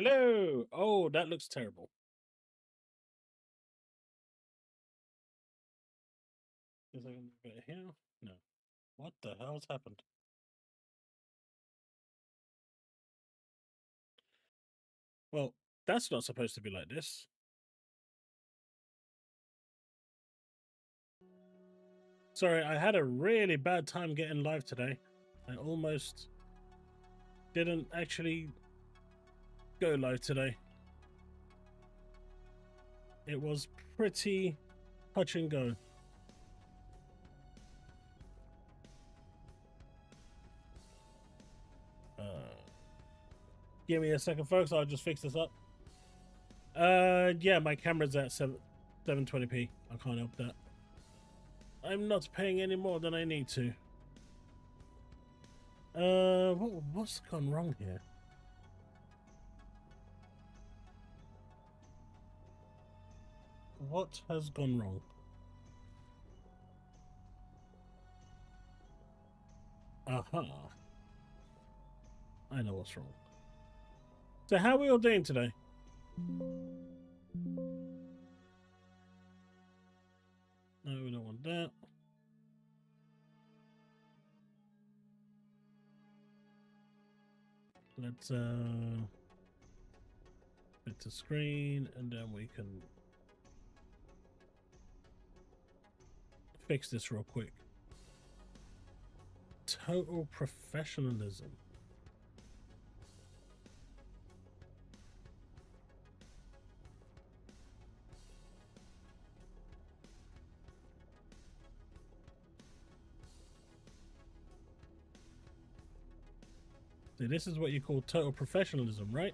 Hello. Oh, that looks terrible. Is I gonna get it here? No. What the hell's happened? Well, that's not supposed to be like this. Sorry, I had a really bad time getting live today. I almost didn't actually go live today. It was pretty touch and go. Give me a second, folks. I'll just fix this up. Yeah, my camera's at 720p. I can't help that. I'm not paying any more than I need to. What's gone wrong here? What has gone wrong? Aha. I know what's wrong. So how are we all doing today? No, we don't want that. Let's fit to screen, and then we can fix this real quick. Total professionalism. See, this is what you call total professionalism, right?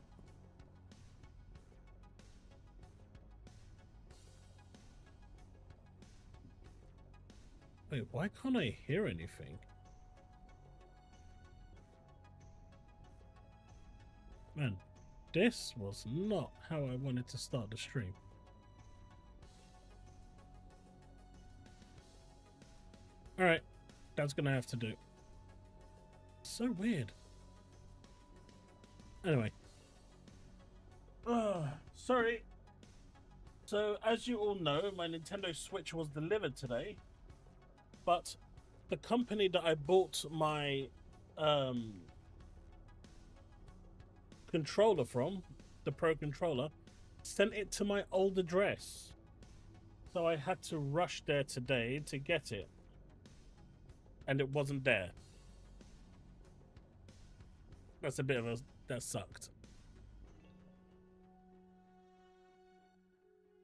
Wait, why can't I hear anything? Man, this was not how I wanted to start the stream. Alright, that's gonna have to do. So weird. Anyway. Sorry. So, as you all know, my Nintendo Switch was delivered today. But the company that I bought my controller from, the Pro controller, sent it to my old address. So I had to rush there today to get it. And it wasn't there. That's a bit of a... that sucked.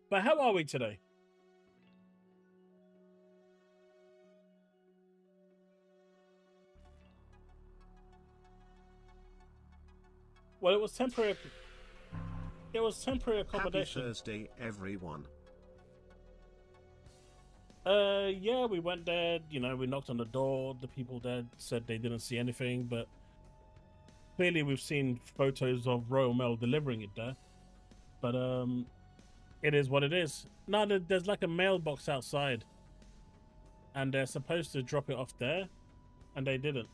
But how are we today? Well, it was temporary. It was temporary accommodation. Happy Thursday, everyone. Yeah, we went there. You know, we knocked on the door. The people there said they didn't see anything, but clearly we've seen photos of Royal Mail delivering it there. But it is what it is. No, there's like a mailbox outside, and they're supposed to drop it off there, and they didn't.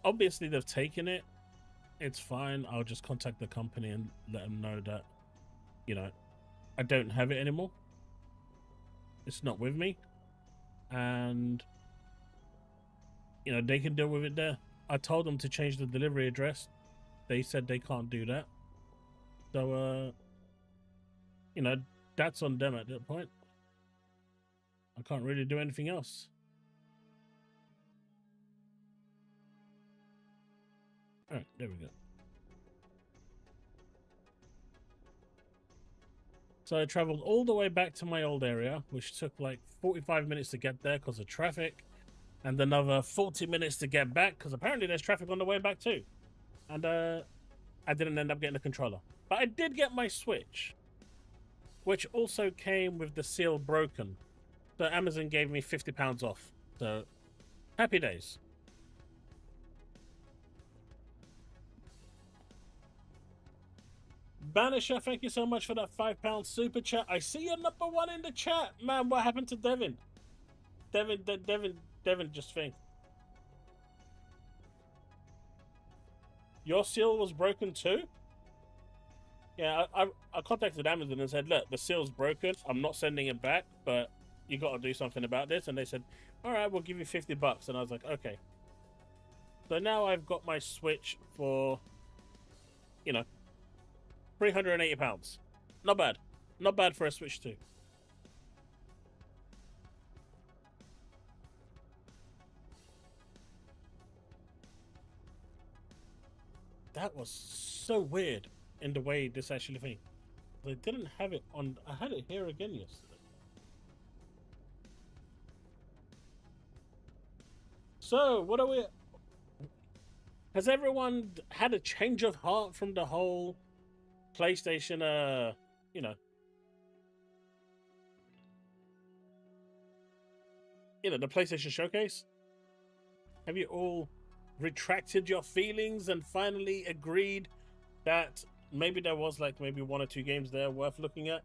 Obviously, they've taken it. It's fine. I'll just contact the company and let them know that, you know, I don't have it anymore. It's not with me, and you know, they can deal with it there. I told them to change the delivery address. They said they can't do that. So, you know, that's on them at that point. I can't really do anything else. All right, there we go. So I traveled all the way back to my old area, which took like 45 minutes to get there because of traffic, and another 40 minutes to get back because apparently there's traffic on the way back too. And I didn't end up getting a controller, but I did get my Switch, which also came with the seal broken. So Amazon gave me £50 off. So happy days. Banisher, thank you so much for that £5 super chat. I see you're number one in the chat, man. What happened to Devin? Devin just think. Your seal was broken too? Yeah, I contacted Amazon and said, look, the seal's broken. I'm not sending it back, but you got to do something about this. And they said, all right, we'll give you $50. And I was like, okay. So now I've got my Switch for, you know, £380. Not bad. Not bad for a Switch 2. That was so weird in the way this actually thing. They didn't have it on. I had it here again yesterday. So, what are we? Has everyone had a change of heart from the whole PlayStation? You know, the PlayStation Showcase. Have you all retracted your feelings and finally agreed that maybe there was like maybe one or two games there worth looking at?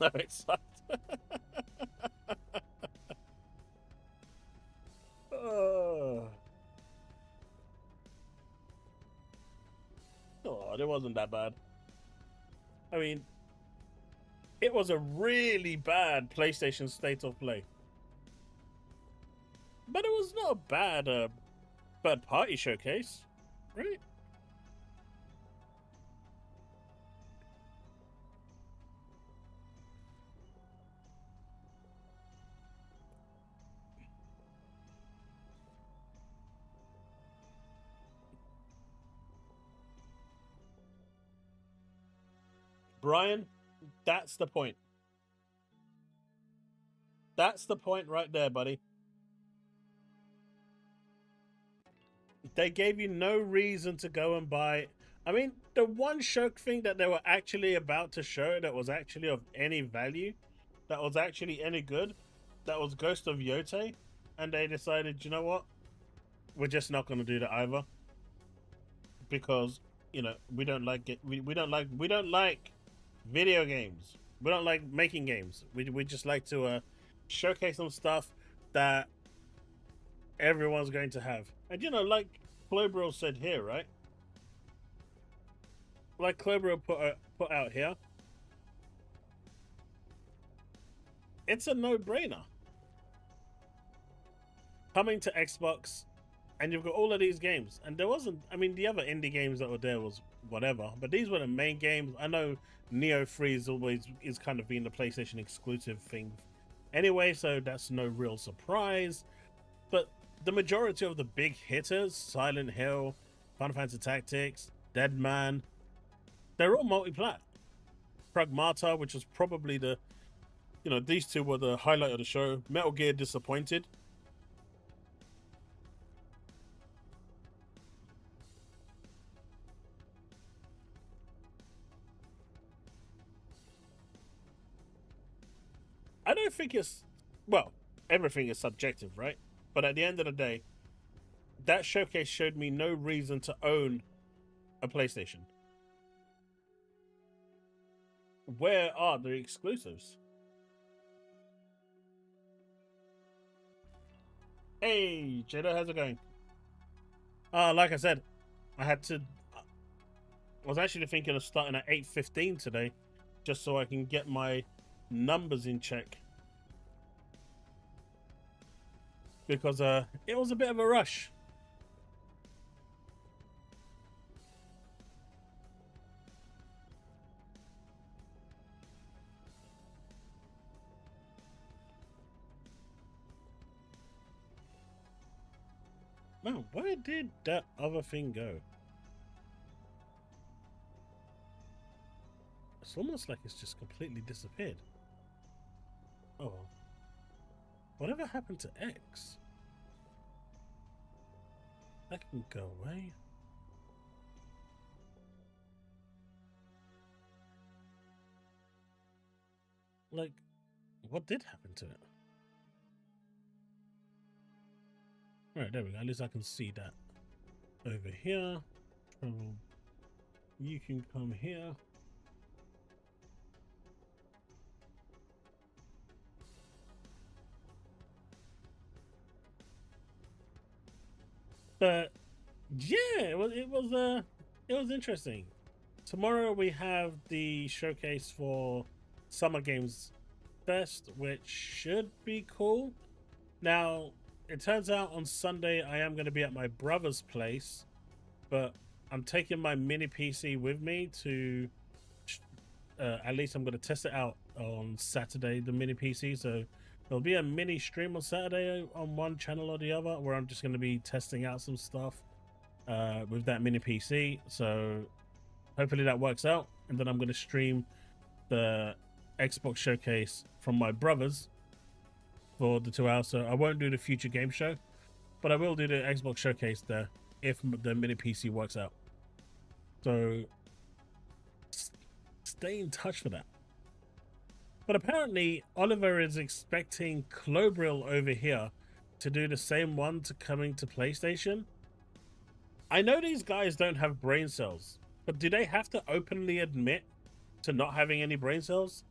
No, it's not. Oh, it wasn't that bad. I mean, it was a really bad PlayStation State of Play, but it was not a bad third party showcase, right? Brian, that's the point. That's the point right there, buddy. They gave you no reason to go and buy. I mean, the one show thing that they were actually about to show that was actually of any value, that was actually any good, that was Ghost of Yote, and they decided, you know what, we're just not going to do that either, because we don't like it. We don't like video games. We don't like making games. We just like to showcase some stuff that everyone's going to have. And like Clobro said here, right? Like Clobro put out here, it's a no-brainer. Coming to Xbox, and you've got all of these games. And there wasn't, I mean, the other indie games that were there was whatever, but these were the main games. I know Neo 3 is kind of being the PlayStation exclusive thing anyway, so that's no real surprise. But the majority of the big hitters, Silent Hill, Final Fantasy Tactics, Dead Man, they're all multi-plat. Pragmata, which was probably these two were the highlight of the show. Metal Gear disappointed. I don't think well, everything is subjective, right? But at the end of the day, that showcase showed me no reason to own a PlayStation. Where are the exclusives? Hey, Jada, how's it going? Like I said, I was actually thinking of starting at 8:15 today, just so I can get my numbers in check. Because it was a bit of a rush. Man, where did that other thing go? It's almost like it's just completely disappeared. Oh. Whatever happened to X? That can go away. Like, what did happen to it? Alright, there we go. At least I can see that. Over here. Travel. You can come here. But yeah, it was interesting. tomorrow we have the showcase for Summer Games Fest, which should be cool. Now, it turns out on Sunday I am going to be at my brother's place, but I'm taking my mini PC with me to. At least I'm going to test it out on Saturday, the mini PC. So there'll be a mini stream on Saturday on one channel or the other, where I'm just going to be testing out some stuff with that mini PC. So hopefully that works out, and then I'm going to stream the Xbox showcase from my brother's for the 2 hours. So I won't do the future game show, but I will do the Xbox showcase there if the mini PC works out. So stay in touch for that. But apparently Oliver is expecting Clobril over here to do the same one to coming to PlayStation. I know these guys don't have brain cells, but do they have to openly admit to not having any brain cells?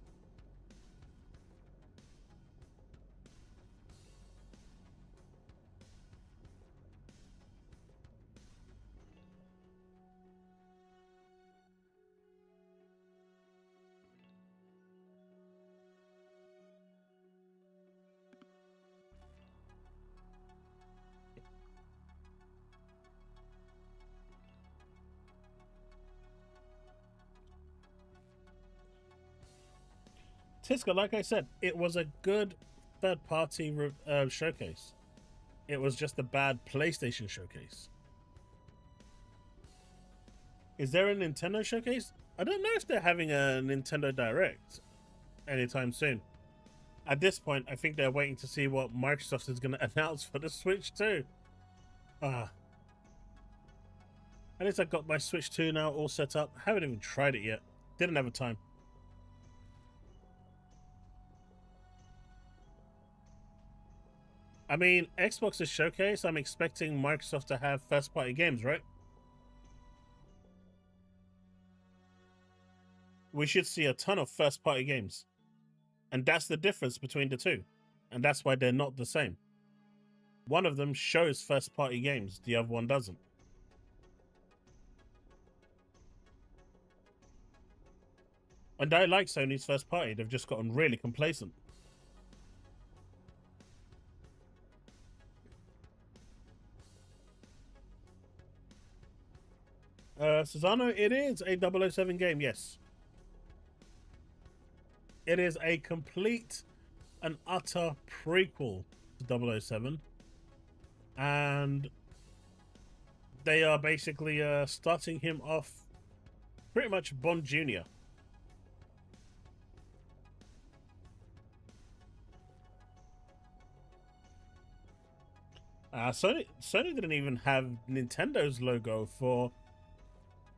Tiska, like I said, it was a good third-party showcase. It was just a bad PlayStation showcase. Is there a Nintendo showcase? I don't know if they're having a Nintendo Direct anytime soon. At this point, I think they're waiting to see what Microsoft is going to announce for the Switch 2. At least I got my Switch 2 now all set up. Haven't even tried it yet. Didn't have a time. I mean, Xbox's showcase, I'm expecting Microsoft to have first-party games, right? We should see a ton of first-party games. And that's the difference between the two. And that's why they're not the same. One of them shows first-party games, the other one doesn't. And I like Sony's first-party. They've just gotten really complacent. Susano, it is a 007 game, yes. It is a complete and utter prequel to 007. And they are basically starting him off pretty much Bond Jr. Sony didn't even have Nintendo's logo for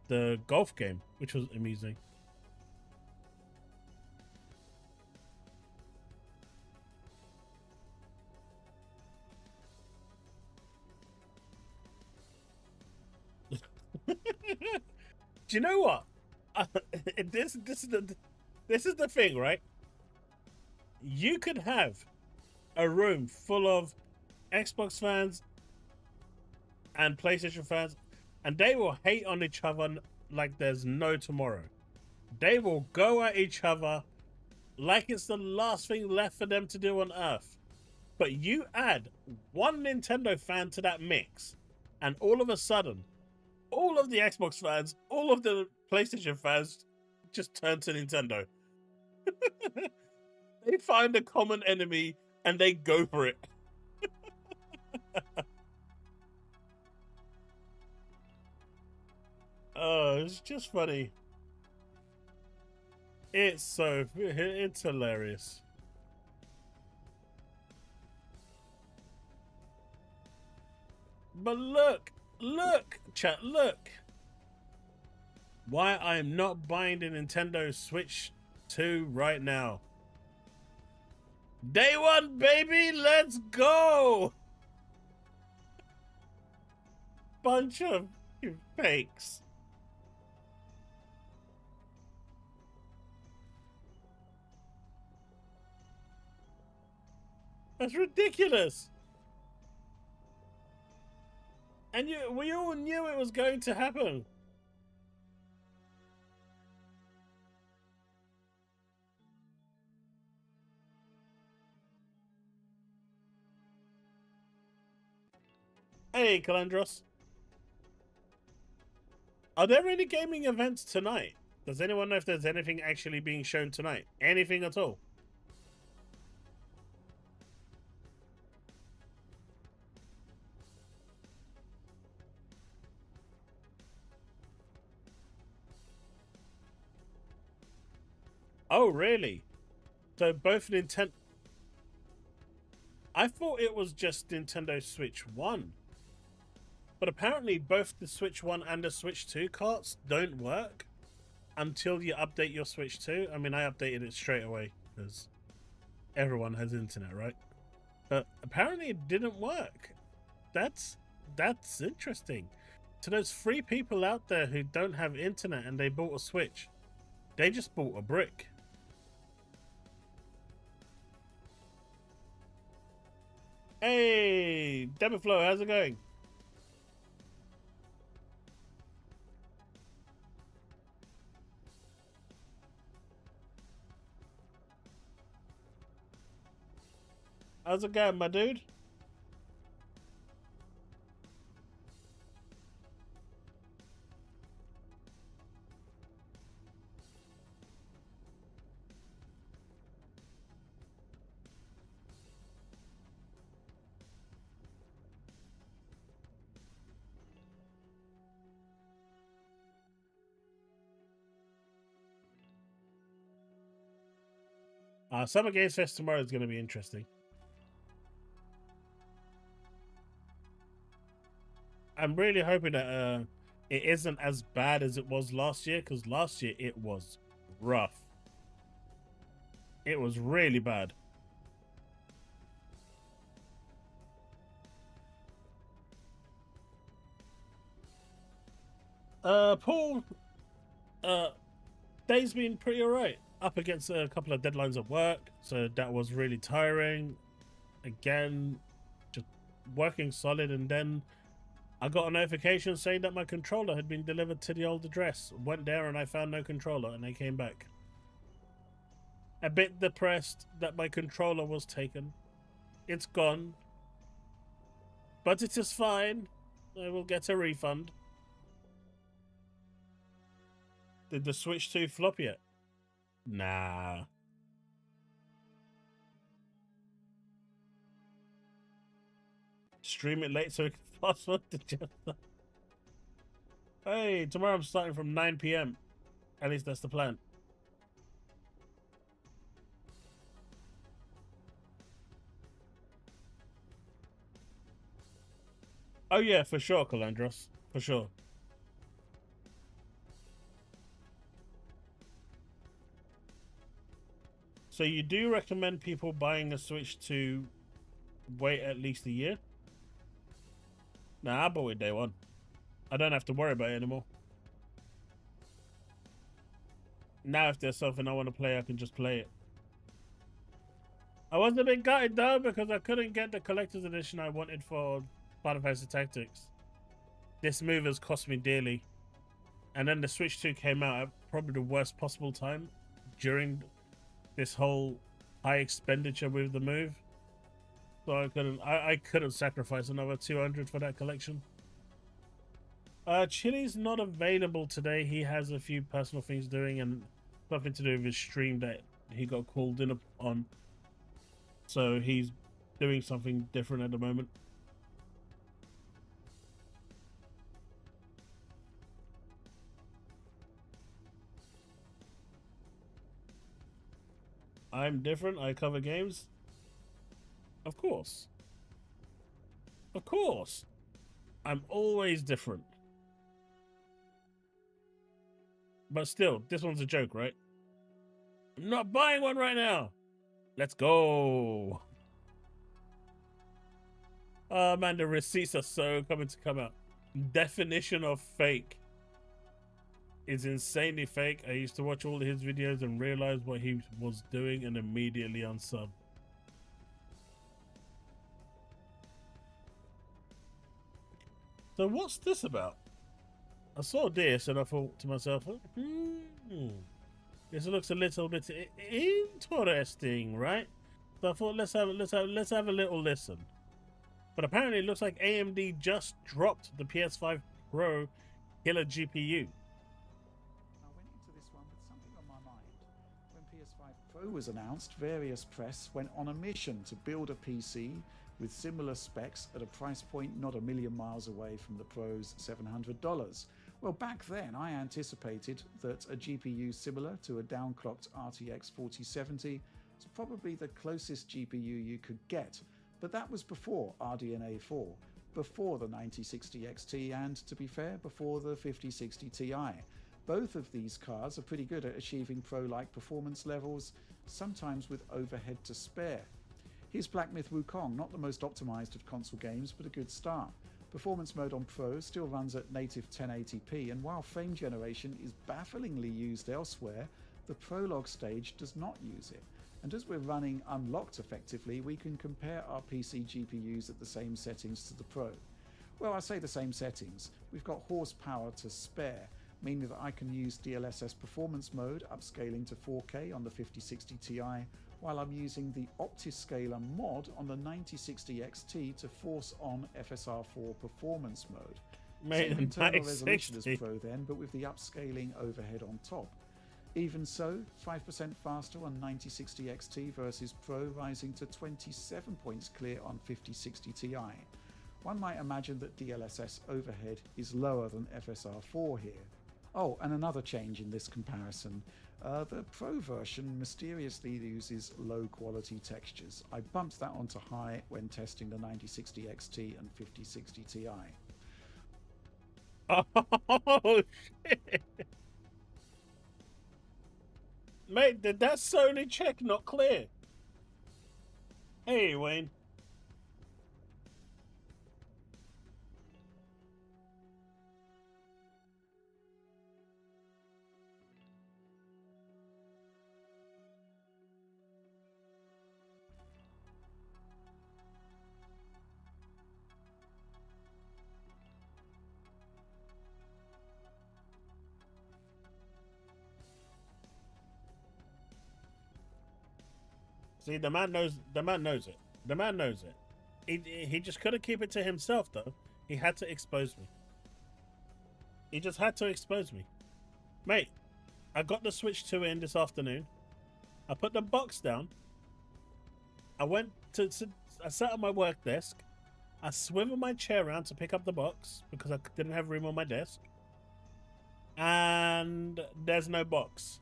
the golf game, which was amusing. Do you know what? This is the thing, right? You could have a room full of Xbox fans and PlayStation fans, and they will hate on each other like there's no tomorrow. They will go at each other like it's the last thing left for them to do on Earth. But you add one Nintendo fan to that mix, and all of a sudden, all of the Xbox fans, all of the PlayStation fans just turn to Nintendo. They find a common enemy and they go for it. Oh, it's just funny. It's hilarious. But look, chat, look. Why I am not buying the Nintendo Switch 2 right now. Day one, baby, let's go. Bunch of fakes. That's ridiculous. And we all knew it was going to happen. Hey, Calandros. Are there any gaming events tonight? Does anyone know if there's anything actually being shown tonight? Anything at all? Oh, really? So both Nintendo... I thought it was just Nintendo Switch 1. But apparently both the Switch 1 and the Switch 2 carts don't work until you update your Switch 2. I mean, I updated it straight away because everyone has internet, right? But apparently it didn't work. That's interesting. To those 3 people out there who don't have internet and they bought a Switch, they just bought a brick. Hey, Demiflow, how's it going? How's it going, my dude? Summer Games Fest tomorrow is going to be interesting. I'm really hoping that it isn't as bad as it was last year, because last year it was rough. It was really bad. Paul, day's been pretty alright. Up against a couple of deadlines at work, so that was really tiring. Again, just working solid, and then I got a notification saying that my controller had been delivered to the old address. Went there and I found no controller, and I came back. A bit depressed that my controller was taken. It's gone. But it is fine. I will get a refund. Did the Switch 2 flop yet? Nah. Stream it late so we can fast forward to just... Hey, tomorrow I'm starting from 9 PM. At least that's the plan. Oh yeah, for sure, Calandros. For sure. So you do recommend people buying a Switch to wait at least a year? Nah, I bought it day one. I don't have to worry about it anymore. Now if there's something I want to play, I can just play it. I was a bit gutted though because I couldn't get the collector's edition I wanted for Final Fantasy Tactics. This move has cost me dearly. And then the Switch 2 came out at probably the worst possible time during this whole high expenditure with the move. So I couldn't sacrifice another 200 for that collection. Chili's not available today. He has a few personal things doing and something to do with his stream that he got called in on. So he's doing something different at the moment. I'm different. I cover games. Of course. Of course. I'm always different. But still, this one's a joke, right? I'm not buying one right now. Let's go. Oh man, the receipts are so coming to come out. Definition of fake is insanely fake. I used to watch all his videos and realize what he was doing and immediately unsub. So what's this about? I saw this and I thought to myself, this looks a little bit interesting, right? So I thought let's have a little listen. But apparently it looks like AMD just dropped the PS5 Pro killer GPU. I went into this one with something on my mind. When PS5 Pro was announced, various press went on a mission to build a PC with similar specs at a price point not a million miles away from the Pro's $700. Well, back then I anticipated that a GPU similar to a downclocked RTX 4070 was probably the closest GPU you could get, but that was before RDNA 4, before the 9060 XT, and to be fair, before the 5060 Ti. Both of these cards are pretty good at achieving Pro-like performance levels, sometimes with overhead to spare. Here's Black Myth Wukong, not the most optimized of console games, but a good start. Performance mode on Pro still runs at native 1080p, and while frame generation is bafflingly used elsewhere, the Prologue stage does not use it. And as we're running unlocked effectively, we can compare our PC GPUs at the same settings to the Pro. Well, I say the same settings. We've got horsepower to spare, meaning that I can use DLSS performance mode, upscaling to 4K on the 5060 Ti, while I'm using the Optiscaler mod on the 9060 XT to force on FSR4 performance mode. Same internal resolution as Pro then, but with the upscaling overhead on top. Even so, 5% faster on 9060 XT versus Pro, rising to 27 points clear on 5060 Ti. One might imagine that DLSS overhead is lower than FSR4 here. Oh, and another change in this comparison. The Pro version mysteriously uses low quality textures. I bumped that onto high when testing the 9060 XT and 5060 Ti. Oh, shit. Mate, did that Sony check not clear? Hey, Wayne. See, the man knows. The man knows it. The man knows it. He just couldn't keep it to himself, though. He had to expose me. He just had to expose me, mate. I got the Switch 2 in this afternoon. I put the box down. I went to I sat at my work desk. I swiveled my chair around to pick up the box because I didn't have room on my desk. And there's no box.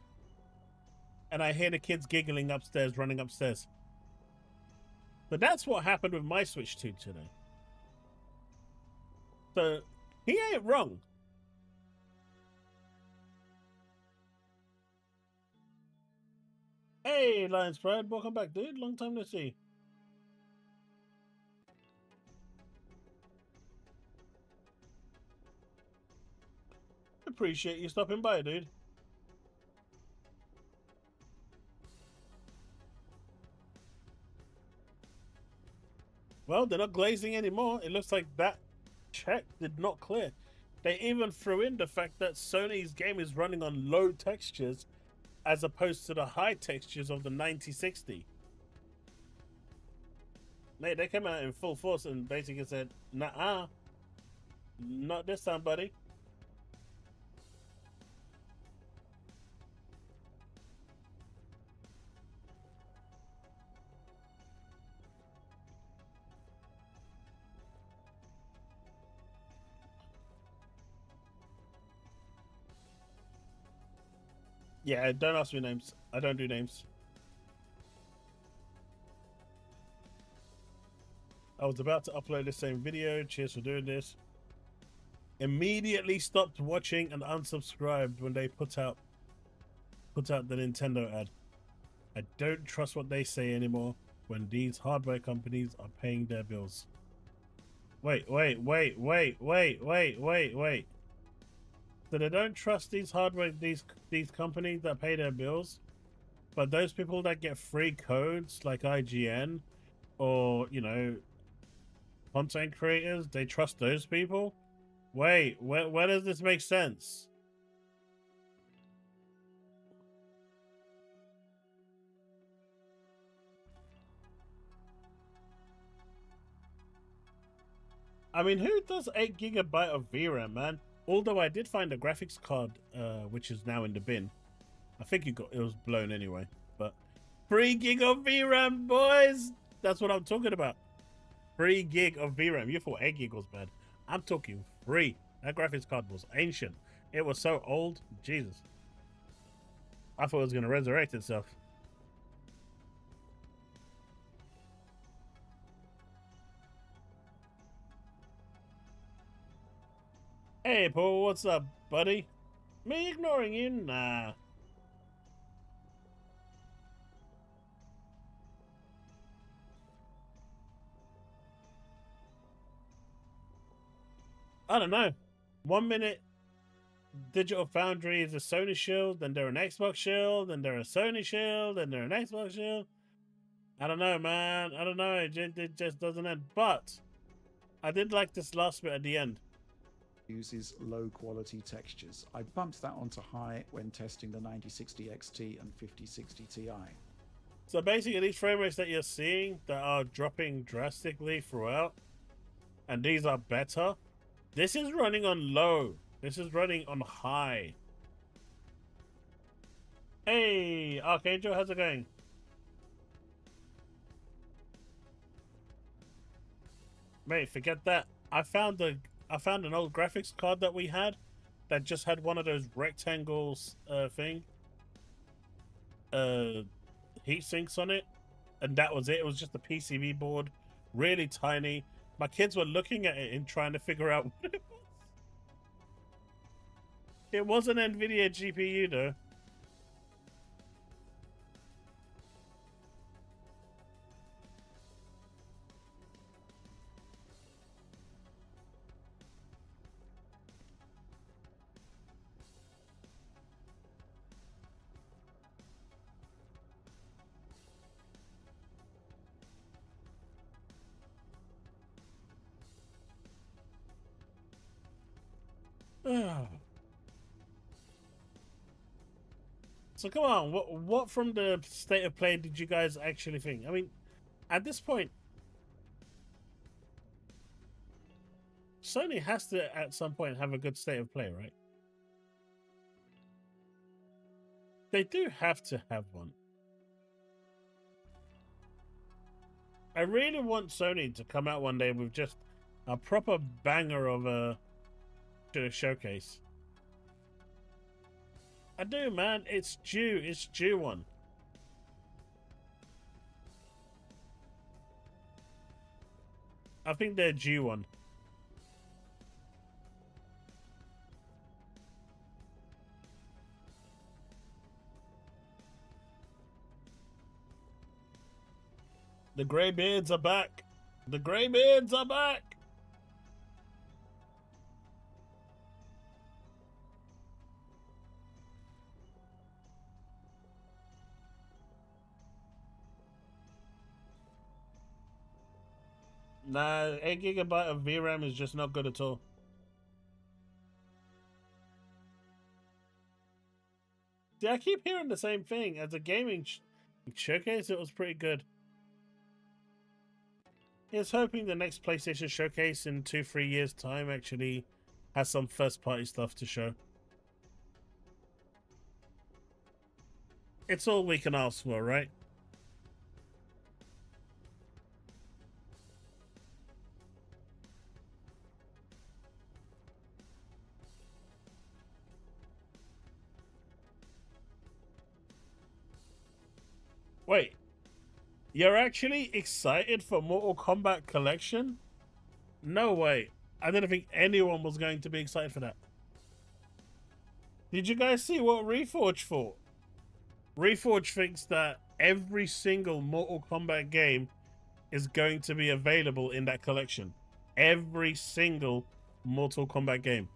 And I hear the kids giggling upstairs, running upstairs. But that's what happened with my Switch 2 today. So, he ain't wrong. Hey, Lions Pride, welcome back, dude. Long time no see. Appreciate you stopping by, dude. Well, they're not glazing anymore. It looks like that check did not clear. They even threw in the fact that Sony's game is running on low textures as opposed to the high textures of the 9060. Mate, they came out in full force and basically said, nah, not this time, buddy. Yeah, don't ask me names. I don't do names. I was about to upload the same video. Cheers for doing this. Immediately stopped watching and unsubscribed when they put out the Nintendo ad. I don't trust what they say anymore when these hardware companies are paying their bills. Wait. So they don't trust these hardware these companies that pay their bills, but those people that get free codes like IGN or, you know, content creators, they trust those people? Wait, where does this make sense? I mean, who does 8 GB of VRAM, man? Although I did find a graphics card, which is now in the bin. I think it was blown anyway. But 3 gig of VRAM, boys. That's what I'm talking about. 3 gig of VRAM. You thought 8 gig was bad. I'm talking 3. That graphics card was ancient. It was so old. Jesus. I thought it was going to resurrect itself. Hey, Paul, what's up, buddy? Me ignoring you? Nah. I don't know. 1 minute, Digital Foundry is a Sony shield, then they're an Xbox shield, then they're a Sony shield, then they're an Xbox shield. I don't know, man. I don't know. It just doesn't end. But I did like this last bit at the end. Uses low quality textures. I bumped that onto high when testing the 9060 XT and 5060 Ti. So basically, these frame rates that you're seeing that are dropping drastically throughout, and these are better, this is running on low. This is running on high. Hey, Archangel, how's it going? Mate, forget that. I found an old graphics card that we had that just had one of those rectangles heat sinks on it, and that was it. It was just a PCB board, really tiny. My kids were looking at it and trying to figure out what it was. It was an NVIDIA GPU though. So come on, what from the state of play did you guys actually think? I mean, at this point, Sony has to at some point have a good state of play, right? They do have to have one. I really want Sony to come out one day with just a proper banger of a showcase. I do, man. It's due. It's due one. I think they're due one. The Greybeards are back. The Greybeards are back. Nah, 8 GB of VRAM is just not good at all. See, I keep hearing the same thing. As a gaming showcase, it was pretty good. Here's hoping the next PlayStation showcase in 2-3 years' time actually has some first-party stuff to show. It's all we can ask for, right? Wait, you're actually excited for Mortal Kombat Collection? No way. I didn't think anyone was going to be excited for that. Did you guys see what Reforge thought? Reforge thinks that every single Mortal Kombat game is going to be available in that collection. Every single Mortal Kombat game.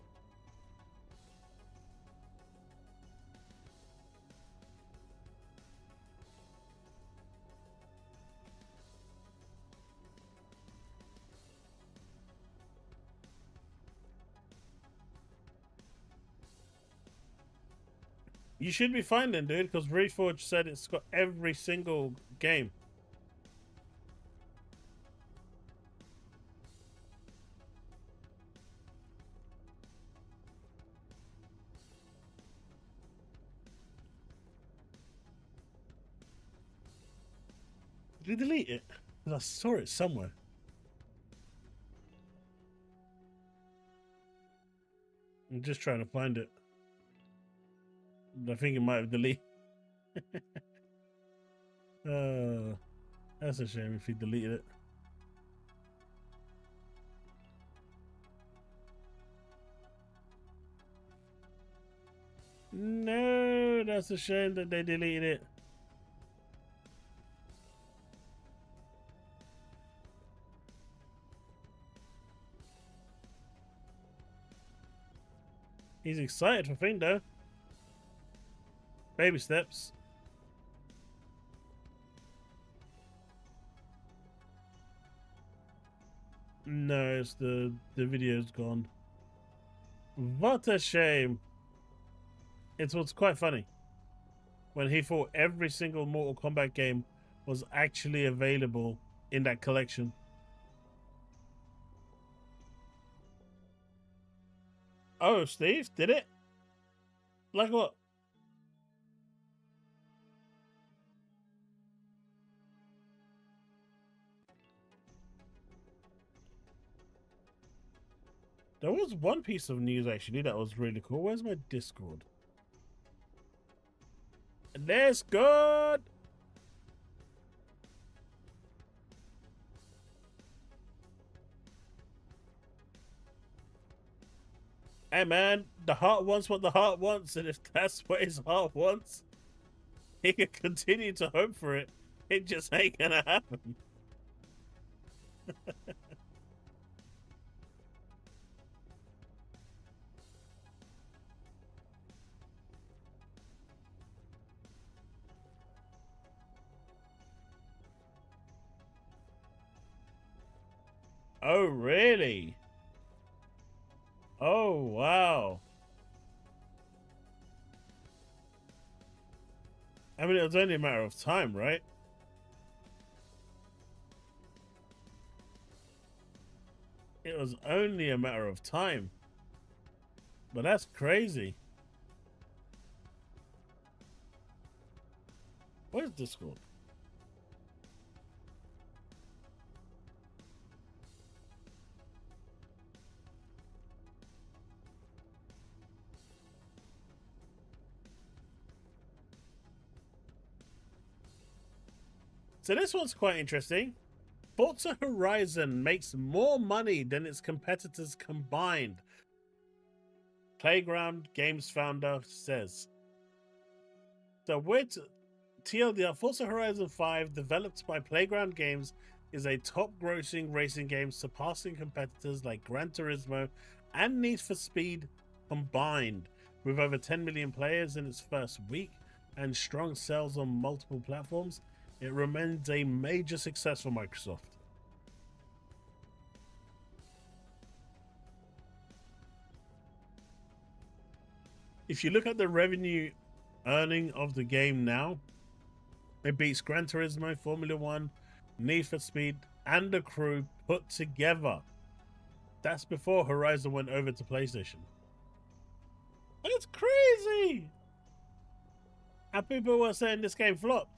You should be fine then, dude, because Reforge said it's got every single game. Did he delete it? 'Cause I saw it somewhere. I'm just trying to find it. I think it might have deleted. That's a shame if he deleted it. No, that's a shame that they deleted it. He's excited for Thing though. Baby steps. No, it's the video's gone. What a shame. It was quite funny when he thought every single Mortal Kombat game was actually available in that collection. Oh, Steve, did it? Like what? There was one piece of news actually that was really cool. Where's my Discord? Discord! Hey man, the heart wants what the heart wants, and if that's what his heart wants, he can continue to hope for it. It just ain't gonna happen. Oh, really? Oh, wow. I mean, it was only a matter of time, right? It was only a matter of time. But that's crazy. Where's Discord? So this one's quite interesting. Forza Horizon makes more money than its competitors combined. Playground Games founder says. So with TLDR, Forza Horizon 5, developed by Playground Games, is a top-grossing racing game surpassing competitors like Gran Turismo and Need for Speed combined. With over 10 million players in its first week and strong sales on multiple platforms, it remains a major success for Microsoft. If you look at the revenue earning of the game now, it beats Gran Turismo, Formula One, Need for Speed, and The Crew put together. That's before Horizon went over to PlayStation. It's crazy! And people were saying this game flopped.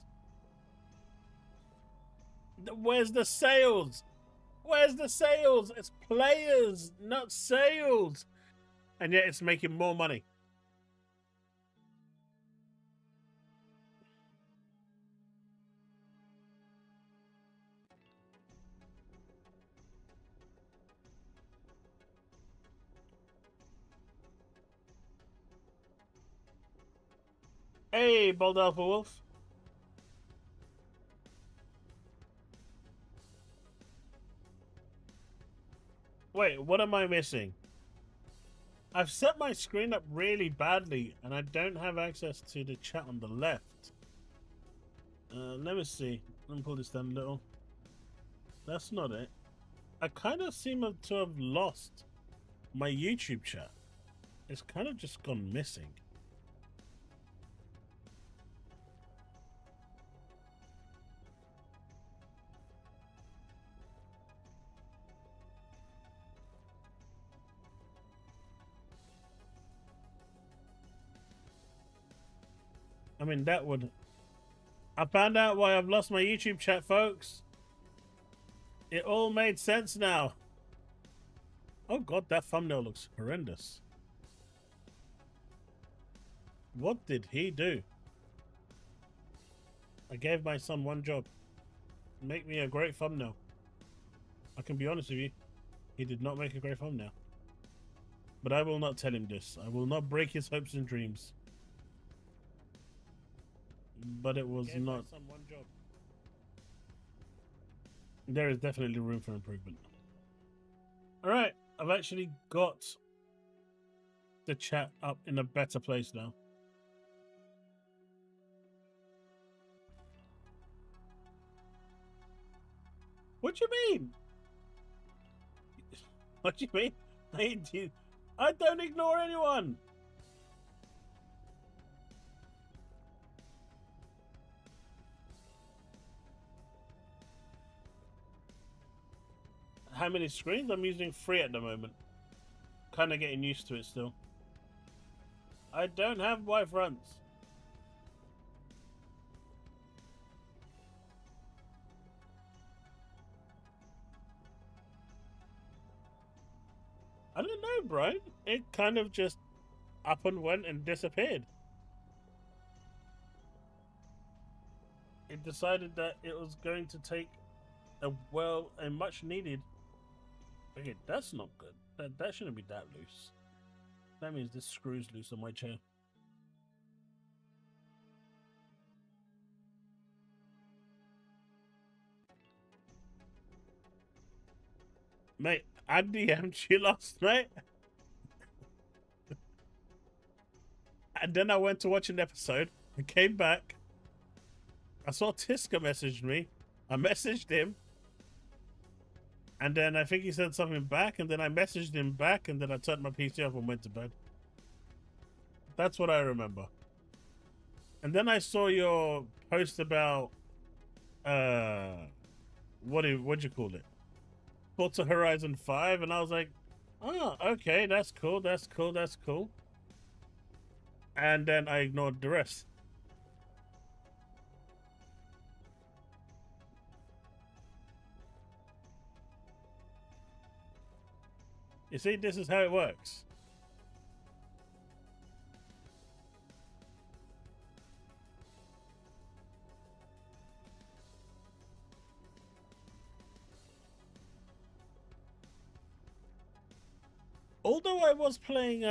Where's the sales? Where's the sales? It's players, not sales. And yet it's making more money. Hey, Bold Alpha Wolf. Wait, what am I missing? I've set my screen up really badly and I don't have access to the chat on the left. Let me see. Let me pull this down a little. That's not it. I kind of seem to have lost my YouTube chat. It's kind of just gone missing. I mean, that would I found out why I've lost my YouTube chat, folks. It all made sense now. Oh god, that thumbnail looks horrendous. What did he do? I gave my son one job. Make me a great thumbnail. I can be honest with you. He did not make a great thumbnail. But I will not tell him this. I will not break his hopes and dreams. But it was not. One job. There is definitely room for improvement. Alright, I've actually got the chat up in a better place now. What do you mean? What do you mean? I don't ignore anyone. How many screens? I'm using 3 at the moment. Kind of getting used to it still. I don't have wide fronts. I don't know, Brian. It kind of just up and went and disappeared. It decided that it was going to take a much needed. Okay, that's not good. That shouldn't be that loose. That means this screw's loose on my chair. Mate, I DM'd you last night. And then I went to watch an episode. I came back. I saw Tiska messaged me. I messaged him. And then I think he said something back. And then I messaged him back. And then I turned my PC off and went to bed. That's what I remember. And then I saw your post about... what'd you call it? Forza Horizon 5. And I was like, oh, okay, that's cool, that's cool, that's cool. And then I ignored the rest. You see, this is how it works. Although I was playing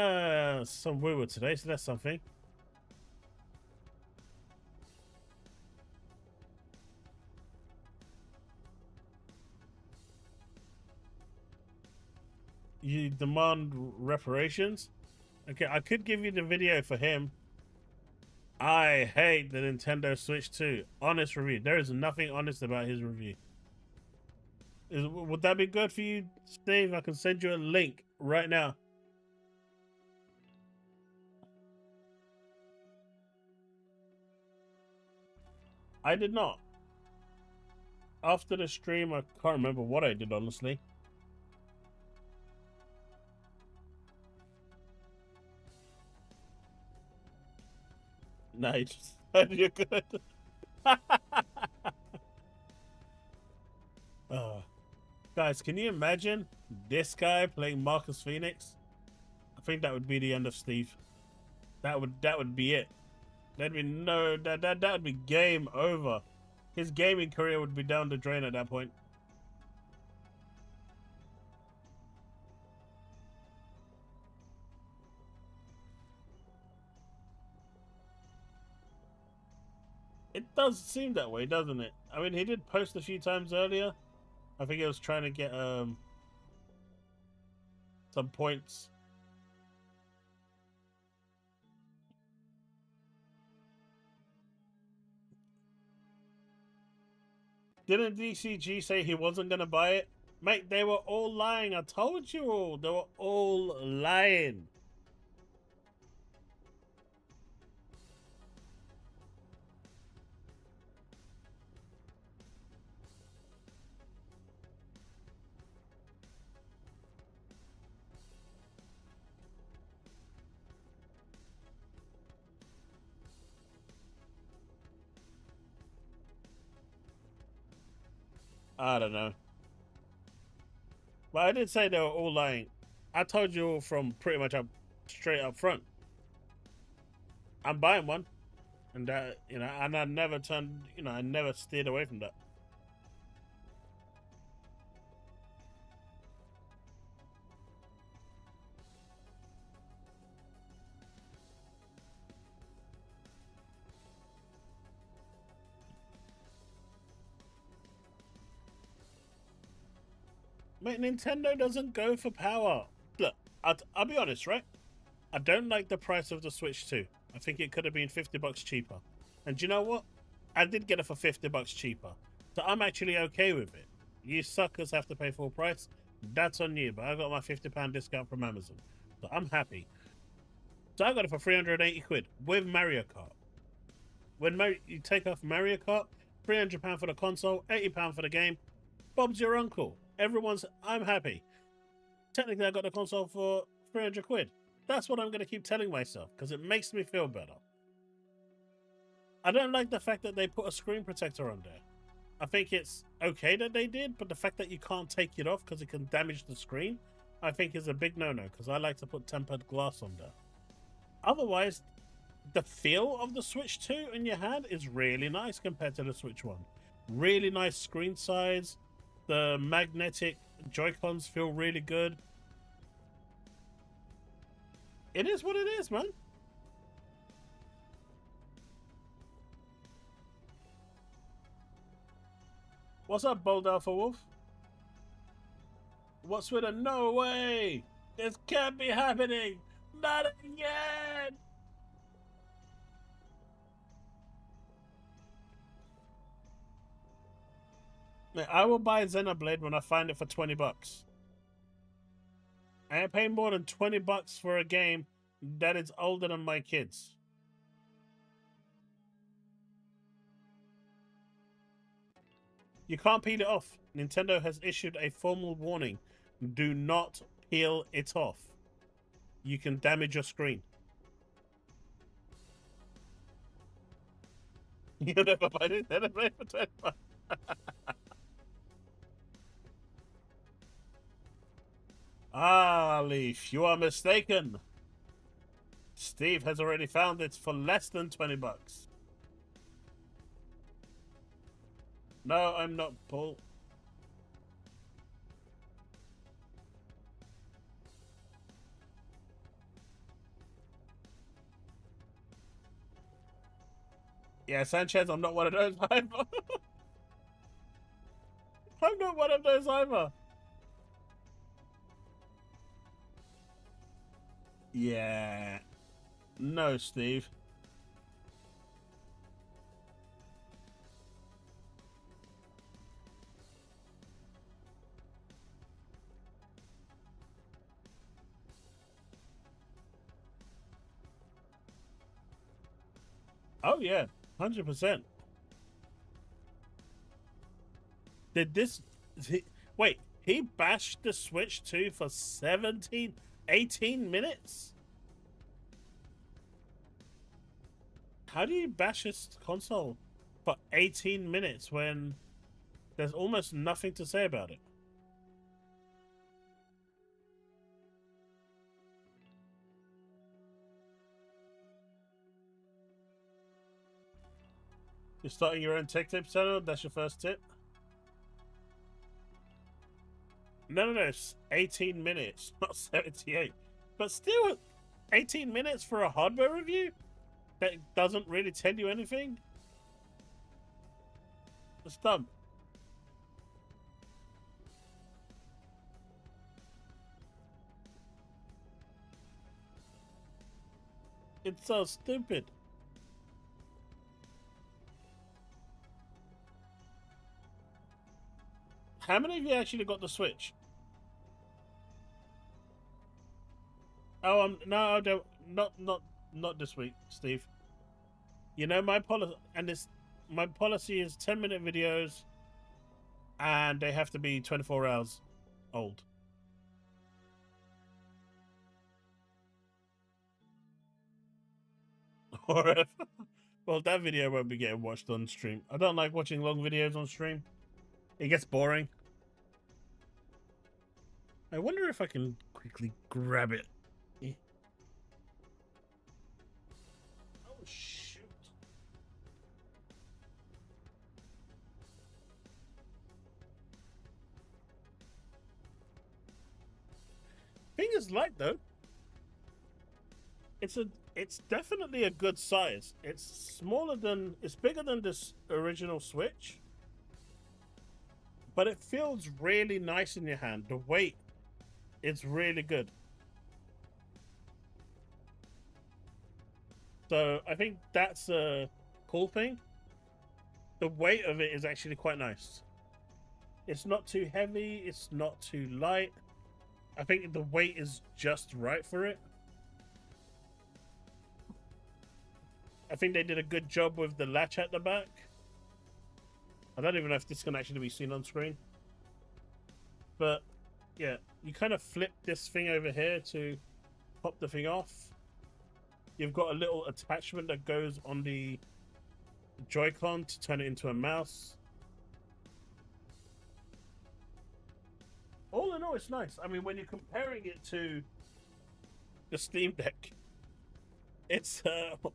some Woodward today, so that's something. You demand reparations? Okay, I could give you the video for him. I hate the Nintendo Switch 2. Honest review. There is nothing honest about his review. Would that be good for you, Steve? I can send you a link right now. I did not. After the stream, I can't remember what I did, honestly. No, you just said you're good. Guys, can you imagine this guy playing Marcus Phoenix? I think that would be the end of Steve. That would be it. That'd be that would be game over. His gaming career would be down the drain at that point. It does seem that way, doesn't it? I mean, he did post a few times earlier. I think he was trying to get some points. Didn't DCG say he wasn't going to buy it? Mate, they were all lying. I told you all. They were all lying. I don't know. But I did say they were all lying. I told you all from pretty much up straight up front. I'm buying one, and that, you know, and I never turned, you know, I never steered away from that. Mate, Nintendo doesn't go for power. Look, I'll be honest, right? I don't like the price of the Switch 2. I think it could have been $50 cheaper. And you know what? I did get it for $50 cheaper. So I'm actually okay with it. You suckers have to pay full price. That's on you, but I got my £50 discount from Amazon. So I'm happy. So I got it for 380 quid with Mario Kart. When you take off Mario Kart, £300 for the console, £80 for the game. Bob's your uncle. I'm happy. Technically, I got the console for 300 quid. That's what I'm going to keep telling myself because it makes me feel better. I don't like the fact that they put a screen protector on there. I think it's okay that they did, but the fact that you can't take it off because it can damage the screen, I think is a big no-no because I like to put tempered glass on there. Otherwise, the feel of the Switch 2 in your hand is really nice compared to the Switch 1. Really nice screen size. The magnetic Joy-Cons feel really good. It is what it is, man. What's up, Bold Alpha Wolf? What's with a no way? This can't be happening. Not again. I will buy Xenoblade when I find it for $20. I ain't paying more than $20 for a game that is older than my kids. You can't peel it off. Nintendo has issued a formal warning. Do not peel it off. You can damage your screen. You never buy it Xenoblade for $20. Ah, Leaf, you are mistaken. Steve has already found it for less than $20. No, I'm not, Paul. Yeah, Sanchez, I'm not one of those either. I'm not one of those either. Yeah. No, Steve. Oh, yeah. 100%. Did this... Wait, he bashed the Switch 2 for 18 minutes? How do you bash this console for 18 minutes when there's almost nothing to say about it? You're starting your own tech tip channel? That's your first tip? No, it's 18 minutes, not 78. But still, 18 minutes for a hardware review? That doesn't really tell you anything? It's dumb. It's so stupid. How many of you actually got the Switch? Oh, no, I don't. Not this week, Steve. You know my policy, and my policy is 10-minute videos, and they have to be 24 hours old. Or well, that video won't be getting watched on stream. I don't like watching long videos on stream. It gets boring. I wonder if I can quickly grab it. Eh. Oh, shoot. Thing is light though. It's definitely a good size. It's bigger than this original Switch. But it feels really nice in your hand. The weight is really good. So I think that's a cool thing. The weight of it is actually quite nice. It's not too heavy. It's not too light. I think the weight is just right for it. I think they did a good job with the latch at the back. I don't even know if this can actually be seen on screen. But yeah, you kind of flip this thing over here to pop the thing off. You've got a little attachment that goes on the Joy-Con to turn it into a mouse. All in all, it's nice. I mean, when you're comparing it to the Steam Deck, it's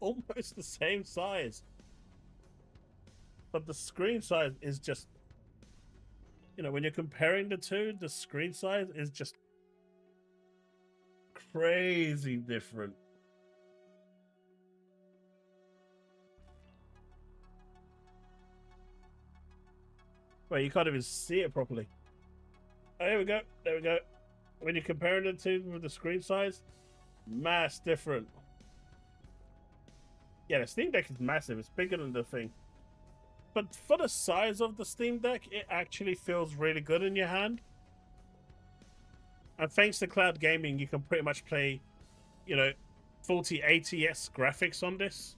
almost the same size. But the screen size is just, you know, when you're comparing the two, the screen size is just crazy different. Well, you can't even see it properly. Oh, there we go. There we go. When you're comparing the two with the screen size, mass different. Yeah, the Steam Deck is massive. It's bigger than the thing. But for the size of the Steam Deck, it actually feels really good in your hand. And thanks to cloud gaming, you can pretty much play, you know, 4080s graphics on this.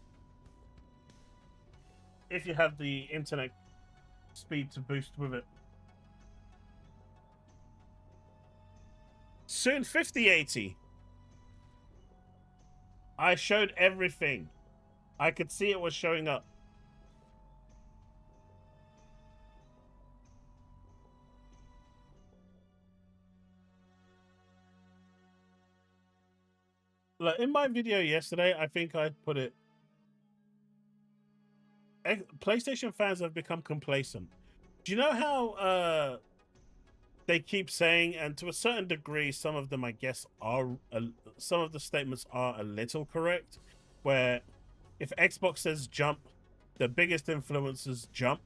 If you have the internet speed to boost with it. Soon 5080. I showed everything. I could see it was showing up. Like in my video yesterday, I think I put it. PlayStation fans have become complacent. Do you know how they keep saying, and to a certain degree, some of them, I guess, are some of the statements are a little correct, where if Xbox says jump, the biggest influencers jump.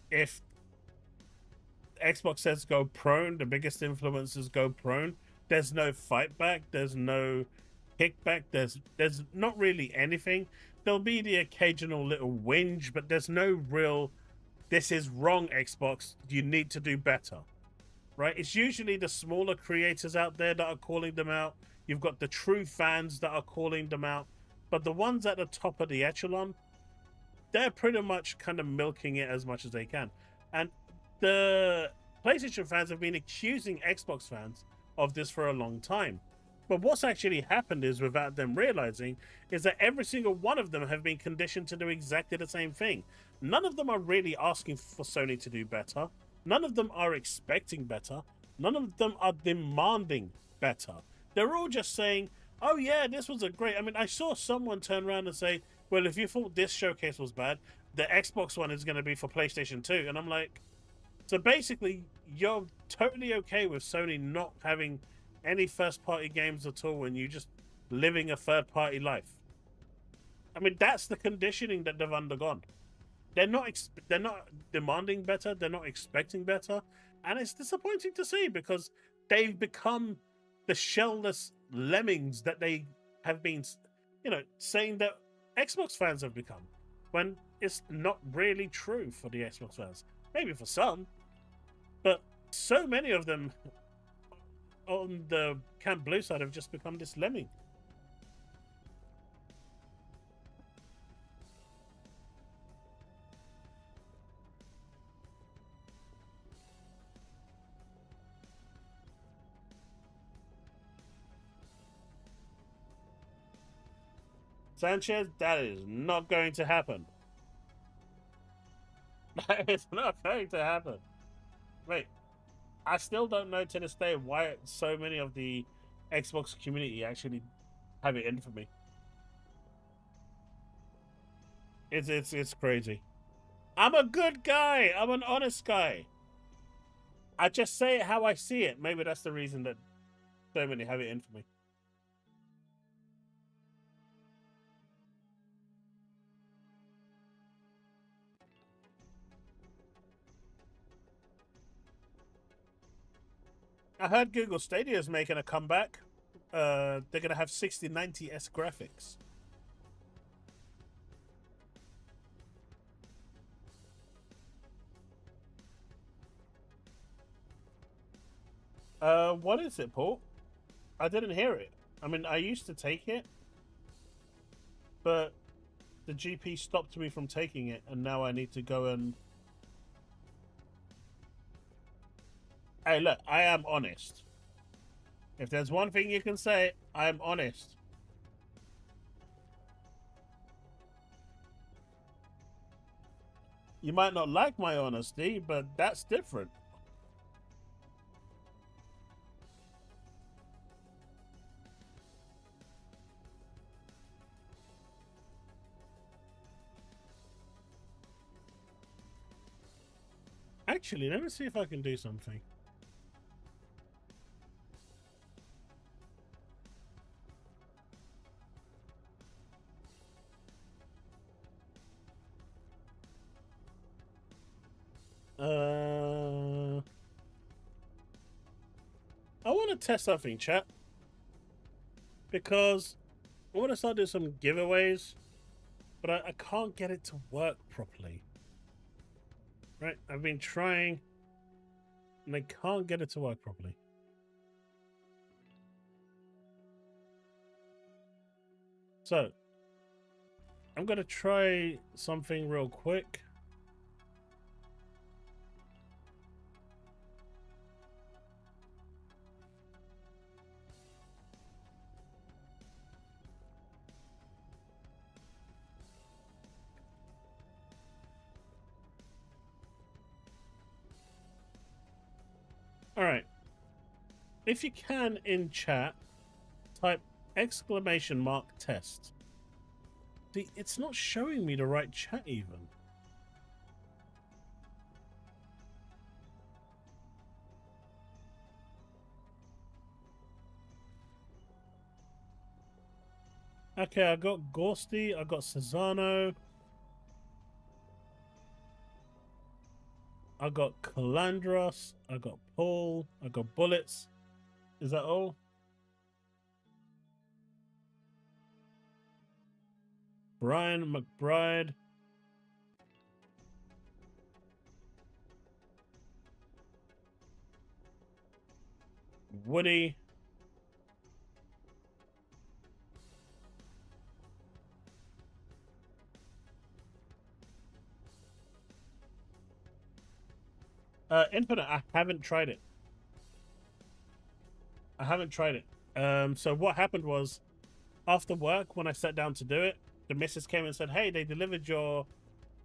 If Xbox says go prone, the biggest influencers go prone. There's no fight back. There's no kickback. There's not really anything. There'll be the occasional little whinge, but there's no real, this is wrong, Xbox. You need to do better. Right? It's usually the smaller creators out there that are calling them out. You've got the true fans that are calling them out. But the ones at the top of the echelon, they're pretty much kind of milking it as much as they can. And the PlayStation fans have been accusing Xbox fans of this for a long time. But what's actually happened is, without them realizing, is that every single one of them have been conditioned to do exactly the same thing. None of them are really asking for Sony to do better. None of them are expecting better. None of them are demanding better. They're all just saying, oh yeah, this was a great... I mean, I saw someone turn around and say, well, if you thought this showcase was bad, the Xbox one is going to be for PlayStation 2. And I'm like, so basically, you're totally okay with Sony not having any first-party games at all and you just living a third-party life. I mean, that's the conditioning that they've undergone. They're not demanding better. They're not expecting better. And it's disappointing to see, because they've become the shellless lemmings that they have been, you know, saying that Xbox fans have become, when it's not really true for the Xbox fans. Maybe for some, but so many of them on the Camp Blue side have just become this lemming. Sanchez, that is not going to happen. That is not going to happen. Wait, I still don't know to this day why so many of the Xbox community actually have it in for me. It's crazy. I'm a good guy. I'm an honest guy. I just say it how I see it. Maybe that's the reason that so many have it in for me. I heard Google Stadia is making a comeback. They're gonna have 6090s graphics. What is it, Paul? I didn't hear it. I mean, I used to take it, but the GP stopped me from taking it, and now I need to go and... Hey, look, I am honest. If there's one thing you can say, I am honest. You might not like my honesty, but that's different. Actually, let me see if I can do something. I want to test something, chat, because I want to start doing some giveaways, but I can't get it to work properly. Right? I've been trying, and I can't get it to work properly. So, I'm going to try something real quick. All right. If you can, in chat, type !test. See, it's not showing me the right chat even. Okay, I got Gorsty, I got Cesano, I got Calandros, I got Paul, I got Bullets. Is that all? Brian McBride. Woody. Infinite, I haven't tried it. So what happened was, after work, when I sat down to do it, the missus came and said, hey, they delivered your,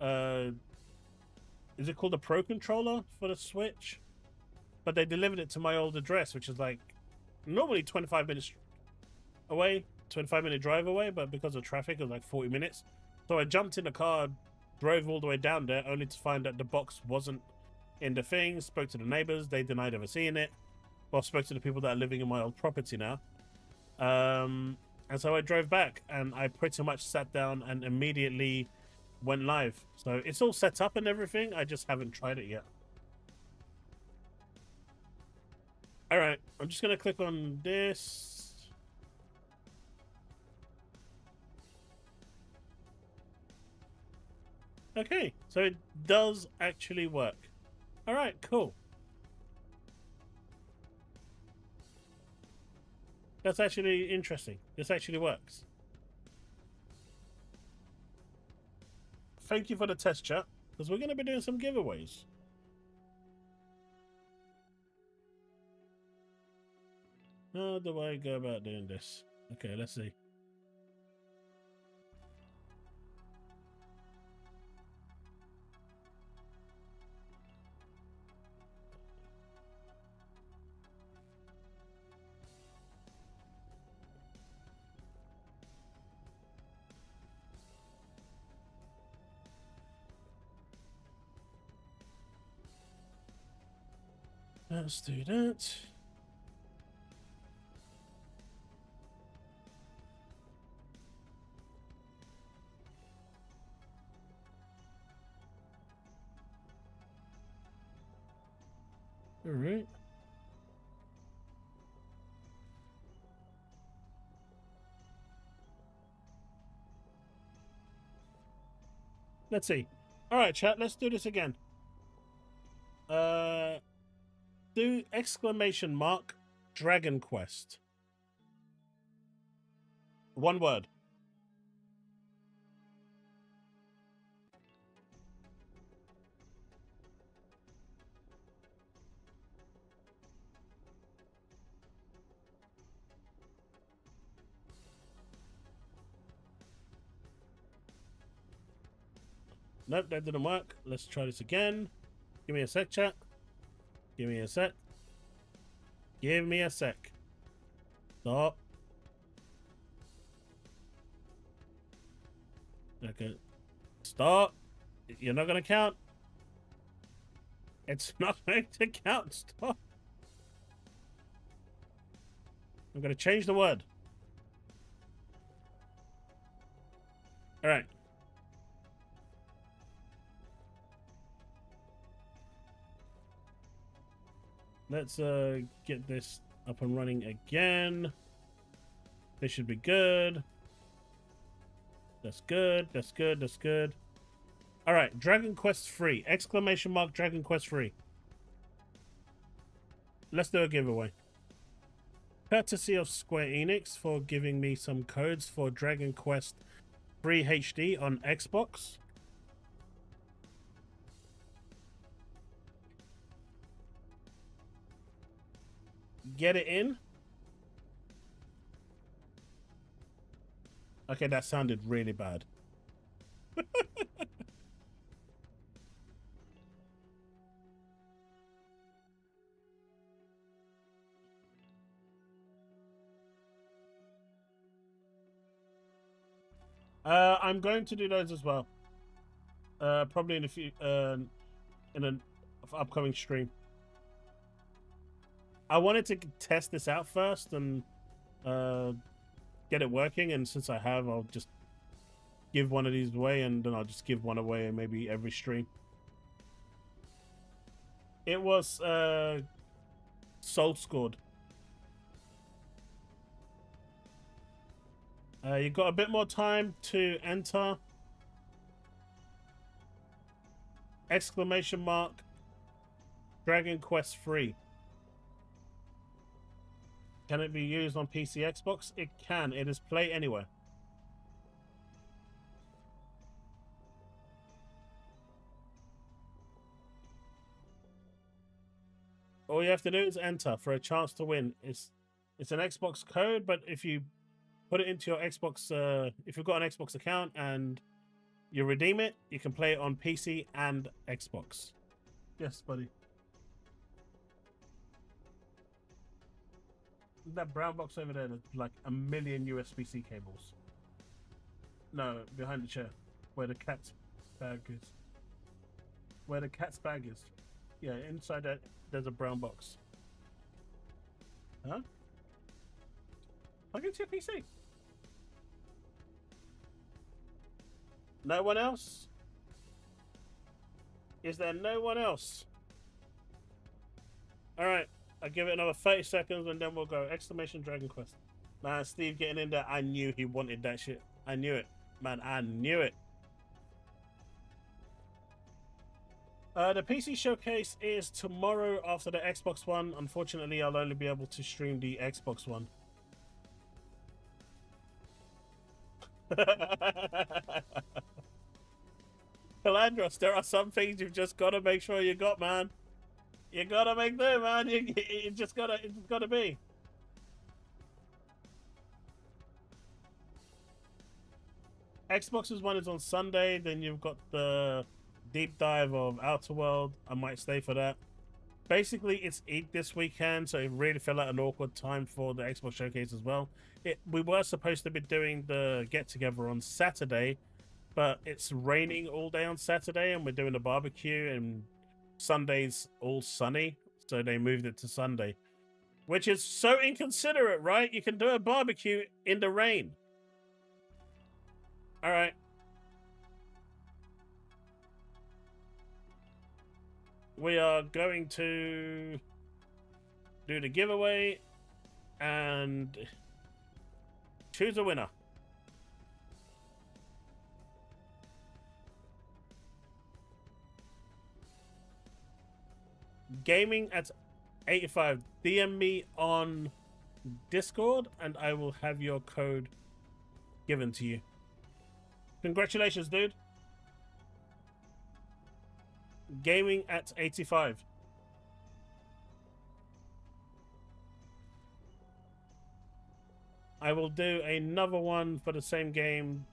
is it called a Pro Controller for the Switch? But they delivered it to my old address, which is like normally 25 minutes away, 25-minute drive away, but because of traffic, it was like 40 minutes. So I jumped in the car, drove all the way down there, only to find that the box wasn't in the thing. Spoke to the neighbors, they denied ever seeing it. Well, spoke to the people that are living in my old property now. And so I drove back, and I pretty much sat down and immediately went live. So it's all set up and everything, I just haven't tried it yet. All right, I'm just going to click on this. Okay, so it does actually work. All right, cool. That's actually interesting. This actually works. Thank you for the test, chat, because we're going to be doing some giveaways. How do I go about doing this? Okay, let's see. Let's do that. All right. Let's see. All right, chat. Let's do this again. Do exclamation mark Dragon Quest. One word. Nope, that didn't work. Let's try this again. Give me a sec, chat. Give me a sec. Give me a sec. Stop. Okay. Stop. You're not going to count. It's not going to count. Stop. I'm going to change the word. All right. Let's get this up and running again. This should be good. That's good. That's good. That's good. All right. Dragon Quest 3. Exclamation mark Dragon Quest 3. Let's do a giveaway. Courtesy of Square Enix for giving me some codes for Dragon Quest 3 HD on Xbox. Get it in. Okay, that sounded really bad. I'm going to do those as well. Probably in a few in an upcoming stream. I wanted to test this out first and get it working, and since I have, I'll just give one of these away, and then I'll just give one away maybe every stream. It was soul scored. You've got a bit more time to enter. Exclamation mark Dragon Quest 3. Can it be used on PC, Xbox? It can. It is Play Anywhere. All you have to do is enter for a chance to win. It's an Xbox code, but if you put it into your Xbox, if you've got an Xbox account and you redeem it, you can play it on PC and Xbox. Yes, buddy. That brown box over there, there's like a million USB-C cables. No, behind the chair, where the cat's bag is. Where the cat's bag is. Yeah, inside that, there's a brown box. Huh? Plug into your PC. No one else? Is there no one else? Alright, I'll give it another 30 seconds and then we'll go. Exclamation Dragon Quest. Man, Steve getting in there, I knew he wanted that shit. I knew it. Man, I knew it. The PC showcase is tomorrow after the Xbox One. Unfortunately, I'll only be able to stream the Xbox One. Calandros, there are some things you've just got to make sure you got, man. You gotta make them, man. It just gotta be. Xbox's one is on Sunday. Then you've got the deep dive of Outer World. I might stay for that. Basically, it's Eid this weekend, so it really felt like an awkward time for the Xbox showcase as well. We were supposed to be doing the get together on Saturday, but it's raining all day on Saturday, and we're doing a barbecue, and Sunday's all sunny, so they moved it to Sunday, which is so inconsiderate, right? You can do a barbecue in the rain. All right. We are going to do the giveaway and choose a winner. Gaming at 85. DM me on Discord and I will have your code given to you. Congratulations, dude. Gaming at 85. I will do another one for the same game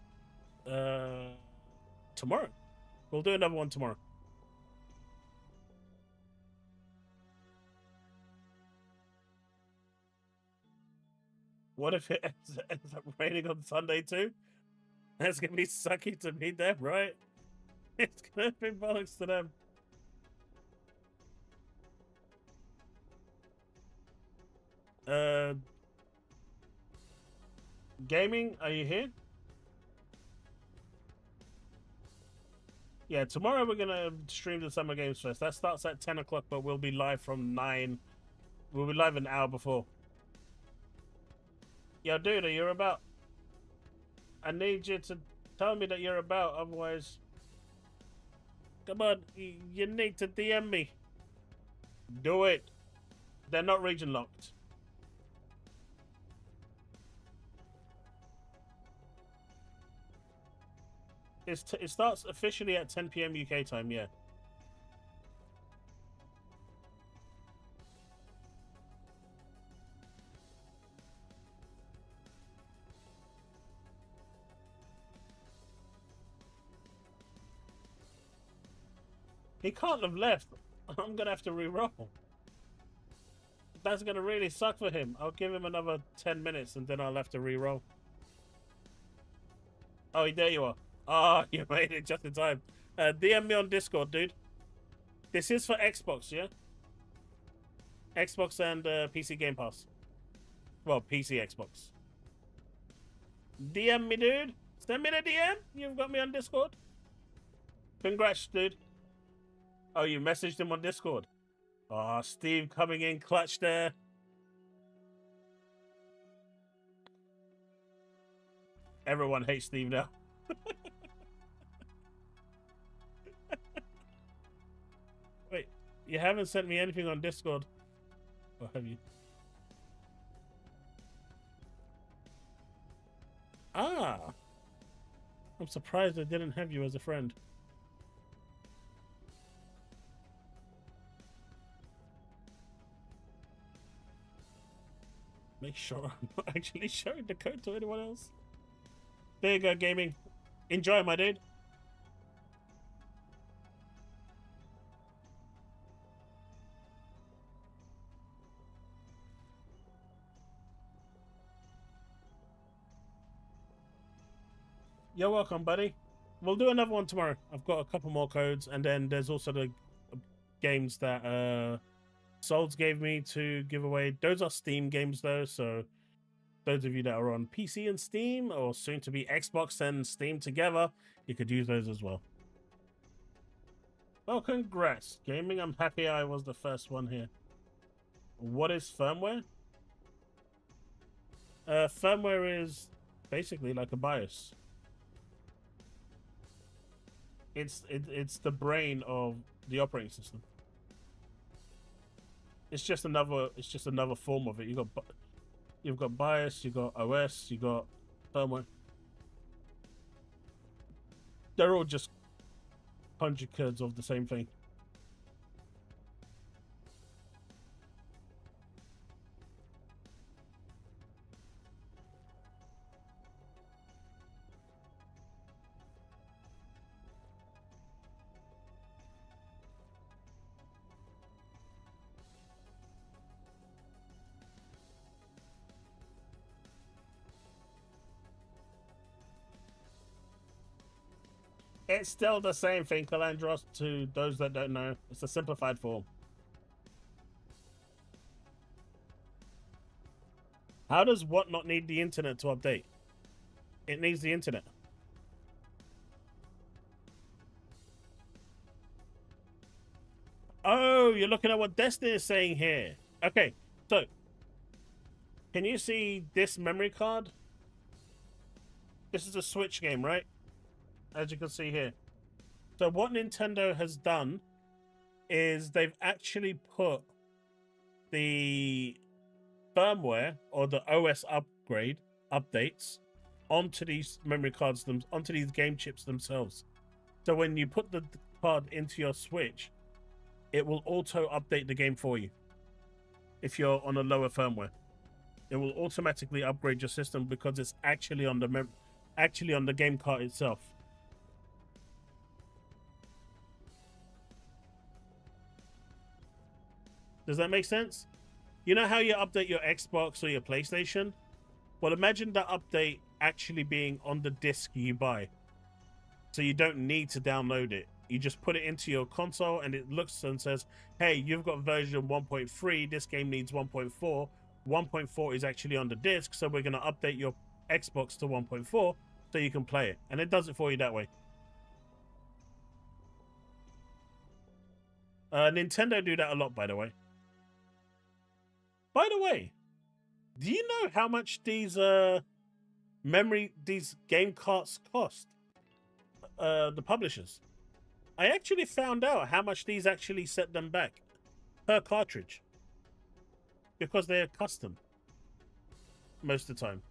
tomorrow. We'll do another one tomorrow. What if it ends up raining on Sunday too? That's gonna be sucky to me, them, right? It's gonna be bollocks to them. Gaming, are you here? Yeah, tomorrow we're gonna stream the Summer Games Fest. That starts at 10 o'clock, but we'll be live from 9. We'll be live an hour before. Yo, dude, are you about? I need you to tell me that you're about, otherwise... Come on, you need to DM me. Do it. They're not region locked. It starts officially at 10 PM UK time, yeah. He can't have left. I'm going to have to re-roll. That's going to really suck for him. I'll give him another 10 minutes and then I'll have to re-roll. Oh, there you are. Ah, oh, you made it just in time. DM me on Discord, dude. This is for Xbox, yeah? Xbox and PC Game Pass. Well, PC Xbox. DM me, dude. Send me the DM. You've got me on Discord. Congrats, dude. Oh, you messaged him on Discord. Oh, Steve coming in clutch there. Everyone hates Steve now. Wait, you haven't sent me anything on Discord. Or have you? Ah. I'm surprised I didn't have you as a friend. Make sure I'm not actually showing the code to anyone else. There you go, gaming. Enjoy, my dude. You're welcome, buddy. We'll do another one tomorrow. I've got a couple more codes, and then there's also the games that Souls gave me to give away. Those are Steam games, though, so those of you that are on PC and Steam, or soon to be Xbox and Steam together, you could use those as well. Well, congrats, gaming. I'm happy I was the first one here. What is firmware? Firmware is basically like a BIOS. It's the brain of the operating system. It's just another form of it. You've got BIOS, you've got OS, you've got firmware. They're all just conjugates of the same thing. It's still the same thing, Calandros, to those that don't know. It's a simplified form. How does what not need the internet to update? It needs the internet. Oh, you're looking at what Destiny is saying here. Okay, so can you see this memory card? This is a Switch game, right? As you can see here. So what Nintendo has done is they've actually put the firmware or the OS updates onto these memory cards, onto these game chips themselves. So when you put the card into your Switch, it will auto update the game for you. If you're on a lower firmware, it will automatically upgrade your system because it's actually on the game card itself. Does that make sense? You know how you update your Xbox or your PlayStation? Well, imagine that update actually being on the disc you buy. So you don't need to download it. You just put it into your console and it looks and says, hey, you've got version 1.3. This game needs 1.4. 1.4 is actually on the disc. So we're going to update your Xbox to 1.4 so you can play it. And it does it for you that way. Nintendo do that a lot, by the way. By the way, do you know how much these game carts cost? The publishers. I actually found out how much these actually set them back per cartridge because they're custom most of the time.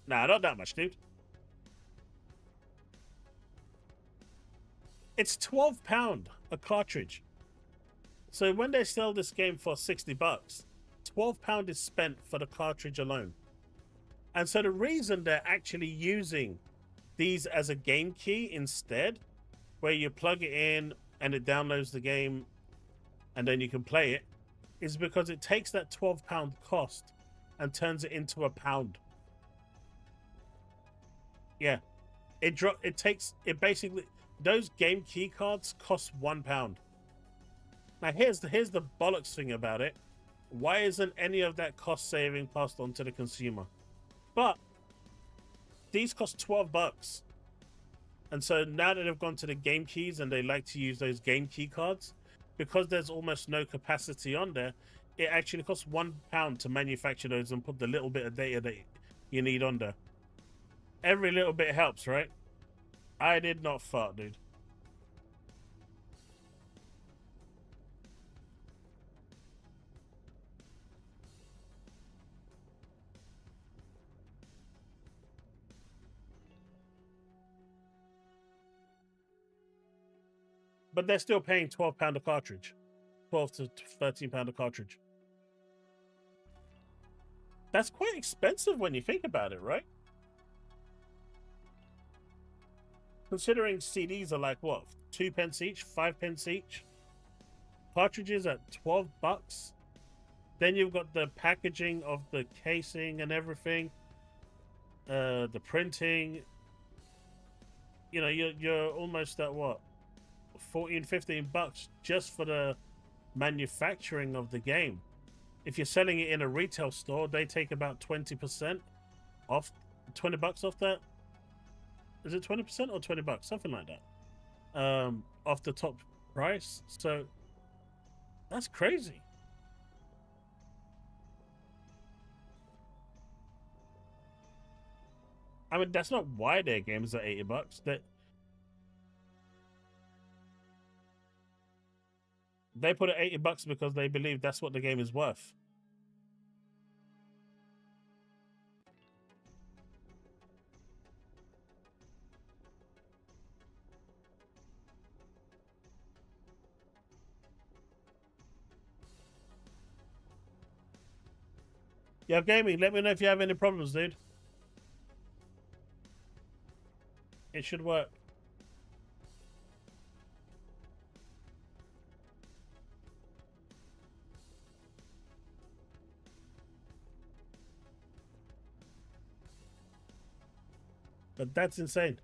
Nah, not that much, dude. It's £12 a cartridge. So when they sell this game for $60, £12 is spent for the cartridge alone. And so the reason they're actually using these as a game key instead, where you plug it in and it downloads the game and then you can play it, is because it takes that £12 cost and turns it into £1. Yeah. Basically, those game key cards cost £1. Now here's the bollocks thing about it. Why isn't any of that cost saving passed on to the consumer? But these cost $12. And so now that they've gone to the game keys and they like to use those game key cards, because there's almost no capacity on there, it actually costs £1 to manufacture those and put the little bit of data that you need on there. Every little bit helps, right? I did not fart, dude. But they're still paying £12 a cartridge. £12 to £13 a cartridge. That's quite expensive when you think about it, right? Considering CDs are like, what, 2 pence each, 5 pence each? Cartridges at $12. Then you've got the packaging of the casing and everything. The printing. You know, you're almost at what? 14, 15 bucks just for the manufacturing of the game. If you're selling it in a retail store, they take about 20% off, $20 off that. Is it 20% or $20? Something like that. Off the top price. So that's crazy. I mean, that's not why their games are $80. They put it $80 because they believe that's what the game is worth. Yeah, gaming. Let me know if you have any problems, dude. It should work. But that's insane.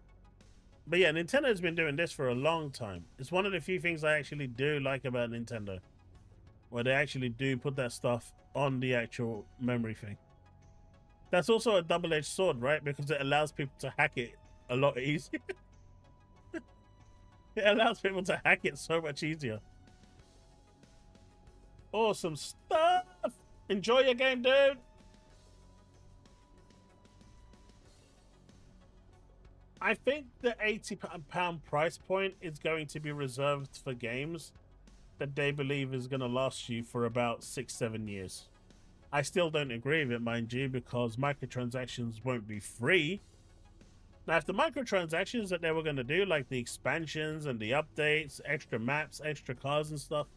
But yeah, Nintendo's been doing this for a long time. It's one of the few things I actually do like about Nintendo. where they actually do put that stuff on the actual memory thing. That's also a double-edged sword, right? Because it allows people to hack it a lot easier. It allows people to hack it so much easier. Awesome stuff. Enjoy your game, dude. I think the £80 price point is going to be reserved for games that they believe is going to last you for about 6-7 years. I still don't agree with it, mind you, because microtransactions won't be free. Now, if the microtransactions that they were going to do, like the expansions and the updates, extra maps, extra cars and stuff,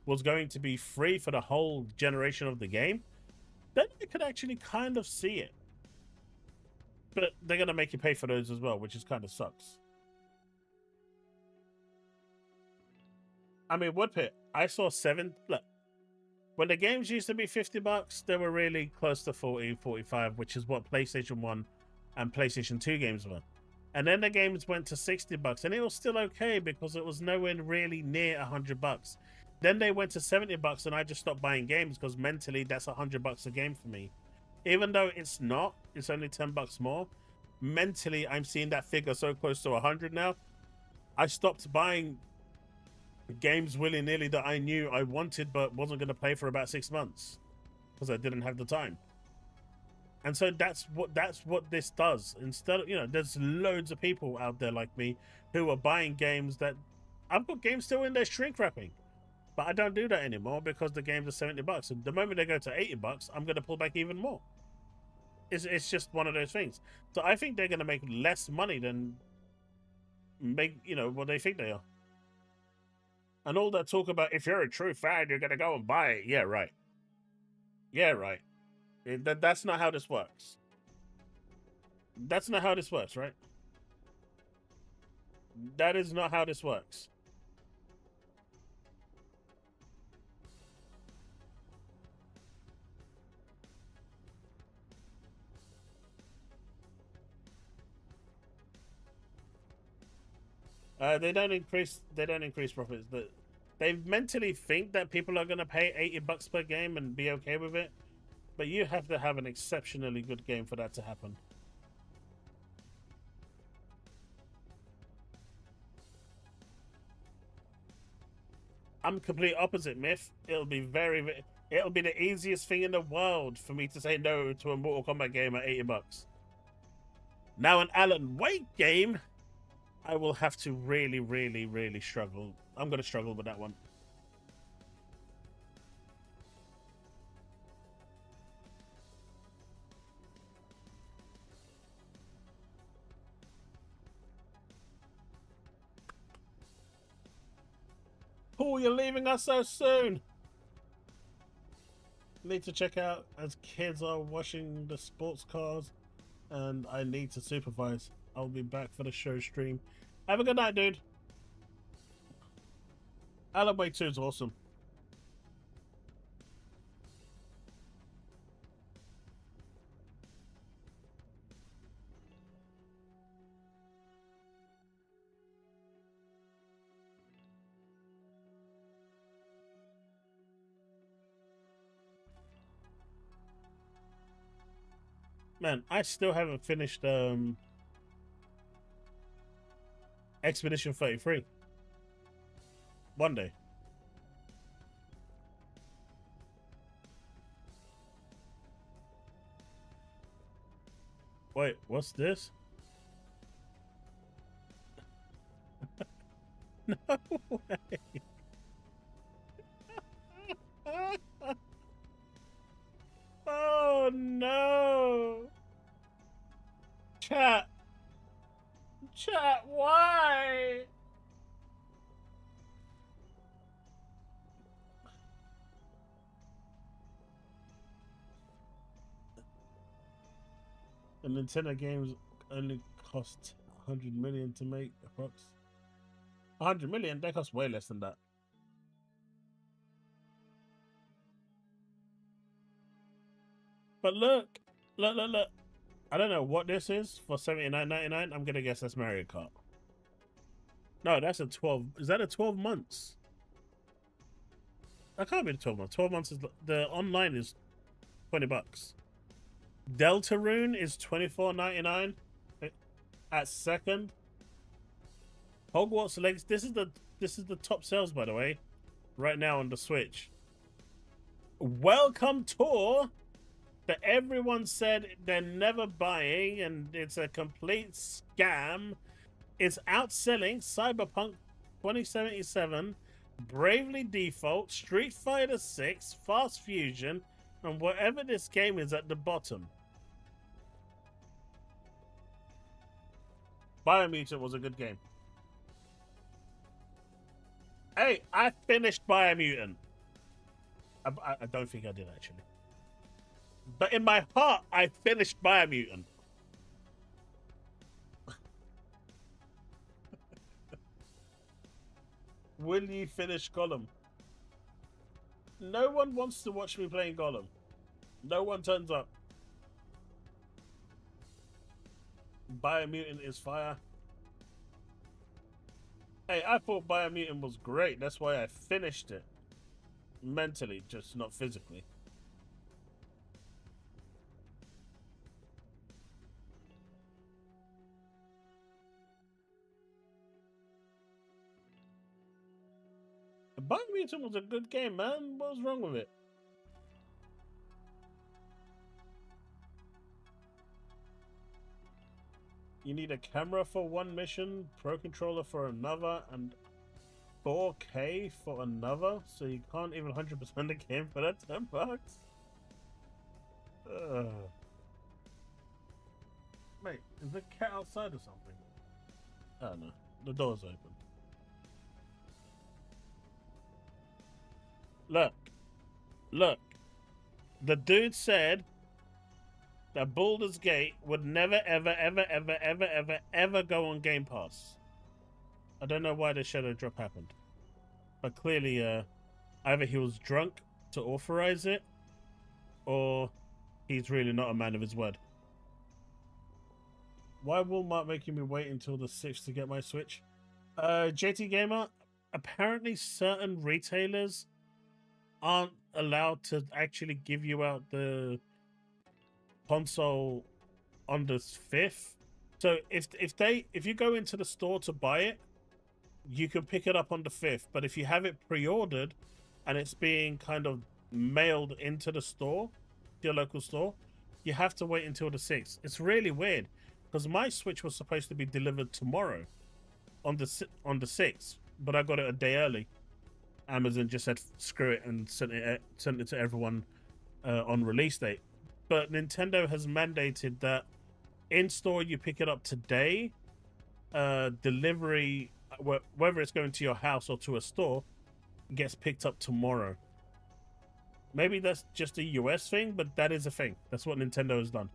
was going to be free for the whole generation of the game, then I could actually kind of see it. But they're going to make you pay for those as well, which is kind of sucks. I mean, Woodpit, I saw look, when the games used to be $50, they were really close to 40, 45, which is what PlayStation 1 and PlayStation 2 games were. And then the games went to $60, and it was still okay because it was nowhere really near $100. Then they went to $70, and I just stopped buying games because mentally that's $100 a game for me. Even though it's not, it's only $10 more. Mentally, I'm seeing that figure so close to 100 now. I stopped buying games willy-nilly that I knew I wanted but wasn't going to play for about 6 months because I didn't have the time. And so that's what this does. Instead of, you know, there's loads of people out there like me who are buying games that I've got games still in their shrink wrapping, but I don't do that anymore because the games are $70. And the moment they go to $80, I'm going to pull back even more. It's just one of those things. So I think they're going to make less money than make, you know, what they think they are. And all that talk about if you're a true fan, you're going to go and buy it. Yeah, right. Yeah, right. That's not how this works. That's not how this works, right? That is not how this works. They don't increase profits. They mentally think that people are going to pay $80 per game and be okay with it. But you have to have an exceptionally good game for that to happen. I'm complete opposite, Myth. It'll be it'll be the easiest thing in the world for me to say no to a Mortal Kombat game at $80. Now an Alan Wake game, I will have to really, really, really struggle. I'm going to struggle with that one. Oh, you're leaving us so soon. Need to check out as kids are washing the sports cars, and I need to supervise. I'll be back for the show stream. Have a good night, dude. Alan Wake 2 is awesome. Man, I still haven't finished Expedition 33. One day. Wait, what's this? No way. Oh no. Chat, why? The Nintendo games only cost 100 million to make, approx. 100 million? They cost way less than that. But look. I don't know what this is for $79.99. I'm gonna guess that's Mario Kart. No, that's a 12. Is that a 12 months? I can't be 12 months. 12 months is the online is $20. Deltarune is $24.99 at second. Hogwarts Legacy. This is the top sales, by the way, right now on the Switch. Welcome Tour that everyone said they're never buying and it's a complete scam. It's outselling Cyberpunk 2077, Bravely Default, Street Fighter 6, Fast Fusion, and whatever this game is at the bottom. Biomutant was a good game. Hey, I finished Biomutant. I don't think I did, actually. But in my heart, I finished Biomutant. Will you finish Gollum? No one wants to watch me playing Gollum. No one turns up. Biomutant is fire. Hey, I thought Biomutant was great. That's why I finished it. Mentally, just not physically. Biomutant was a good game, man. What was wrong with it? You need a camera for one mission, Pro Controller for another, and 4K for another, so you can't even 100% the game for that $10. Mate, is the cat outside or something? Oh no, the door's open. Look. The dude said that Baldur's Gate would never, ever go on Game Pass. I don't know why the shadow drop happened. But clearly, either he was drunk to authorize it, or he's really not a man of his word. Why Walmart making me wait until the 6th to get my Switch? JT Gamer, apparently certain retailers aren't allowed to actually give you out the console on the 5th. So if you go into the store to buy it, you can pick it up on the 5th. But if you have it pre-ordered and it's being kind of mailed into the store, your local store, you have to wait until the 6th. It's really weird because my Switch was supposed to be delivered tomorrow on the 6th, but I got it a day early. Amazon just said screw it and sent it to everyone on release date. But Nintendo has mandated that in store you pick it up today, delivery, whether it's going to your house or to a store, gets picked up tomorrow. Maybe that's just a US thing, but that is a thing. That's what Nintendo has done.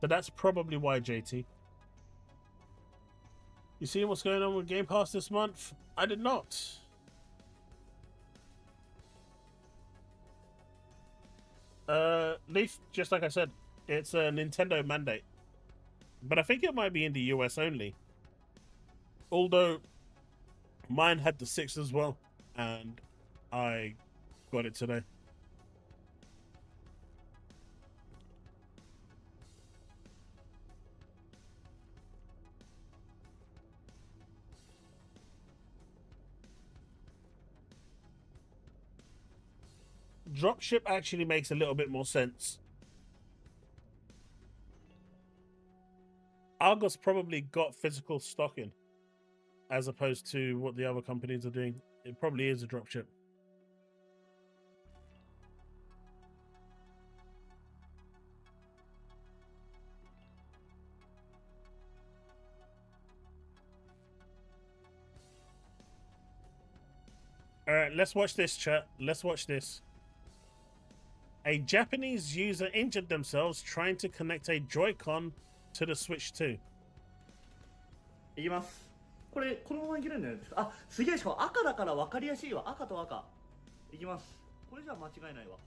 So that's probably why, JT. You see what's going on with Game Pass this month? I did not. Leaf, just like I said, it's a Nintendo mandate. But I think it might be in the US only. Although mine had the 6 as well, and I got it today. Dropship actually makes a little bit more sense. Argos probably got physical stock in, as opposed to what the other companies are doing. It probably is a dropship. All right, let's watch this, chat. Let's watch this. A Japanese user injured themselves trying to connect a Joy-Con to the Switch 2. いきます。これこのままいけるんだよね。あ、すげえしかも赤だから分かりやすいわ。赤と赤。いきます。これじゃ間違いないわ。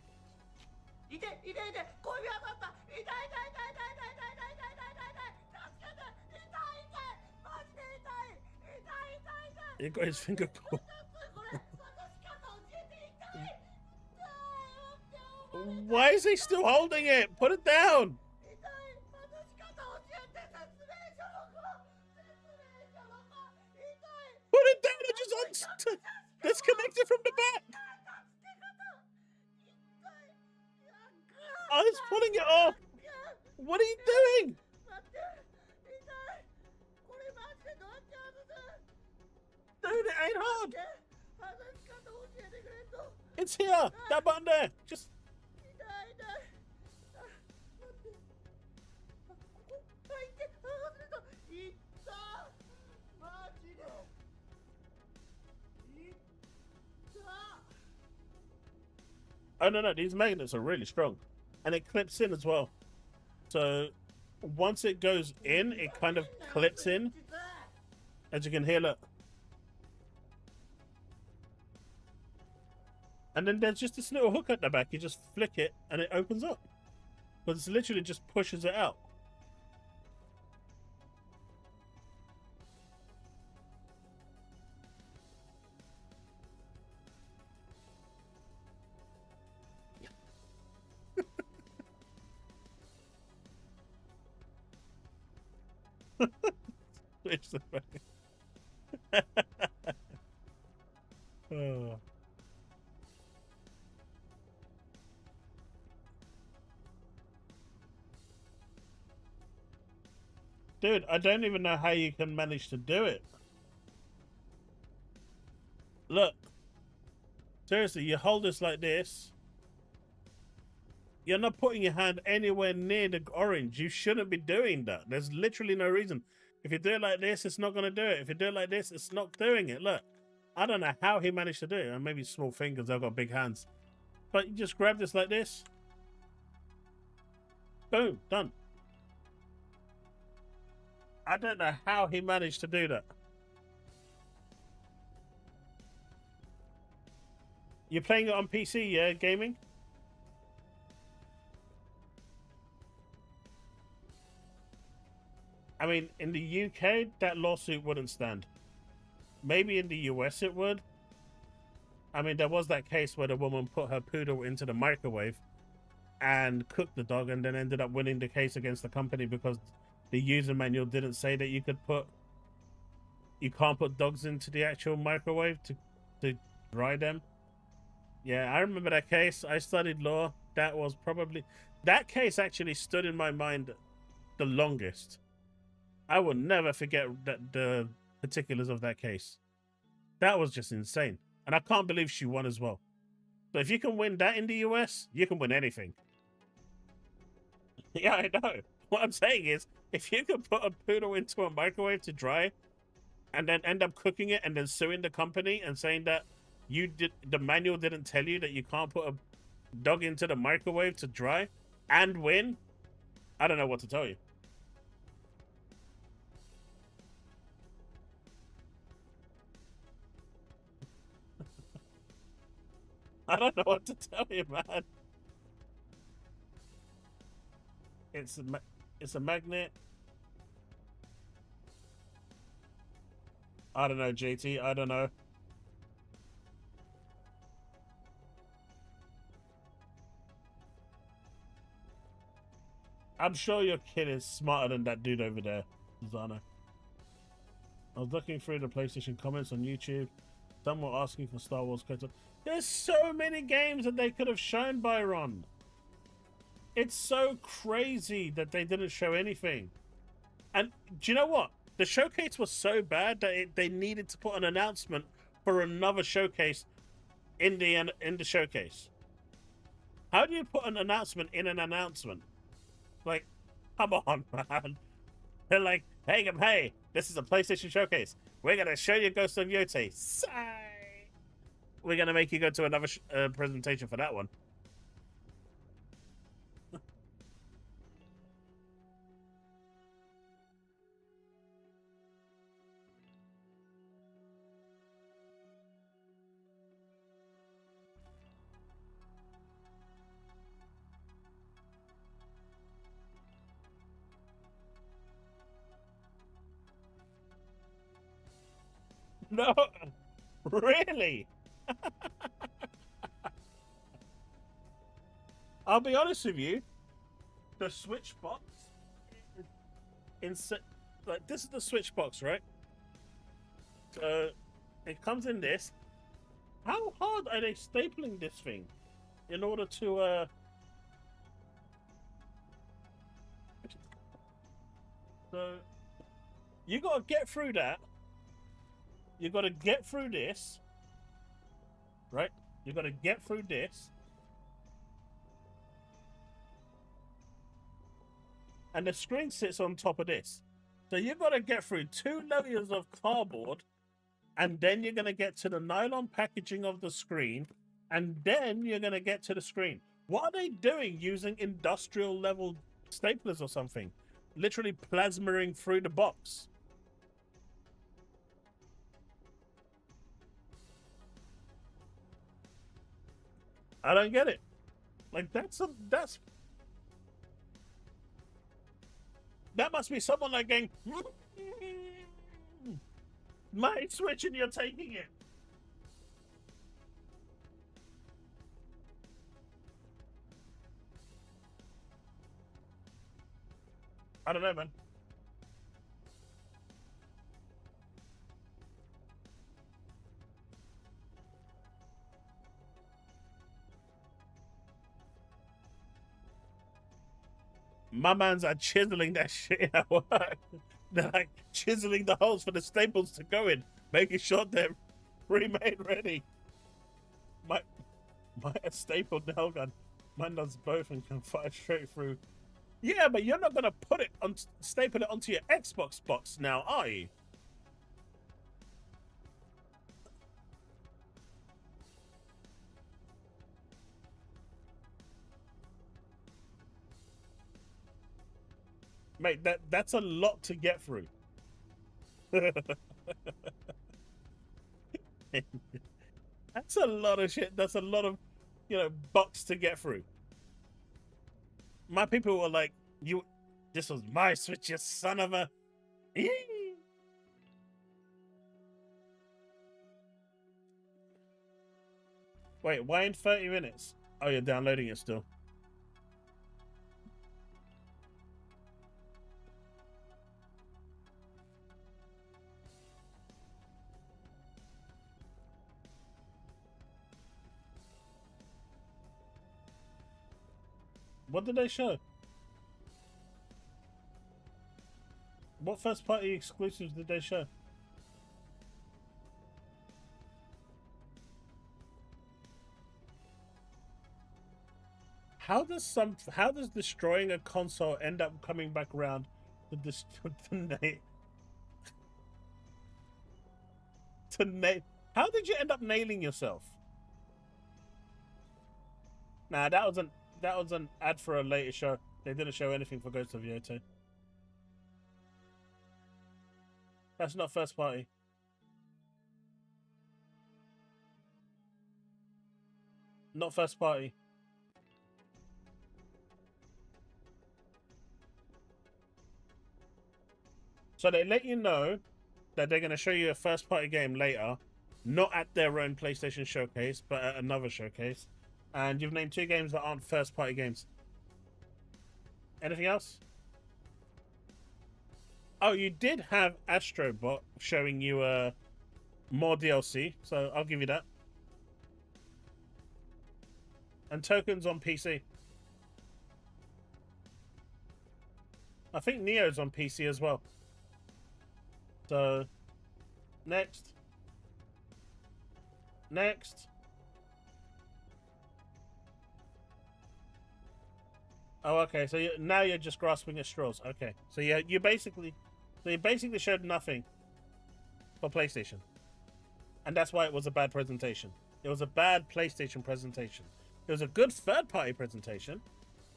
痛い痛い痛い。小指当たった。痛い痛い痛い痛い痛い痛い痛い痛い痛い痛い痛い。助けて。痛い痛い。マジで痛い。痛い痛い痛い。He got his finger caught. これ刺し方教えて痛い。Why is he still holding it? Put it down. Put it down. It just disconnected from the back. Oh, it's pulling it off. What are you doing? Dude, it ain't hard. It's here. That button there. Just. Oh, no, these magnets are really strong. And it clips in as well. So once it goes in, it kind of clips in. As you can hear, look. And then there's just this little hook at the back. You just flick it and it opens up. But it's literally just pushes it out. Switch the back. Oh. Dude, I don't even know how you can manage to do it. Look. Seriously, you hold this like this. You're not putting your hand anywhere near the orange. You shouldn't be doing that. There's literally no reason. If you do it like this, it's not going to do it. If you do it like this, it's not doing it. Look. I don't know how he managed to do it. And maybe small fingers. I've got big hands. But you just grab this like this. Boom. Done. I don't know how he managed to do that. You're playing it on PC, yeah, gaming? I mean, in the UK, that lawsuit wouldn't stand. Maybe in the US it would. I mean, there was that case where the woman put her poodle into the microwave and cooked the dog and then ended up winning the case against the company because the user manual didn't say that you can't put dogs into the actual microwave to dry them. Yeah, I remember that case. I studied law. That case actually stood in my mind the longest. I will never forget the particulars of that case. That was just insane. And I can't believe she won as well. But if you can win that in the US, you can win anything. Yeah, I know. What I'm saying is, if you could put a poodle into a microwave to dry and then end up cooking it and then suing the company and saying that the manual didn't tell you that you can't put a dog into the microwave to dry and win, I don't know what to tell you. I don't know what to tell you, man. It's a magnet. I don't know, JT. I don't know. I'm sure your kid is smarter than that dude over there, Zana. I was looking through the PlayStation comments on YouTube. Some were asking for Star Wars codes. There's so many games that they could have shown, Byron. It's so crazy that they didn't show anything. And do you know what? The showcase was so bad that they needed to put an announcement for another showcase in the showcase. How do you put an announcement in an announcement? Like, come on, man. They're like, hey, this is a PlayStation showcase. We're going to show you Ghost of Yote. Sigh. We're going to make you go to another presentation for that one. No, really? I'll be honest with you. The Switch box, like this is the Switch box, right? So it comes in this. How hard are they stapling this thing in order to? So you gotta get through that. You gotta get through this, right? You gotta get through this. And the screen sits on top of this. So you've got to get through 2 layers of cardboard, and then you're going to get to the nylon packaging of the screen, and then you're going to get to the screen. What are they doing using industrial level staplers or something? Literally plasmering through the box. I don't get it. Like that must be someone like going, my Switch and you're taking it. I don't know, man. My mans are chiseling that shit at work. They're like chiseling the holes for the staples to go in, making sure they're remade ready. My stapled nail gun, mine does both and can fire straight through. Yeah, but you're not gonna put it on, staple it onto your Xbox box now, are you? Mate, that's a lot to get through. That's a lot of shit. That's a lot of, box to get through. My people were like, this was my Switch, you son of a... Wait, why in 30 minutes? Oh, you're downloading it still. What did they show? What first party exclusives did they show? How does destroying a console end up coming back around to How did you end up nailing yourself? Nah, that was an ad for a later show. They didn't show anything for Ghost of Yoto. That's not first party. Not first party. So they let you know that they're going to show you a first party game later, not at their own PlayStation showcase, but at another showcase. And you've named 2 games that aren't first party games. Anything else? Oh, you did have Astrobot showing you more DLC, so I'll give you that. And Tokens on PC. I think Neo's on PC as well. So, next. Next. Oh, okay. So now you're just grasping at straws. Okay. So you basically showed nothing for PlayStation, and that's why it was a bad presentation. It was a bad PlayStation presentation. It was a good third-party presentation,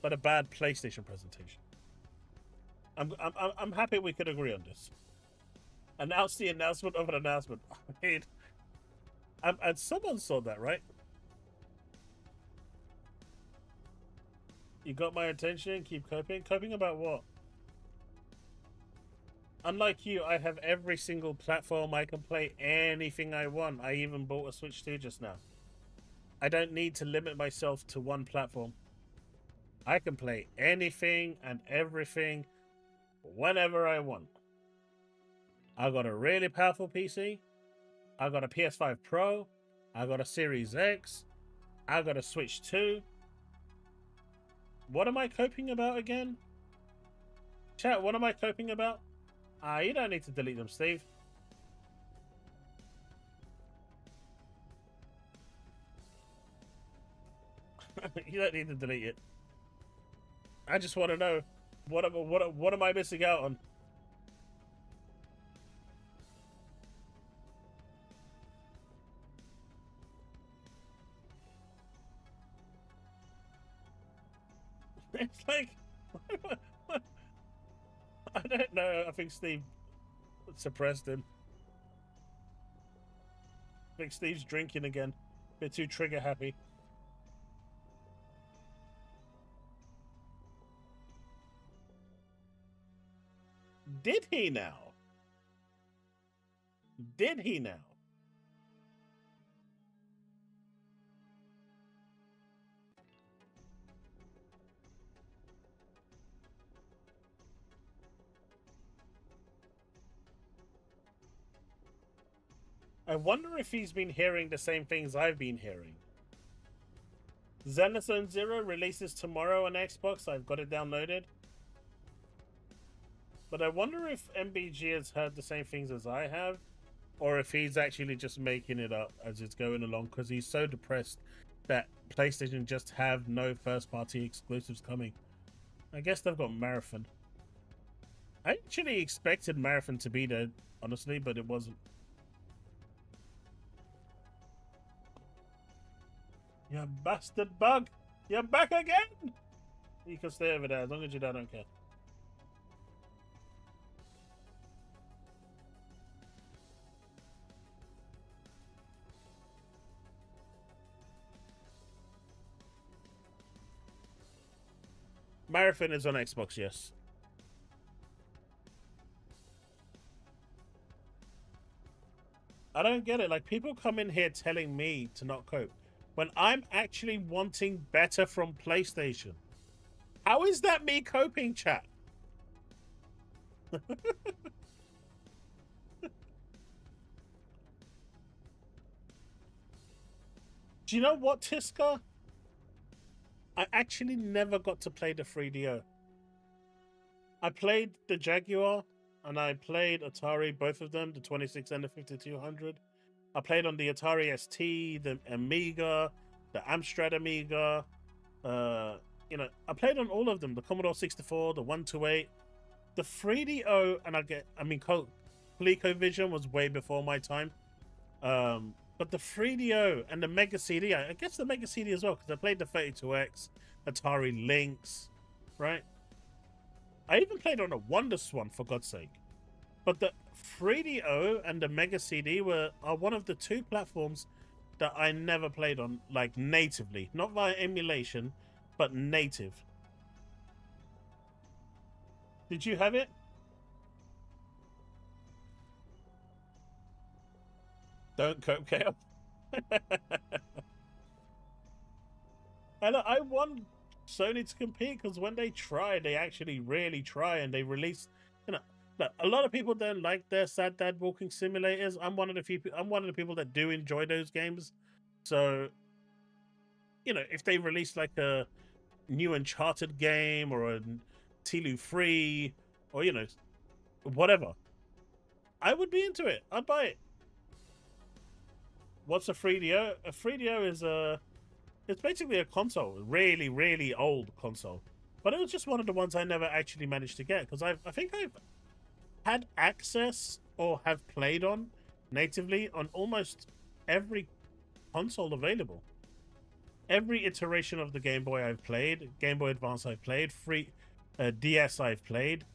but a bad PlayStation presentation. I'm happy we could agree on this. Announce the announcement of an announcement. I mean, and someone saw that, right? You got my attention, keep coping. Coping about what? Unlike you, I have every single platform. I can play anything I want. I even bought a Switch 2 just now. I don't need to limit myself to one platform. I can play anything and everything whenever I want. I got a really powerful PC. I got a PS5 Pro. I got a Series X. I got a Switch 2. What am I coping about again? Chat, what am I coping about? You don't need to delete them, Steve. You don't need to delete it. I just want to know what am I missing out on? It's like I don't know. I think Steve suppressed him. I think Steve's drinking again. Bit too trigger happy. Did he now? Did he now? I wonder if he's been hearing the same things I've been hearing. Xenozone Zero releases tomorrow on Xbox. I've got it downloaded. But I wonder if MBG has heard the same things as I have, or if he's actually just making it up as it's going along, because he's so depressed that PlayStation just have no first-party exclusives coming. I guess they've got Marathon. I actually expected Marathon to be there, honestly, but it wasn't. You bastard bug! You're back again! You can stay over there as long as you don't care. Marathon is on Xbox, yes. I don't get it. Like, people come in here telling me to not cope when I'm actually wanting better from PlayStation. How is that me coping, chat? Do you know what, Tiska? I actually never got to play the 3DO. I played the Jaguar and I played Atari, both of them, the 26 and the 5200. I played on the Atari ST, the Amiga, the Amstrad Amiga. You know, I played on all of them. The Commodore 64, the 128, the 3DO, and ColecoVision was way before my time. But the 3DO and the Mega CD, I guess the Mega CD as well, because I played the 32X, Atari Lynx, right? I even played on a WonderSwan, for God's sake. But the 3DO and the Mega CD are one of the two platforms that I never played on, like, natively. Not via emulation, but native. Did you have it? Don't cope, Kale. And I want Sony to compete because when they try, they actually really try, and they release. You know, look, a lot of people don't like their Sad Dad walking simulators. I'm one of the people that do enjoy those games. So, you know, if they release like a new Uncharted game or a Tilu 3 or, you know, whatever, I would be into it. I'd buy it. What's a 3DO? A 3DO is it's basically a console, a really, really old console. But it was just one of the ones I never actually managed to get because I think I've had access or have played on natively on almost every console available. Every iteration of the Game Boy I've played, Game Boy Advance I've played, DS I've played.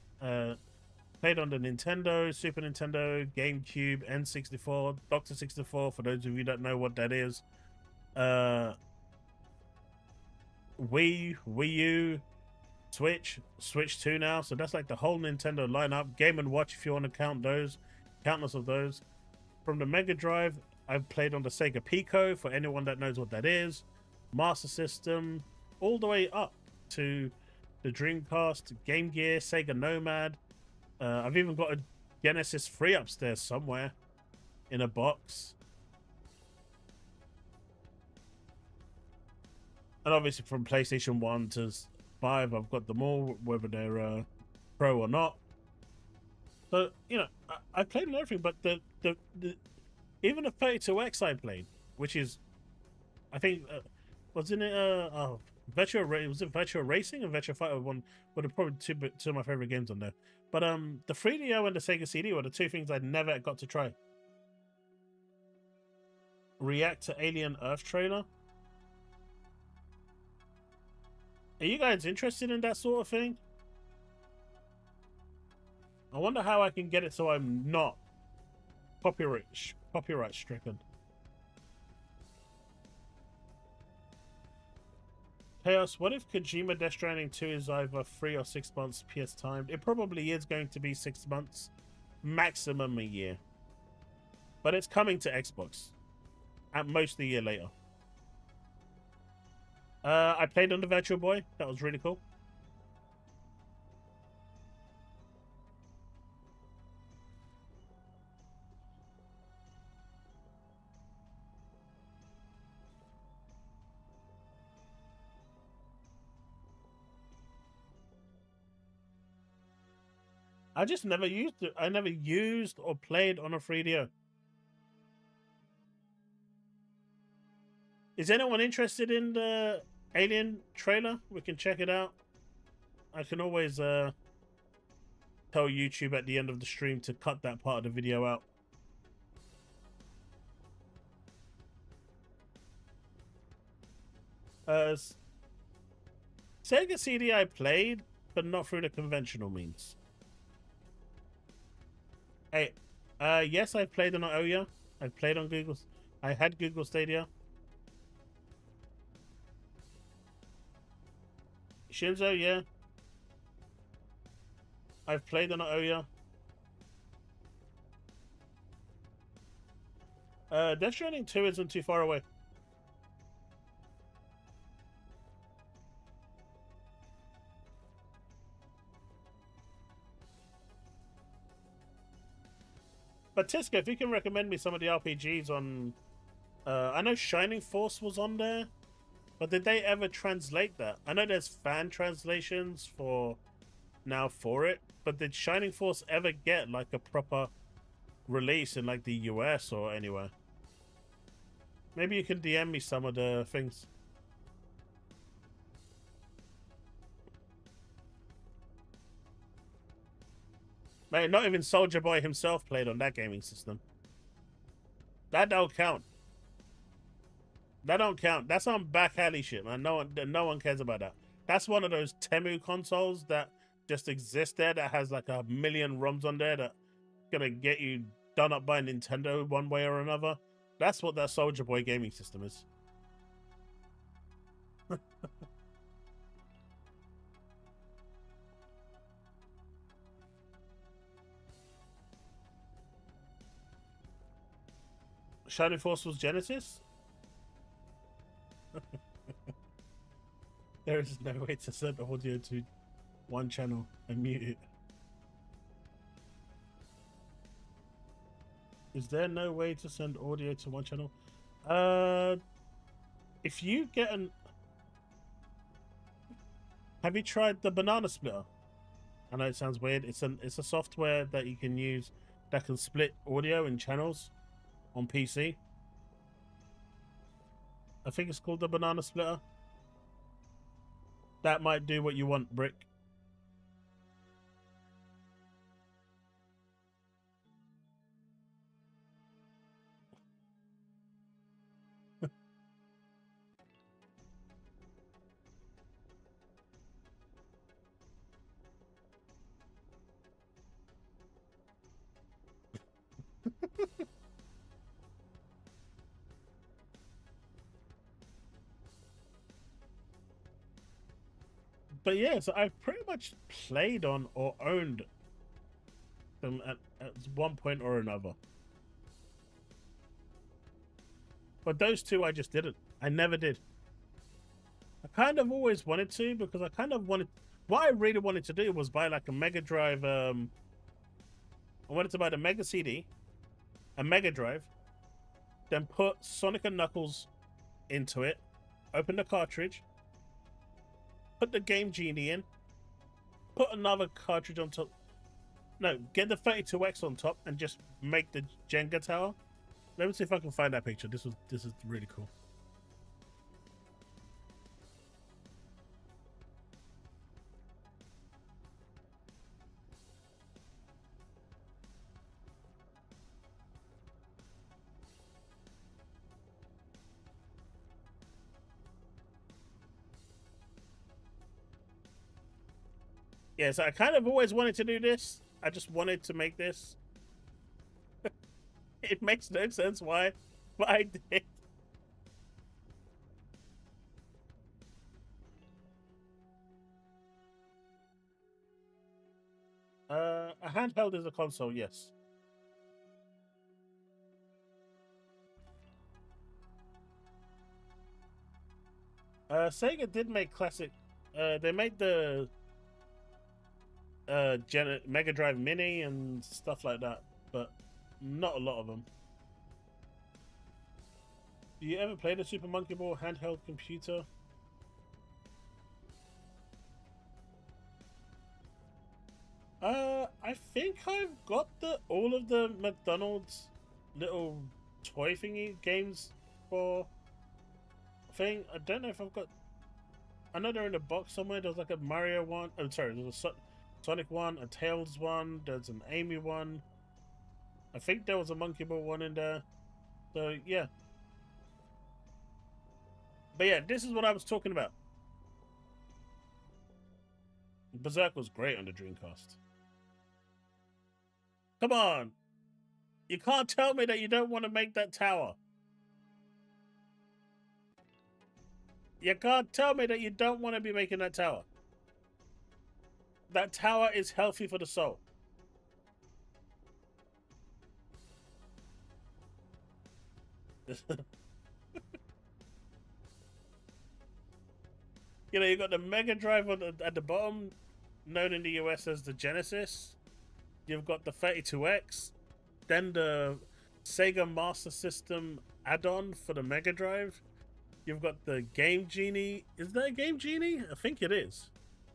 Played on the Nintendo, Super Nintendo, GameCube, N64, Dr. 64, for those of you that know what that is. Wii U, Switch 2 now. So that's like the whole Nintendo lineup. Game & Watch, if you want to count those. Countless of those. From the Mega Drive, I've played on the Sega Pico, for anyone that knows what that is. Master System, all the way up to the Dreamcast, Game Gear, Sega Nomad. I've even got a Genesis 3 upstairs somewhere in a box. And obviously from PlayStation 1 to 5, I've got them all, whether they're pro or not. So, you know, I played on everything, but the even the 32X I played, which is, I think, wasn't it, was it Virtua Racing and Virtua Fighter 1? Were probably two of my favorite games on there. But the 3DO and the Sega CD were the two things I never got to try. React to Alien Earth trailer. Are you guys interested in that sort of thing? I wonder how I can get it so I'm not copyright stricken. Chaos, what if Kojima Death Stranding 2 is either 3 or 6 months PS timed? It probably is going to be 6 months, maximum a year. But it's coming to Xbox. At most a year later. I played on the Virtual Boy. That was really cool. I just never used it. I never used or played on a 3DO. Is anyone interested in the Alien trailer? We can check it out. I can always tell YouTube at the end of the stream to cut that part of the video out. Sega CD I played, but not through the conventional means. Hey, yes, I've played on Ouya. I've played on Google. I had Google Stadia. Shinzo, yeah. I've played on Ouya. Death Stranding 2 isn't too far away. But Tisco, if you can recommend me some of the RPGs on... I know Shining Force was on there, but did they ever translate that? I know there's fan translations for it, but did Shining Force ever get like a proper release in like the US or anywhere? Maybe you can DM me some of the things. Mate, not even Soldier Boy himself played on that gaming system. That don't count. That don't count. That's on back alley shit, man. No one cares about that. That's one of those Temu consoles that just exist there, that has like 1 million ROMs on there that gonna get you done up by Nintendo one way or another. That's what that Soldier Boy gaming system is. Shining Force was Genesis? There is no way to send audio to one channel and mute it. Is there no way to send audio to one channel? If you get an... Have you tried the Banana Splitter? I know it sounds weird. It's a software that you can use that can split audio in channels on PC. I think it's called the Banana Splitter. That might do what you want, Brick. But yeah, so I've pretty much played on or owned them at one point or another. But those two I just didn't. I never did. I kind of always wanted to, because I kind of wanted... What I really wanted to do was buy like a Mega Drive. I wanted to buy the Mega CD, a Mega Drive, then put Sonic and Knuckles into it, open the cartridge, put the Game Genie in, put another cartridge on top. No, get the 32X on top and just make the Jenga tower. Let me see if I can find that picture. This is really cool. Yeah, so I kind of always wanted to do this. I just wanted to make this. It makes no sense why, but I did. A handheld is a console, yes. Sega did make classic. They made the Mega Drive Mini and stuff like that, but not a lot of them. Do you ever play the Super Monkey Ball handheld computer? I think I've got all of the McDonald's little toy thingy games for thing. I don't know if I've got... I know they're in a box somewhere. There's like a Mario one. Oh, sorry, there's a Sonic one, a Tails one, there's an Amy one. I think there was a Monkey Ball one in there. So, yeah. But yeah, this is what I was talking about. Berserk was great on the Dreamcast. Come on! You can't tell me that you don't want to make that tower. You can't tell me that you don't want to be making that tower. That tower is healthy for the soul. You know, you got the Mega Drive at the bottom, known in the US as the Genesis. You've got the 32X, then the Sega Master System add-on for the Mega Drive. You've got the Game Genie. Is that a Game Genie? I think it is.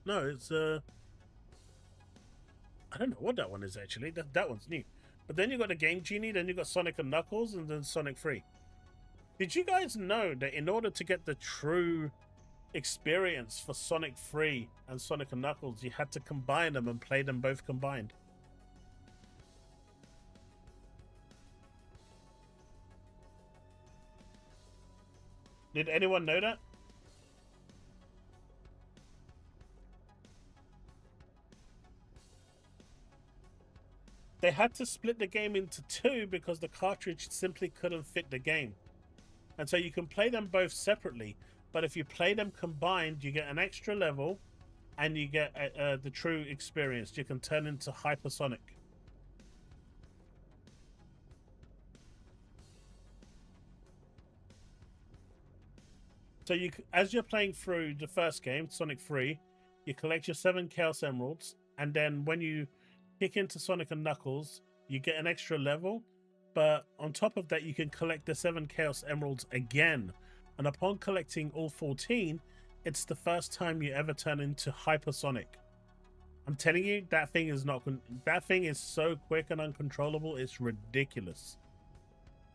No, it's I don't know what that one is actually. That one's new. But then you got the Game Genie, then you got Sonic and Knuckles, and then Sonic 3. Did you guys know that in order to get the true experience for Sonic 3 and Sonic and Knuckles, you had to combine them and play them both combined? Did anyone know that? They had to split the game into two because the cartridge simply couldn't fit the game. And so you can play them both separately, but if you play them combined, you get an extra level and you get the true experience. You can turn into hypersonic. So you, as you're playing through the first game, Sonic 3, you collect your 7 Chaos Emeralds, and then when you kick into Sonic and Knuckles, you get an extra level, but on top of that, you can collect the 7 Chaos Emeralds again. And upon collecting all 14, it's the first time you ever turn into hypersonic. I'm telling you, that thing is not... That thing is so quick and uncontrollable, it's ridiculous.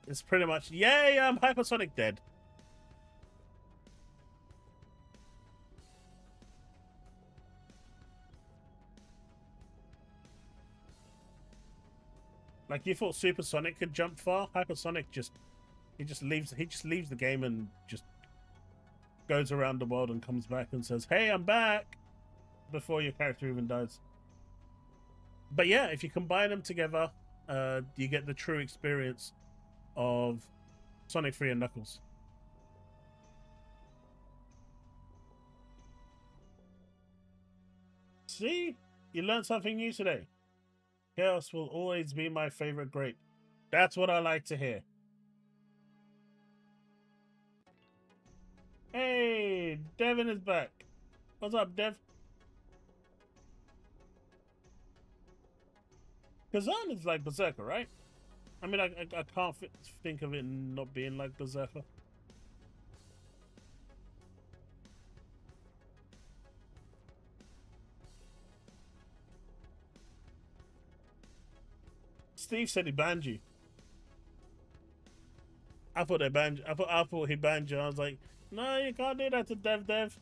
It's pretty much, yay, I'm hypersonic dead. Like, you thought Supersonic could jump far? Hypersonic he just leaves the game and just goes around the world and comes back and says, "Hey, I'm back," before your character even dies. But yeah, if you combine them together, you get the true experience of Sonic 3 and Knuckles. See? You learned something new today. Chaos will always be my favorite grape. That's what I like to hear. Hey, Devin is back. What's up, Dev? Kazan is like Berserker, right? I mean, I can't think of it not being like Berserker. Steve said he banned you. I thought they banned you. I thought he banned you. I was like, no, you can't do that to Dev.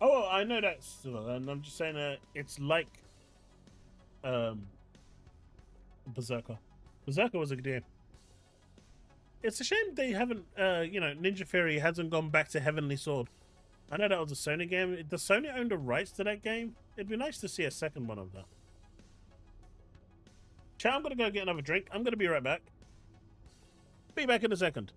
Oh, I know that, and I'm just saying it's like Berserker. Berserker was a good game. It's a shame they haven't, Ninja Theory hasn't gone back to Heavenly Sword. I know that was a Sony game. Does Sony own the rights to that game? It'd be nice to see a second one of that. Chat, I'm gonna go get another drink. I'm gonna be right back. Be back in a second.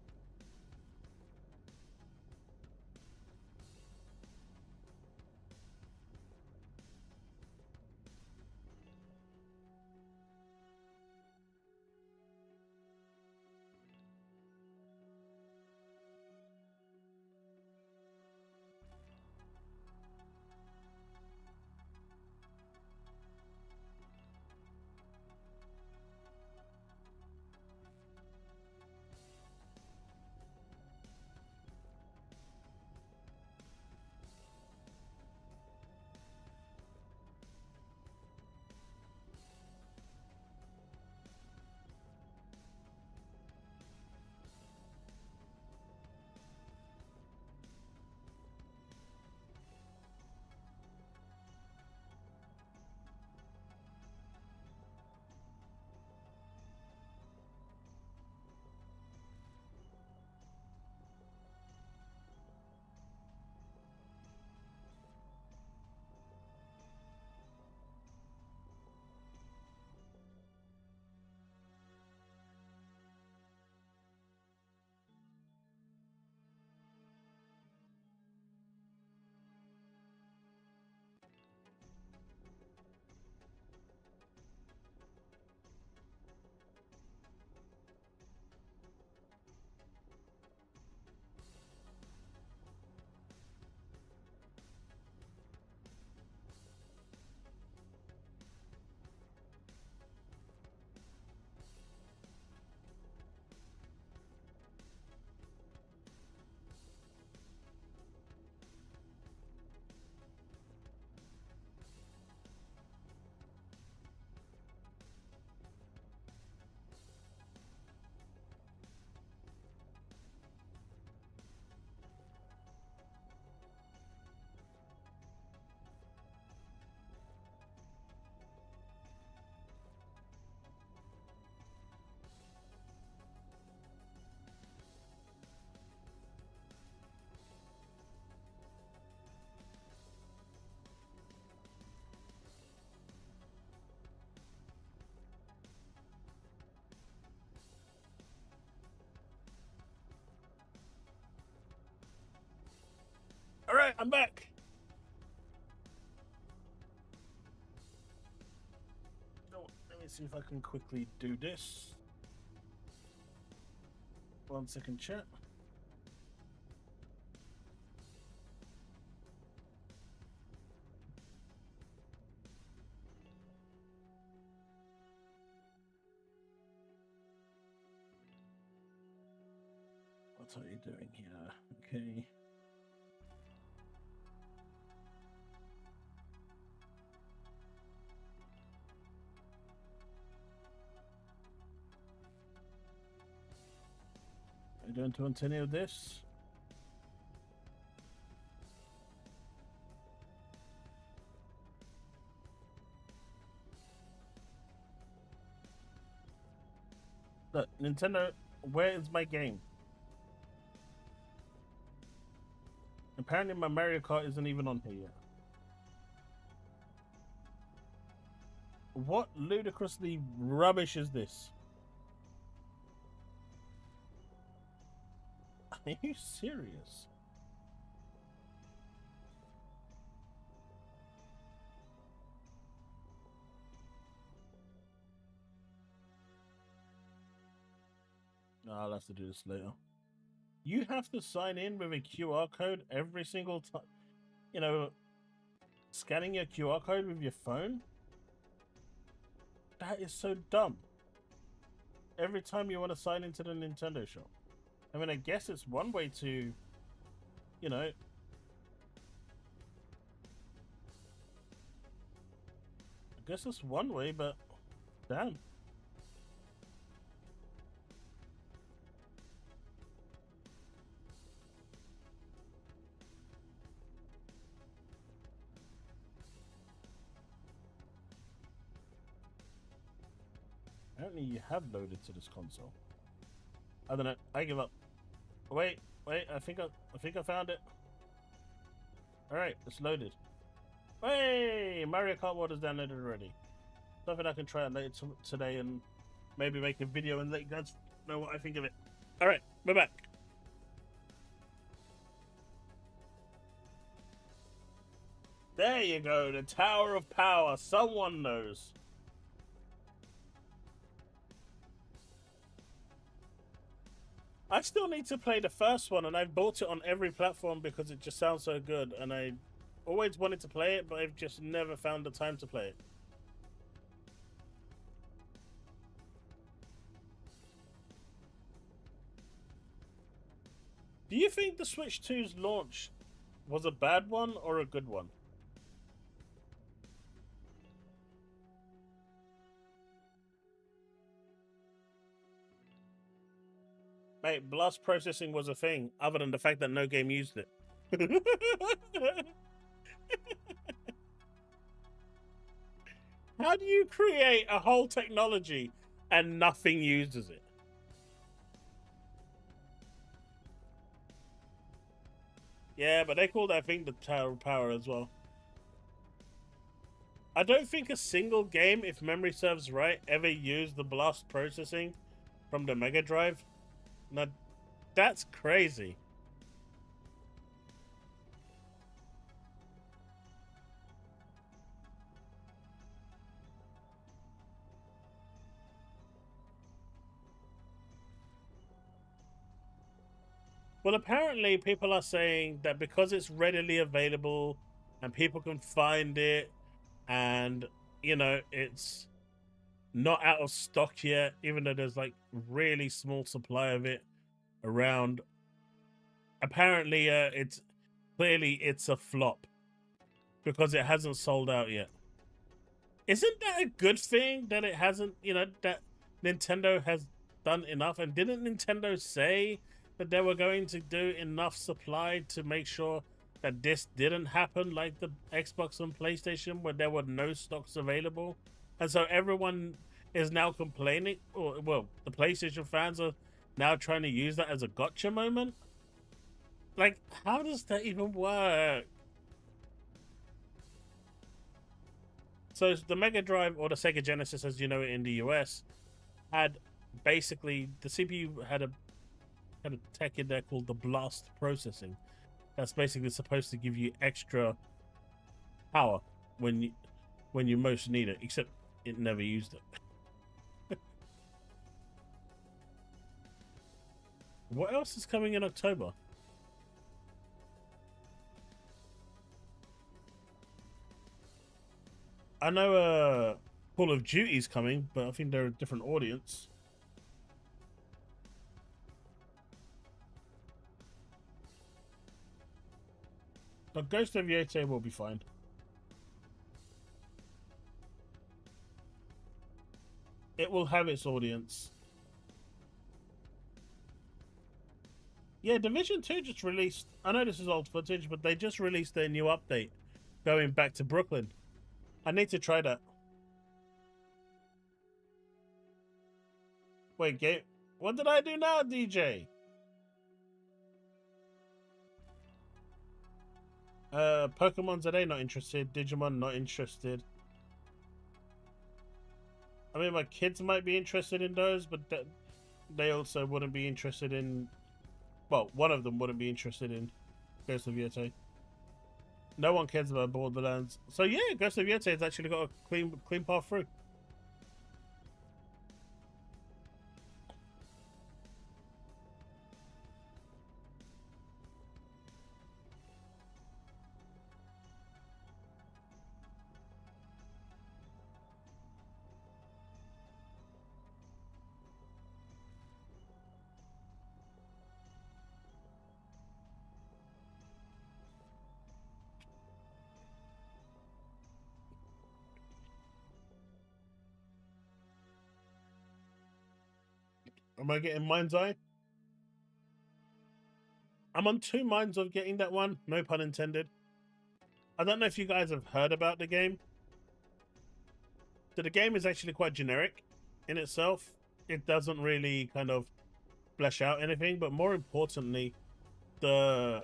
All right, I'm back. Let me see if I can quickly do this. 1 second, chat. What are you doing here? Okay. I don't want any of this. Look, Nintendo, where is my game? Apparently my Mario Kart isn't even on here yet. What ludicrously rubbish is this? Are you serious? No, I'll have to do this later. You have to sign in with a QR code every single time. You know, scanning your QR code with your phone? That is so dumb. Every time you want to sign into the Nintendo shop. I mean, I guess it's one way to, you know... I guess it's one way, but... Damn. Apparently you have loaded to this console. I don't know. I give up. Wait. I think I found it. All right, it's loaded. Hey, Mario Kart World is downloaded already. Something I can try out later today and maybe make a video and let you guys know what I think of it. All right, we're back. There you go, the Tower of Power. Someone knows. I still need to play the first one, and I've bought it on every platform because it just sounds so good, and I always wanted to play it, but I've just never found the time to play it. Do you think the Switch 2's launch was a bad one or a good one? Mate, blast processing was a thing, other than the fact that no game used it. How do you create a whole technology and nothing uses it? Yeah, but they call that thing the Tower of Power as well. I don't think a single game, if memory serves right, ever used the blast processing from the Mega Drive. Now, that's crazy. Well, apparently people are saying that because it's readily available and people can find it and, you know, it's not out of stock yet, even though there's like really small supply of it around. Apparently, it's a flop because it hasn't sold out yet. Isn't that a good thing that it hasn't? You know, that Nintendo has done enough, and didn't Nintendo say that they were going to do enough supply to make sure that this didn't happen, like the Xbox and PlayStation, where there were no stocks available, and so everyone is now complaining, or well, the PlayStation fans are now trying to use that as a gotcha moment. Like, how does that even work? So the Mega Drive, or the Sega Genesis as you know it in the US, had basically, the CPU had a tech in there called the blast processing. That's basically supposed to give you extra power when you most need it, except it never used it. What else is coming in October? I know Call of Duty's coming, but I think they're a different audience. But Ghost of Yete will be fine. It will have its audience. Yeah, Division 2 just released... I know this is old footage, but they just released their new update going back to Brooklyn. I need to try that. Wait, game... What did I do now, DJ? Pokemon today not interested. Digimon not interested. mean, my kids might be interested in those, but they also wouldn't be interested in. Well, one of them wouldn't be interested in Ghost of Yeti. No one cares about Borderlands. So yeah, Ghost of Yeti has actually got a clean path through. Am I getting Mind's Eye? I'm on 2 minds of getting that one, no pun intended. I don't know if you guys have heard about the game. So the game is actually quite generic in itself. It doesn't really kind of flesh out anything, but more importantly, the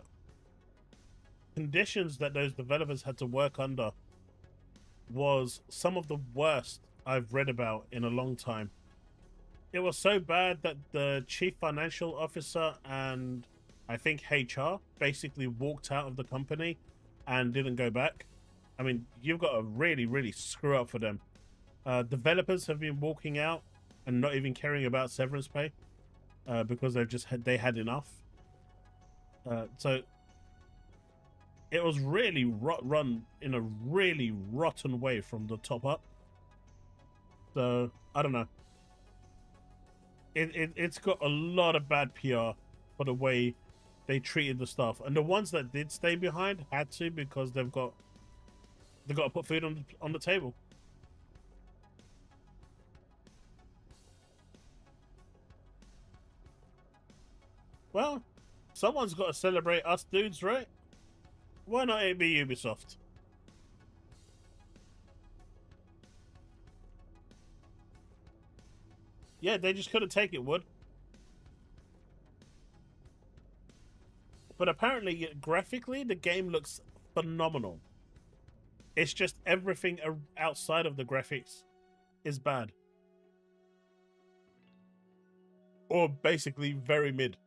conditions that those developers had to work under was some of the worst I've read about in a long time. It was so bad that the chief financial officer and I think HR basically walked out of the company and didn't go back. I mean, you've got to really, really screw up for them. Developers have been walking out and not even caring about severance pay because they had enough. So it was really run in a really rotten way from the top up. So I don't know. It's got a lot of bad PR for the way they treated the staff, and the ones that did stay behind had to because they've got to put food on the table. Well, someone's got to celebrate us dudes, right? Why not it be Ubisoft? Yeah, they just couldn't take it, Wood. But apparently, graphically, the game looks phenomenal. It's just everything outside of the graphics is bad. Or basically very mid.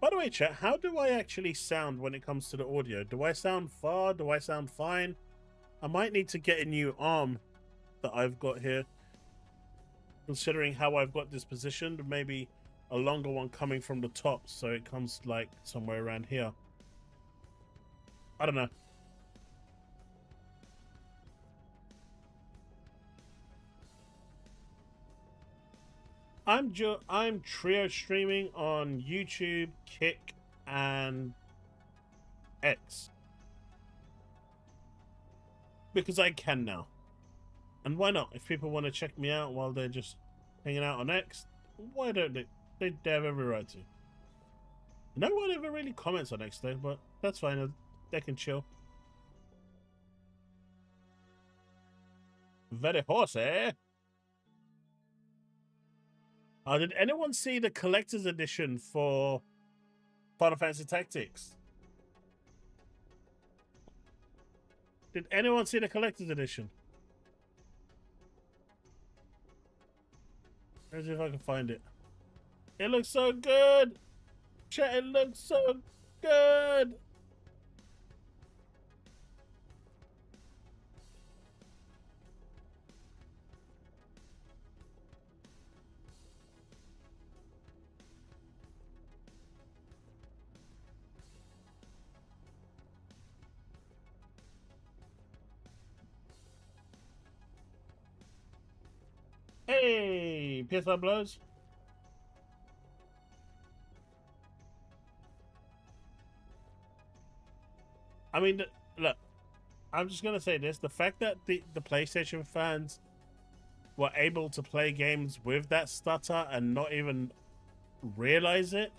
By the way, chat, how do I actually sound when it comes to the audio? Do I sound far? Do I sound fine? I might need to get a new arm that I've got here. Considering how I've got this positioned, maybe a longer one coming from the top so it comes like somewhere around here. I don't know. I'm trio streaming on YouTube, Kick, and X. Because I can now. And why not? If people want to check me out while they're just hanging out on X, why don't they? They have every right to. No one ever really comments on X though, but that's fine. They can chill. Very horse, eh? Did anyone see the collector's edition for Final Fantasy Tactics? Did anyone see the collector's edition? Let's see if I can find it. It looks so good! Chat, it looks so good! Hey, PS5 blows. I mean, look, I'm just gonna say this: the fact that the PlayStation fans were able to play games with that stutter and not even realize it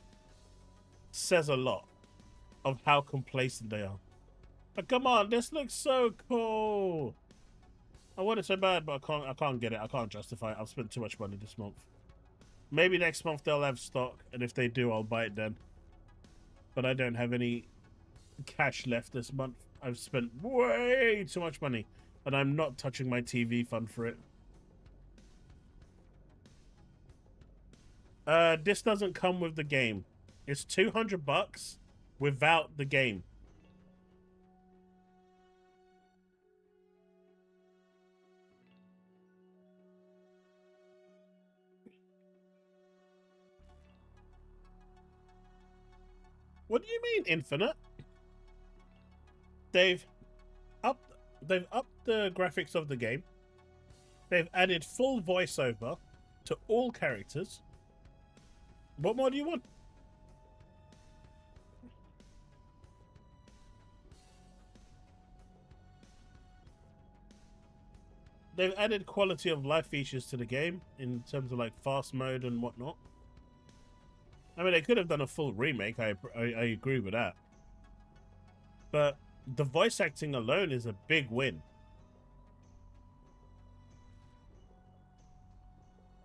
says a lot of how complacent they are. But come on, this looks so cool. I want it so bad, but I can't get it. I can't justify it. I've spent too much money this month. Maybe next month they'll have stock, and if they do, I'll buy it then. But I don't have any cash left this month. I've spent way too much money. and I'm not touching my TV fund for it. This doesn't come with the game. It's $200 without the game. What do you mean infinite? They've upped the graphics of the game. They've added full voiceover to all characters. What more do you want? They've added quality of life features to the game in terms of like fast mode and whatnot. I mean, they could have done a full remake. I agree with that. But the voice acting alone is a big win.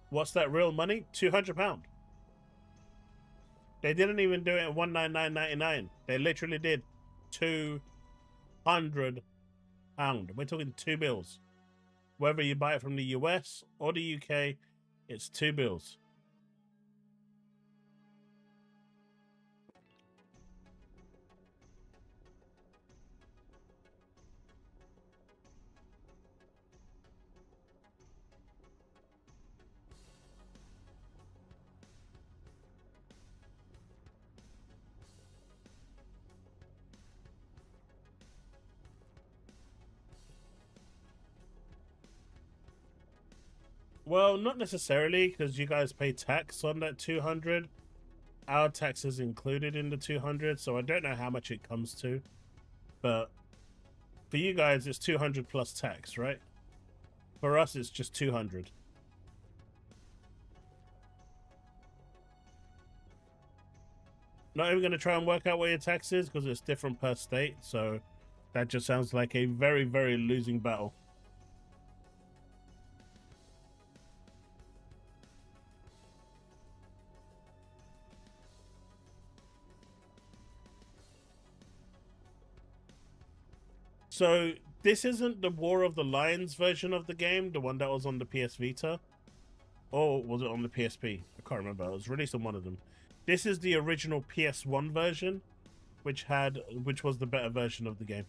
What's that real money? £200. They didn't even do it at £199.99. They literally did £200. We're talking 2 bills. Whether you buy it from the US or the UK, it's 2 bills. Well, not necessarily, because you guys pay tax on that 200. Our tax is included in the 200, so I don't know how much it comes to. But for you guys, it's 200 plus tax, right? For us, it's just 200. Not even going to try and work out what your tax is, because it's different per state, so that just sounds like a very, very losing battle. So this isn't the War of the Lions version of the game, the one that was on the PS Vita, or was it on the PSP? I can't remember. It was released on one of them. This is the original PS1 version, which was the better version of the game.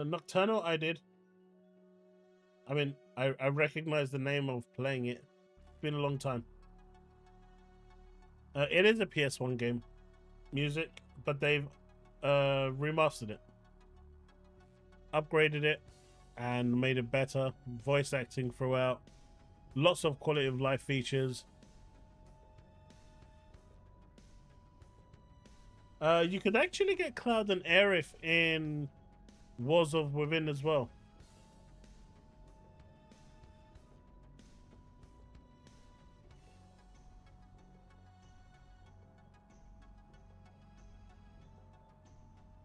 Nocturnal, I did. I mean, I recognize the name of playing it. It's been a long time. It is a PS1 game, music, but they've remastered it, upgraded it, and made it better. Voice acting throughout, lots of quality of life features. You could actually get Cloud and Aerith in Wars of Within as well.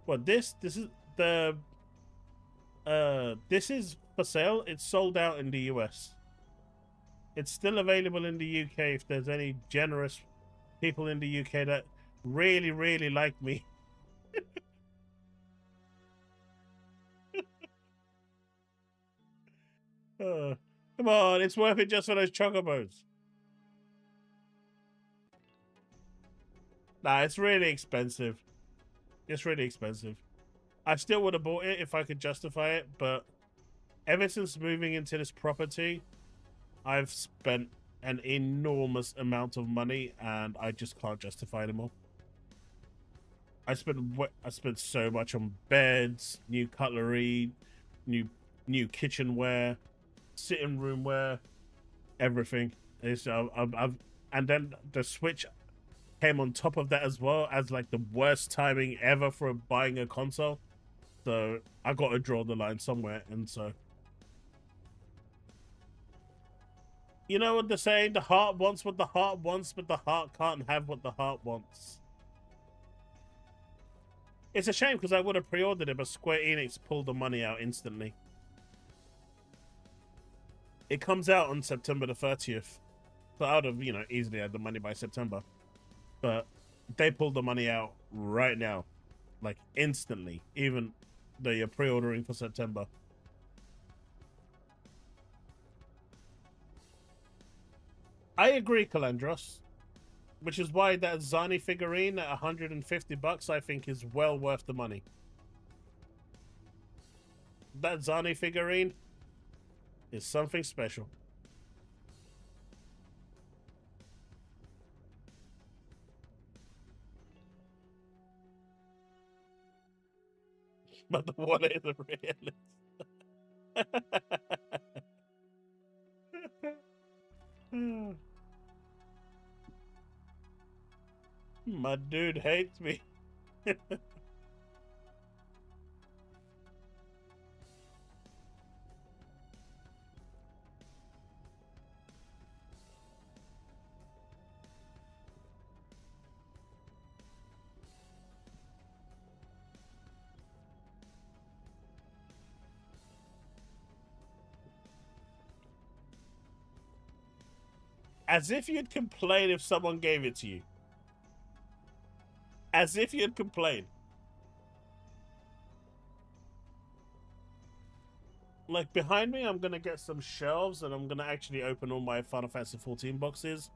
Well, this is the this is for sale. It's sold out in the US. It's still available in the UK if there's any generous people in the UK that really, really like me. Come on, it's worth it just for those chocobos. Nah, it's really expensive. It's really expensive. I still would have bought it if I could justify it, but ever since moving into this property, I've spent an enormous amount of money, and I just can't justify it anymore. I spent so much on beds, new cutlery, new kitchenware, sitting room wear, everything. It's and then the Switch came on top of that as well as like the worst timing ever for buying a console. So I got to draw the line somewhere, and so you know what they're saying: the heart wants what the heart wants, but the heart can't have what the heart wants. It's a shame because I would have pre-ordered it, but Square Enix pulled the money out instantly. It comes out on September the 30th. So I would have, you know, easily had the money by September. But they pulled the money out right now. Like instantly. Even though you're pre-ordering for September. I agree, Calandros. Which is why that Zani figurine at $150 I think is well worth the money. That Zani figurine is something special. But the water is a realist. My dude hates me. As if you'd complain if someone gave it to you. As if you'd complain. Like, behind me, I'm going to get some shelves and I'm going to actually open all my Final Fantasy 14 boxes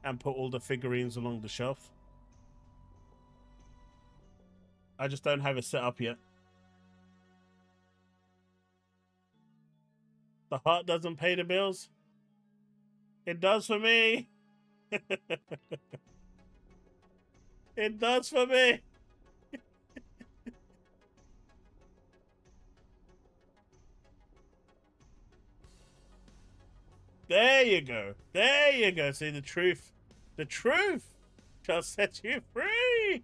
and put all the figurines along the shelf. I just don't have it set up yet. The heart doesn't pay the bills. It does for me. It does for me. There you go. There you go. See, the truth shall set you free.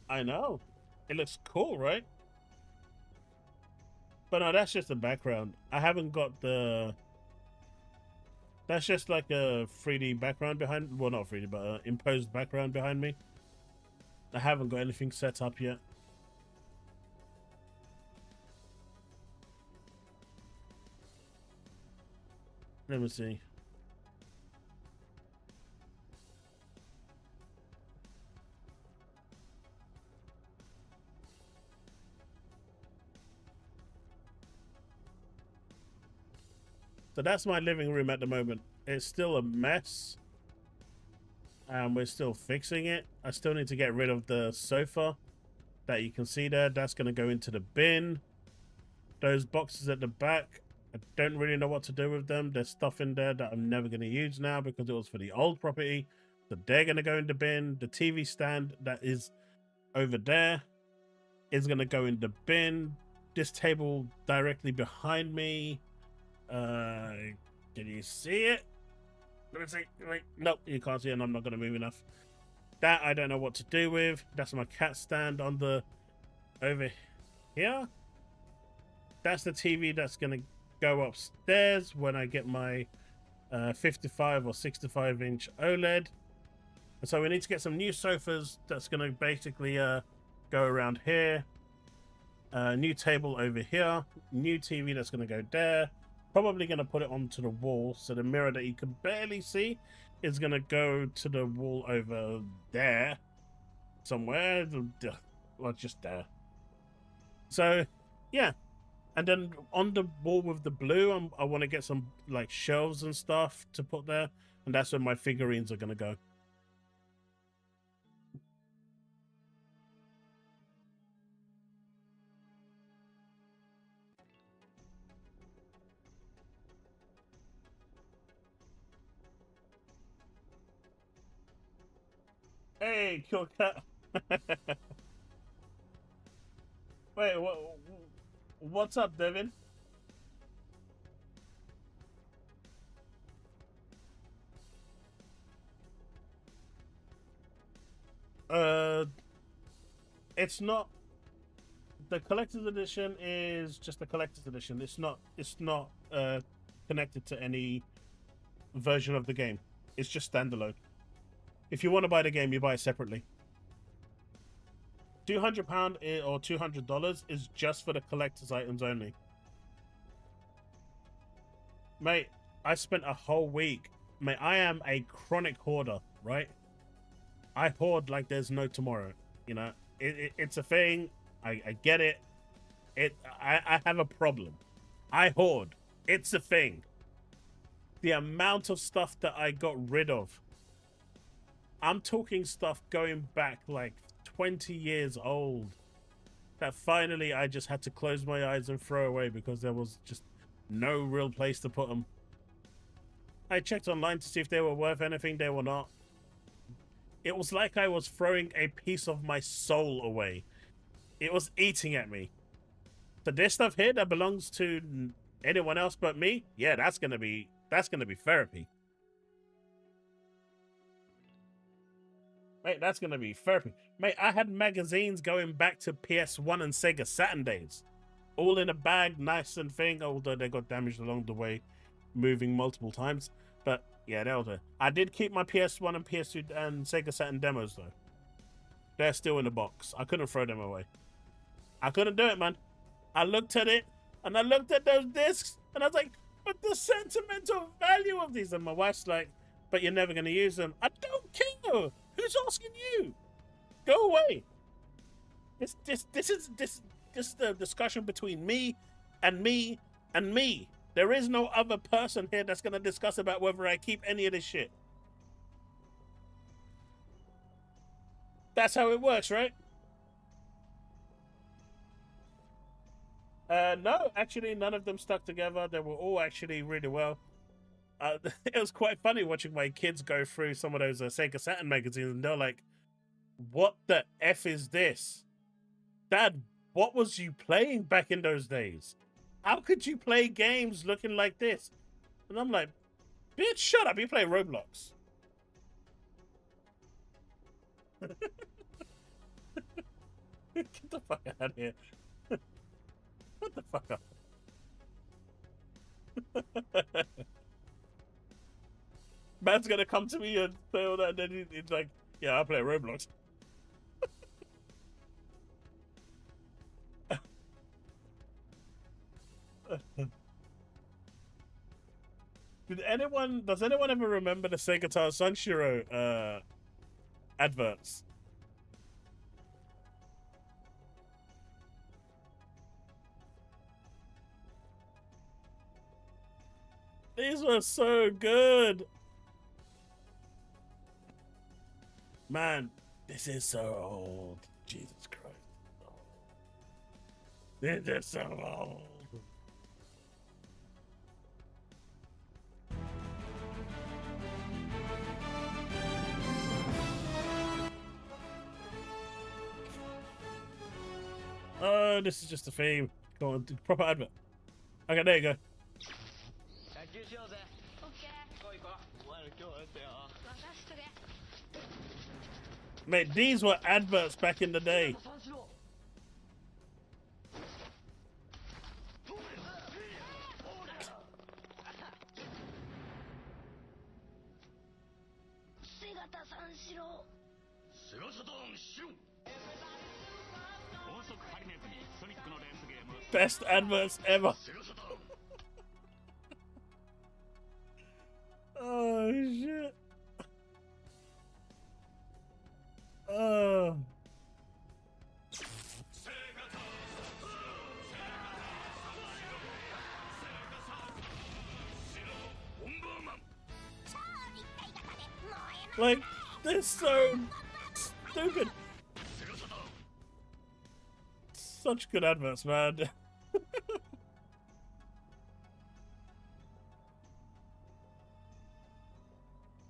I know. It looks cool, right? But no, that's just the background. I haven't got the... That's just like a 3D background behind... Well, not 3D, but imposed background behind me. I haven't got anything set up yet. Let me see. So that's my living room at the moment. It's still a mess. And we're still fixing it. I still need to get rid of the sofa that you can see there. That's going to go into the bin. Those boxes at the back, I don't really know what to do with them. There's stuff in there that I'm never going to use now because it was for the old property. So they're going to go in the bin. The TV stand that is over there is going to go in the bin. This table directly behind me. Can you see it? Let me see. Wait, nope, you can't see it, and I'm not going to move enough. That I don't know what to do with. That's my cat stand on the over here. That's the TV that's going to go upstairs when I get my 55 or 65 inch OLED. And so we need to get some new sofas that's going to basically go around here. New table over here. New TV that's going to go there. Probably going to put it onto the wall, so the mirror that you can barely see is going to go to the wall over there somewhere, or just there. So yeah, and then on the wall with the blue, I want to get some like shelves and stuff to put there, and that's where my figurines are going to go. Hey, Kill Cat. Wait, what's up, Devin? it's not. The collector's edition is just a collector's edition. It's not connected to any version of the game. It's just standalone. If you want to buy the game, you buy it separately. £200 or $200 is just for the collector's items only. Mate, I spent a whole week. Mate, I am a chronic hoarder, right? I hoard like there's no tomorrow. You know, it's a thing. I get it. I have a problem. I hoard. It's a thing. The amount of stuff that I got rid of. I'm talking stuff going back like 20 years old. That finally I just had to close my eyes and throw away because there was just no real place to put them. I checked online to see if they were worth anything. They were not. It was like I was throwing a piece of my soul away. It was eating at me. So this stuff here that belongs to anyone else but me, yeah, that's gonna be therapy. Mate, that's gonna be therapy. Mate, I had magazines going back to PS1 and Sega Saturn days. All in a bag, nice and thing, although they got damaged along the way, moving multiple times. But yeah, that was it. I did keep my PS1 and PS2 and Sega Saturn demos though. They're still in the box. I couldn't throw them away. I couldn't do it, man. I looked at it, and I looked at those discs, and I was like, but the sentimental value of these. And my wife's like, but you're never going to use them. I don't care. Who's asking you? Go away. This is the discussion between me and me and me. There is no other person here that's going to discuss about whether I keep any of this shit. That's how it works, right? No, actually, none of them stuck together. They were all actually really well. It was quite funny watching my kids go through some of those Sega Saturn magazines, and they're like, what the F is this? Dad, what was you playing back in those days? How could you play games looking like this? And I'm like, bitch, shut up. You play Roblox. Get the fuck out of here. What the fuck up? Man's gonna come to me and say all that, and then he's like, yeah, I play Roblox. Does anyone ever remember the Sega Sanshiro adverts? These were so good. Man, this is so old. Jesus Christ. This is so old. Oh, this is just a theme. Go on, proper advert. Okay, there you go. Mate, these were adverts back in the day. Best adverts ever. Oh shit. Oh. Like, they're so stupid. Such good adverts, man.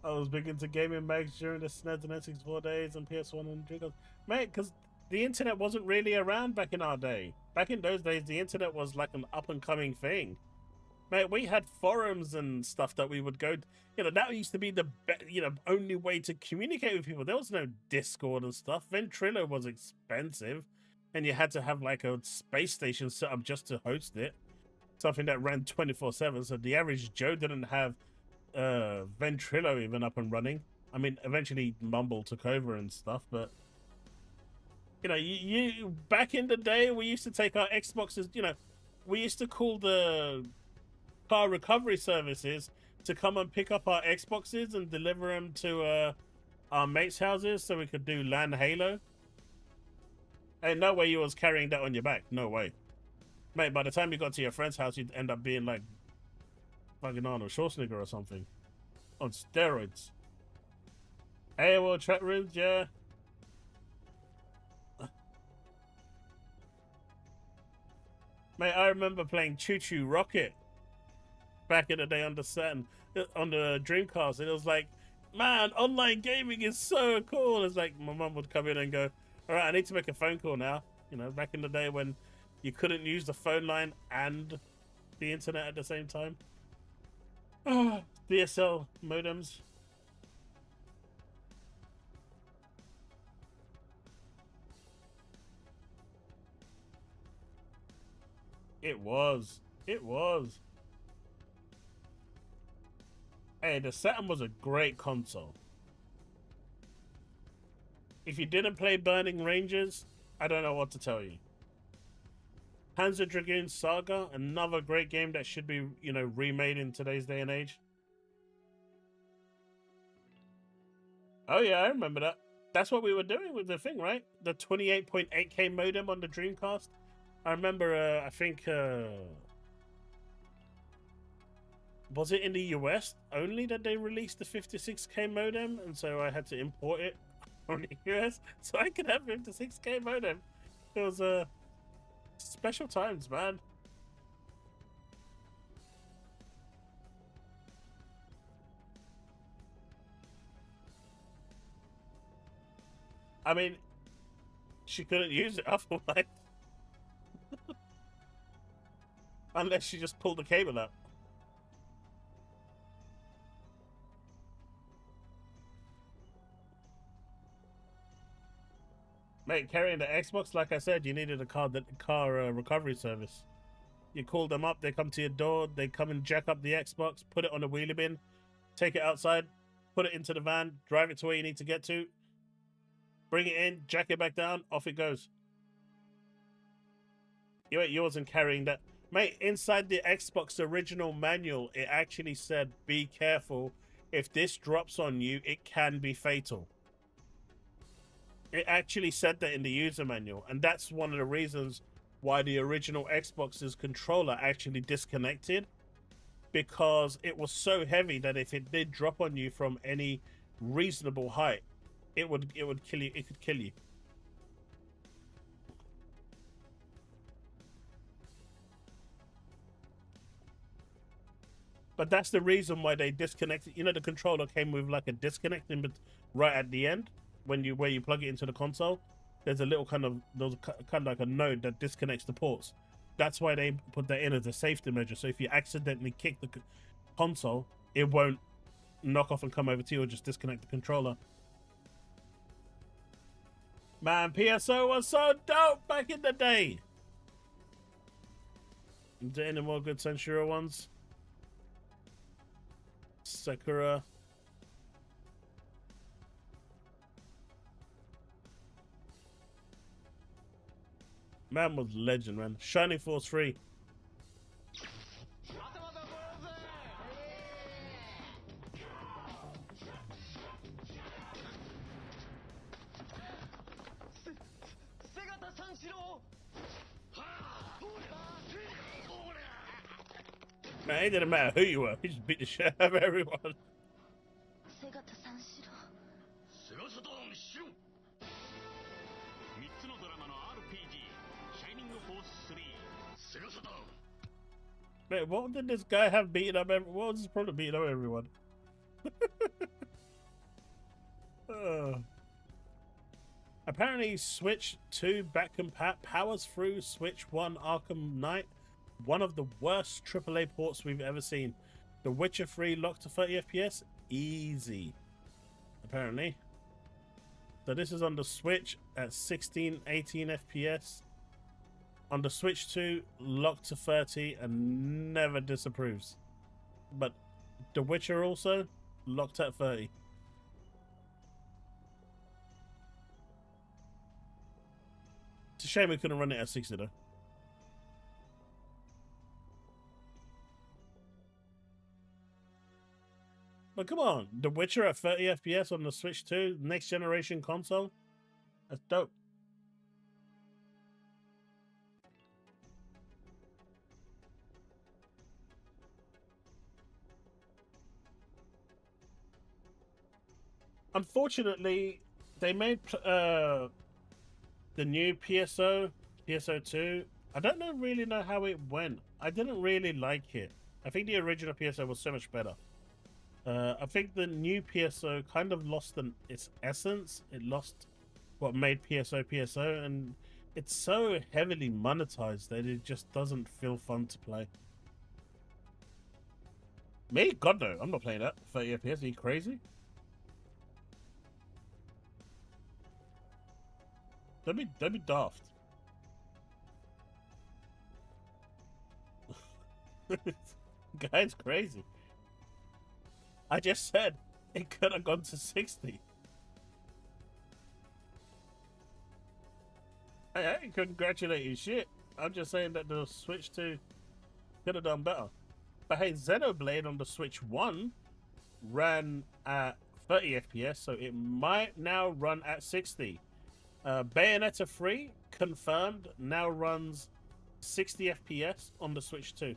I was big into gaming mags during the SNES and N64 days and PS1 and Dreamcast. Mate, because the internet wasn't really around back in our day. Back in those days, the internet was like an up-and-coming thing. Mate, we had forums and stuff that we would go. That used to be the only way to communicate with people. There was no Discord and stuff. Ventrilo was expensive, and you had to have like a space station set up just to host it. Something that ran 24/7. So the average Joe didn't have Ventrilo even up and running. I mean, eventually Mumble took over and stuff, but you back in the day, we used to take our Xboxes. We used to call the car recovery services to come and pick up our Xboxes and deliver them to our mates' houses so we could do LAN Halo. Ain't no way you was carrying that on your back. No way. Mate, by the time you got to your friend's house, you'd end up being like fucking Arnold Schwarzenegger or something. On steroids. AOL chat rooms, yeah. Mate, I remember playing Choo Choo Rocket back in the day on the Dreamcast, and it was like, man, online gaming is so cool. It's like my mum would come in and go, all right, I need to make a phone call now. Back in the day when you couldn't use the phone line and the internet at the same time. DSL modems. It was. Hey, the Saturn was a great console. If you didn't play Burning Rangers, I don't know what to tell you. Panzer Dragoon Saga, another great game that should be, remade in today's day and age. Oh yeah, I remember that. That's what we were doing with the thing, right? The 28.8K modem on the Dreamcast. I remember, I think, was it in the US only that they released the 56K modem? And so I had to import it from the US so I could have 56K modem. It was special times, man. I mean, she couldn't use it otherwise. Unless she just pulled the cable out. Mate, carrying the Xbox, like I said, you needed a car recovery service. You call them up, they come to your door, they come and jack up the Xbox, put it on a wheelie bin, take it outside, put it into the van, drive it to where you need to get to, bring it in, jack it back down, off it goes. You wasn't carrying that. Mate, inside the Xbox original manual, it actually said, be careful. If this drops on you, it can be fatal. It actually said that in the user manual. And that's one of the reasons why the original Xbox's controller actually disconnected. Because it was so heavy that if it did drop on you from any reasonable height, it would kill you. It could kill you. But that's the reason why they disconnected. The controller came with like a disconnect right at the end where you plug it into the console. There's a little kind of like a node that disconnects the ports. That's why they put that in as a safety measure. So if you accidentally kick the console, it won't knock off and come over to you or just disconnect the controller. Man, PSO was so dope back in the day. Is there any more good Senshiro ones? Sakura. Man was legend, man. Shining Force 3. Man, it didn't matter who you were. He just beat the shit out of everyone. Man, what did this guy have beaten up everyone? What was his problem beating up everyone? Apparently Switch 2 back compat powers through Switch 1 Arkham Knight one of the worst AAA ports we've ever seen. The Witcher 3 locked to 30 FPS? Easy, apparently. So this is on the Switch at 16, 18 FPS. On the Switch 2, locked to 30 and never disapproves. But The Witcher also locked at 30. It's a shame we couldn't run it at 60 though. But come on, The Witcher at 30 FPS on the Switch 2, next generation console? That's dope. Unfortunately, they made the new PSO2. I don't really know how it went. I didn't really like it. I think the original PSO was so much better. I think the new PSO kind of lost its essence. It lost what made PSO, and it's so heavily monetized that it just doesn't feel fun to play. Me? God no, I'm not playing that 30 FPS. Are you crazy? Don't be daft. Guy's crazy. I just said it could have gone to 60. I ain't congratulating shit. I'm just saying that the Switch 2 could have done better. But hey, Xenoblade on the Switch 1 ran at 30 FPS, so it might now run at 60. Bayonetta 3, confirmed, now runs 60 FPS on the Switch 2.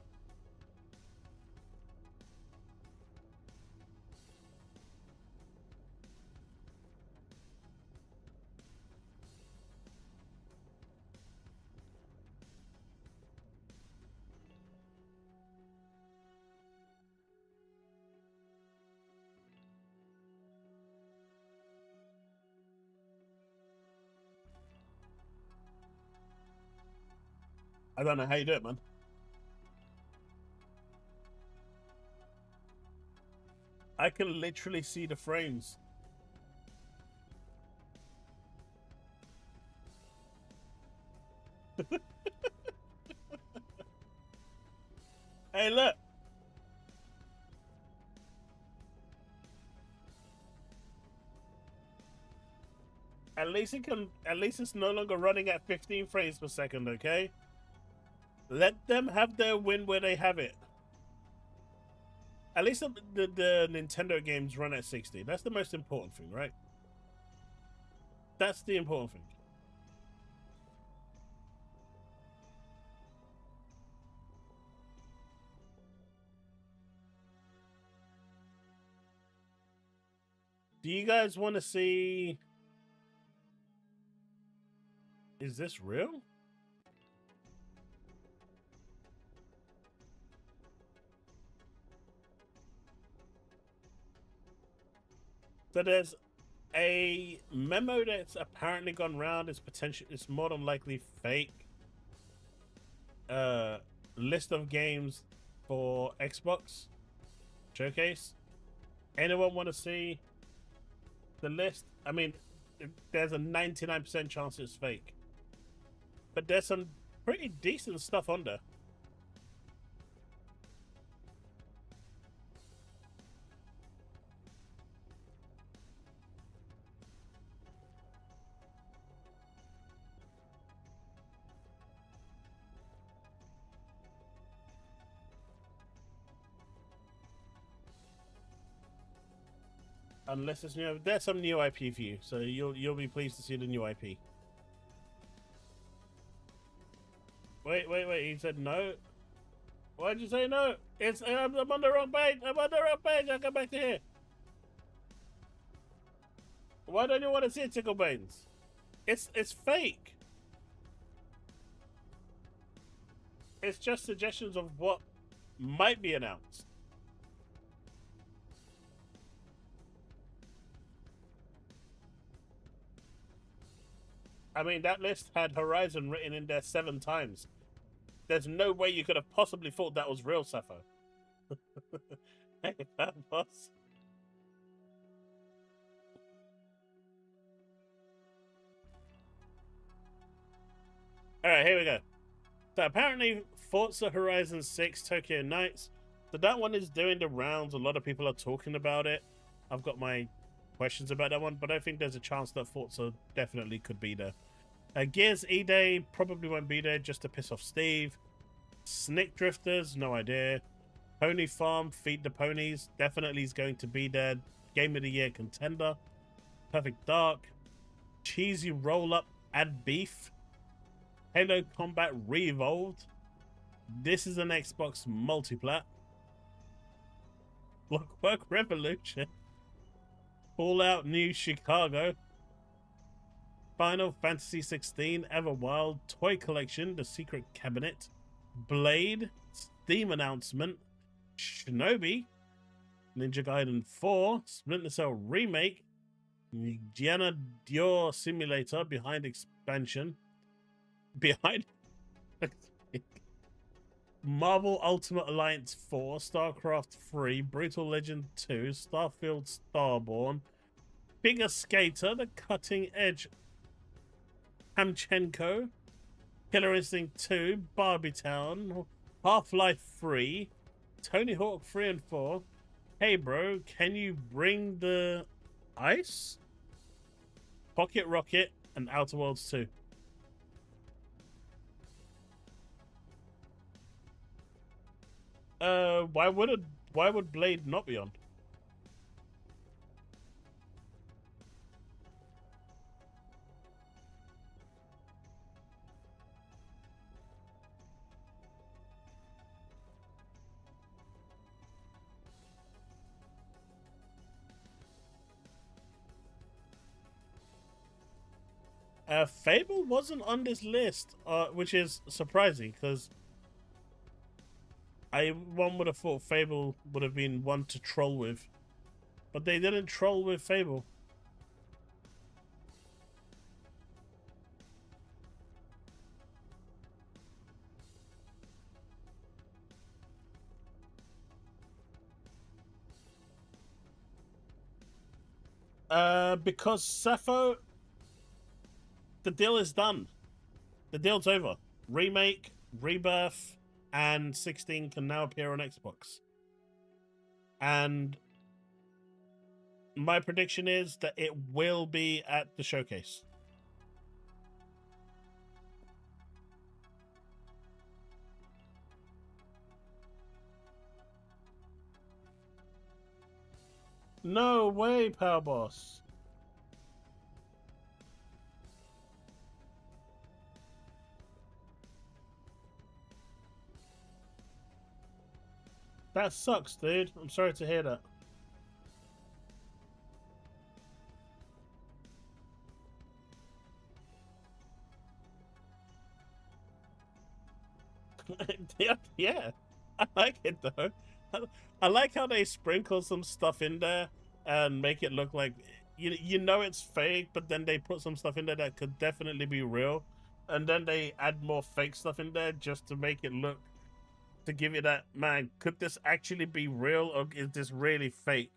I don't know how you do it, man. I can literally see the frames. Hey, look. At least it's no longer running at 15 frames per second, okay? Let them have their win where they have it. At least the Nintendo games run at 60. That's the most important thing, right? That's the important thing. Do you guys want to see... Is this real? So there's a memo that's apparently gone round. It's more than likely fake. List of games for Xbox Showcase. Anyone want to see the list? I mean, there's a 99% chance it's fake, but there's some pretty decent stuff on there. Unless it's new, there's some new IP for you, so you'll be pleased to see the new IP. Wait, he said no. Why'd you say no? I'm on the wrong page. I'll come back to here. Why don't you want to see it, Tickle Banes? It's fake. It's just suggestions of what might be announced. I mean, that list had Horizon written in there 7 times. There's no way you could have possibly thought that was real, Sappho. Hey, that boss. Alright, here we go. So apparently Forza Horizon 6 Tokyo Nights. So that one is doing the rounds. A lot of people are talking about it. I've got my questions about that one, but I think there's a chance that Forza definitely could be there. Gears E-Day probably won't be there just to piss off Steve. Snick Drifters, no idea. Pony Farm, Feed the Ponies, definitely is going to be there. Game of the Year contender. Perfect Dark. Cheesy Roll-Up, Add Beef. Halo Combat Re-Evolved. This is an Xbox multiplat. Clockwork Revolution. Fallout New Chicago. Final Fantasy 16 Everwild Toy Collection, The Secret Cabinet. Blade, Steam announcement. Shinobi, Ninja Gaiden 4, Splinter Cell Remake. Gianna Dior Simulator behind expansion. Behind Marvel Ultimate Alliance 4, StarCraft 3, Brutal Legend 2, Starfield Starborn, Figure Skater, The Cutting Edge, Hamchenko, Killer Instinct 2, Barbie Town, Half-Life 3, Tony Hawk 3 and 4. Hey bro, can you bring the ice? Pocket Rocket and Outer Worlds 2. Why would Blade not be on? Fable wasn't on this list, which is surprising because one would have thought Fable would have been one to troll with, but they didn't troll with Fable. Because Sappho, the deal is done. The deal's over. Remake, Rebirth, and 16 can now appear on Xbox. And my prediction is that it will be at the showcase. No way, Power Boss. That sucks, dude. I'm sorry to hear that. Yeah, I like it though. I like how they sprinkle some stuff in there and make it look like you know it's fake, but then they put some stuff in there that could definitely be real, and then they add more fake stuff in there just to make it look, to give you that, man, could this actually be real or is this really fake?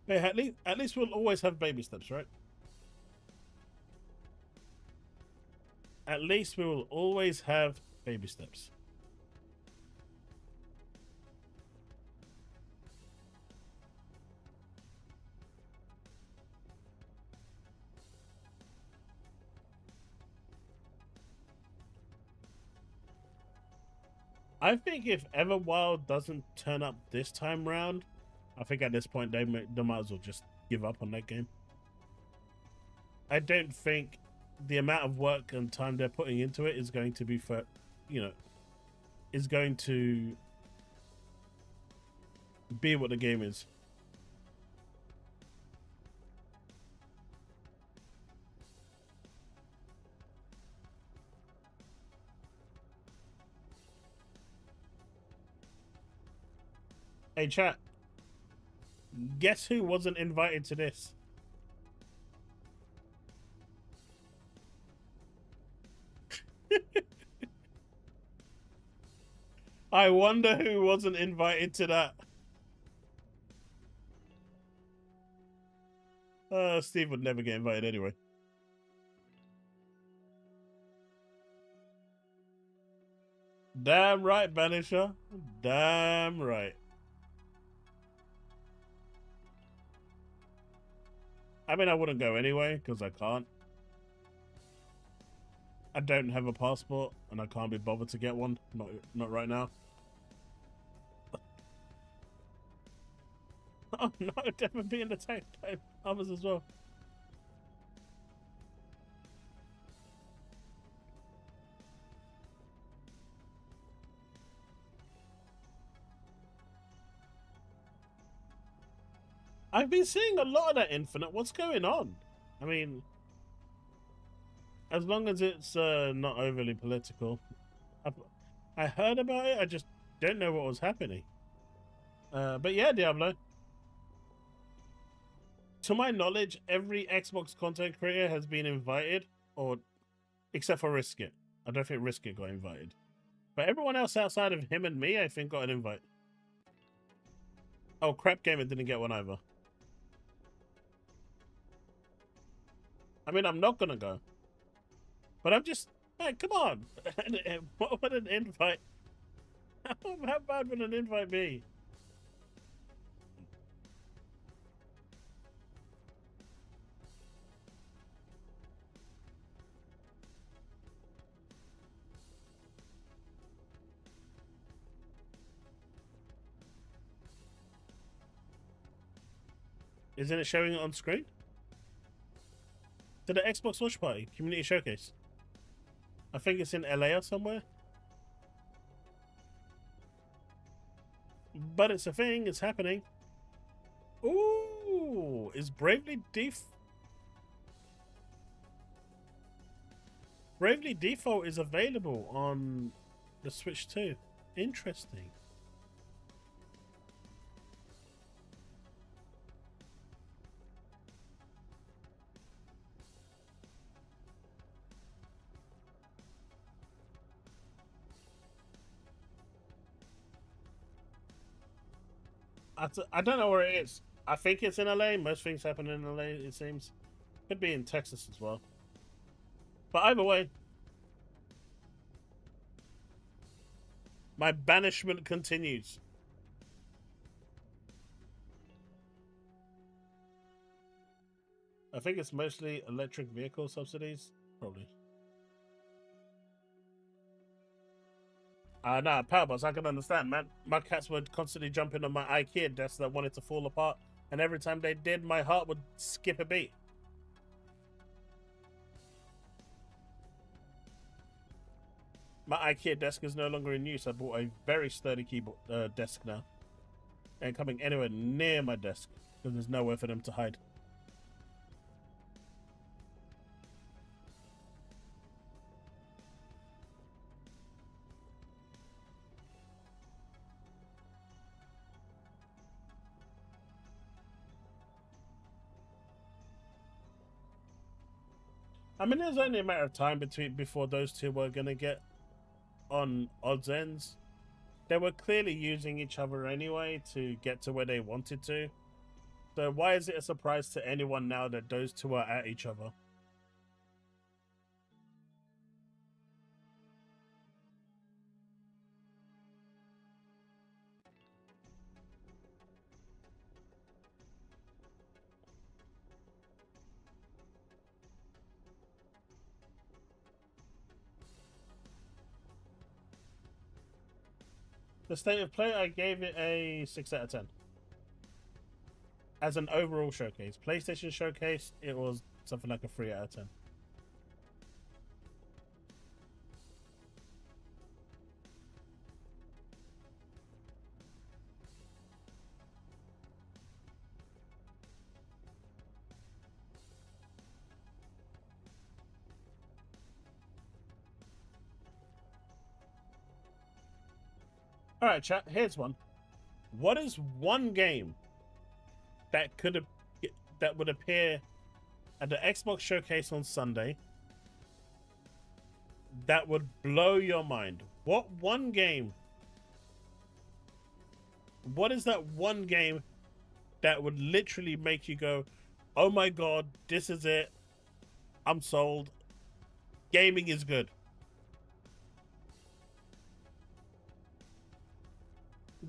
Hey, at least we'll always have baby steps, right? At least we will always have baby steps. I think if Everwild doesn't turn up this time round, I think at this point they might as well just give up on that game. I don't think the amount of work and time they're putting into it is going to be for, is going to be what the game is. Hey, chat. Guess who wasn't invited to this? I wonder who wasn't invited to that. Steve would never get invited anyway. Damn right, Banisher. Damn right. I mean, I wouldn't go anyway, because I can't. I don't have a passport, and I can't be bothered to get one. Not right now. Oh no, Devin being attacked by others as well. I've been seeing a lot of that Infinite. What's going on? I mean, as long as it's not overly political. I heard about it, I just don't know what was happening. But yeah, Diablo. To my knowledge, every Xbox content creator has been invited, or except for Riskit. I don't think Riskit got invited. But everyone else outside of him and me, I think, got an invite. Oh, Crap Gamer didn't get one either. I mean, I'm not gonna go. But I'm just, man, come on. What would an invite? How bad would an invite be? Isn't it showing it on screen? To the Xbox Watch Party Community Showcase. I think it's in LA or somewhere. But it's a thing, it's happening. Ooh, is Bravely Default is available on the Switch too. Interesting. I don't know where it is. I think it's in LA. Most things happen in LA, it seems. Could be in Texas as well. But either way, my banishment continues. I think it's mostly electric vehicle subsidies. Probably. Nah, Powerbox, I can understand, man. My cats would constantly jumping on my IKEA desk that wanted to fall apart, and every time they did, my heart would skip a beat. My IKEA desk is no longer in use. I bought a very sturdy keyboard desk now. Ain't coming anywhere near my desk, because there's nowhere for them to hide. I mean, there's only a matter of time before those two were going to get on odds ends. They were clearly using each other anyway to get to where they wanted to. So why is it a surprise to anyone now that those two are at each other? The state of play, I gave it a 6 out of 10. As an overall showcase. PlayStation showcase, it was something like a 3 out of 10. Alright, chat, here's one. What is one game that that would appear at the Xbox showcase on Sunday that would blow your mind? What one game? What is that one game that would literally make you go, "Oh my god, this is it. I'm sold. Gaming is good."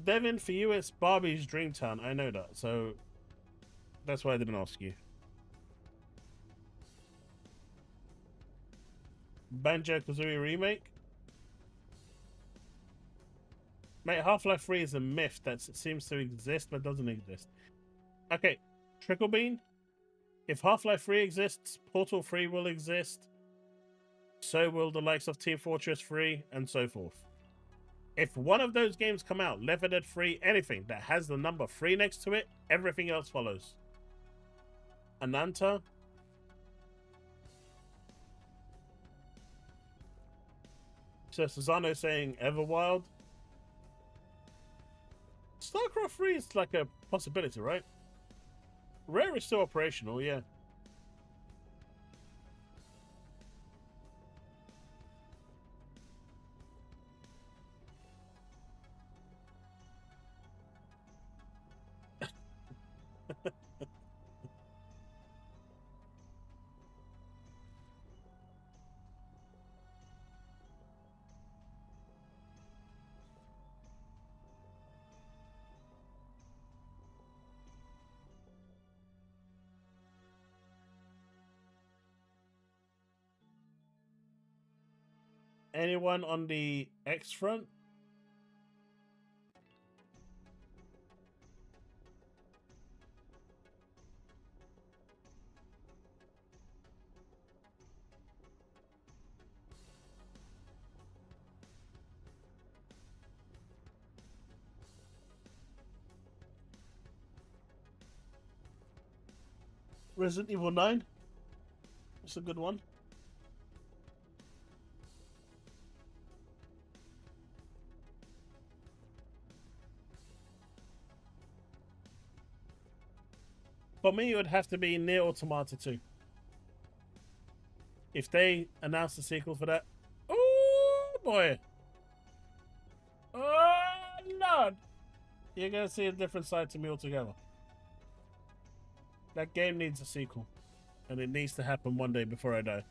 Devin, for you, it's Barbie's Dreamtown. I know that, so that's why I didn't ask you. Banjo-Kazooie remake? Mate, Half-Life 3 is a myth that seems to exist but doesn't exist. Okay, Tricklebean? If Half-Life 3 exists, Portal 3 will exist. So will the likes of Team Fortress 3 and so forth. If one of those games come out, Left 4 Dead 3, anything that has the number 3 next to it, everything else follows. Ananta? So Susano saying Everwild? StarCraft 3 is like a possibility, right? Rare is still operational, yeah. Anyone on the X front? Resident Evil 9? It's a good one. For me, it would have to be Nier Automata 2. If they announce a sequel for that, oh boy, oh lord, you're gonna see a different side to me altogether. That game needs a sequel, and it needs to happen one day before I die.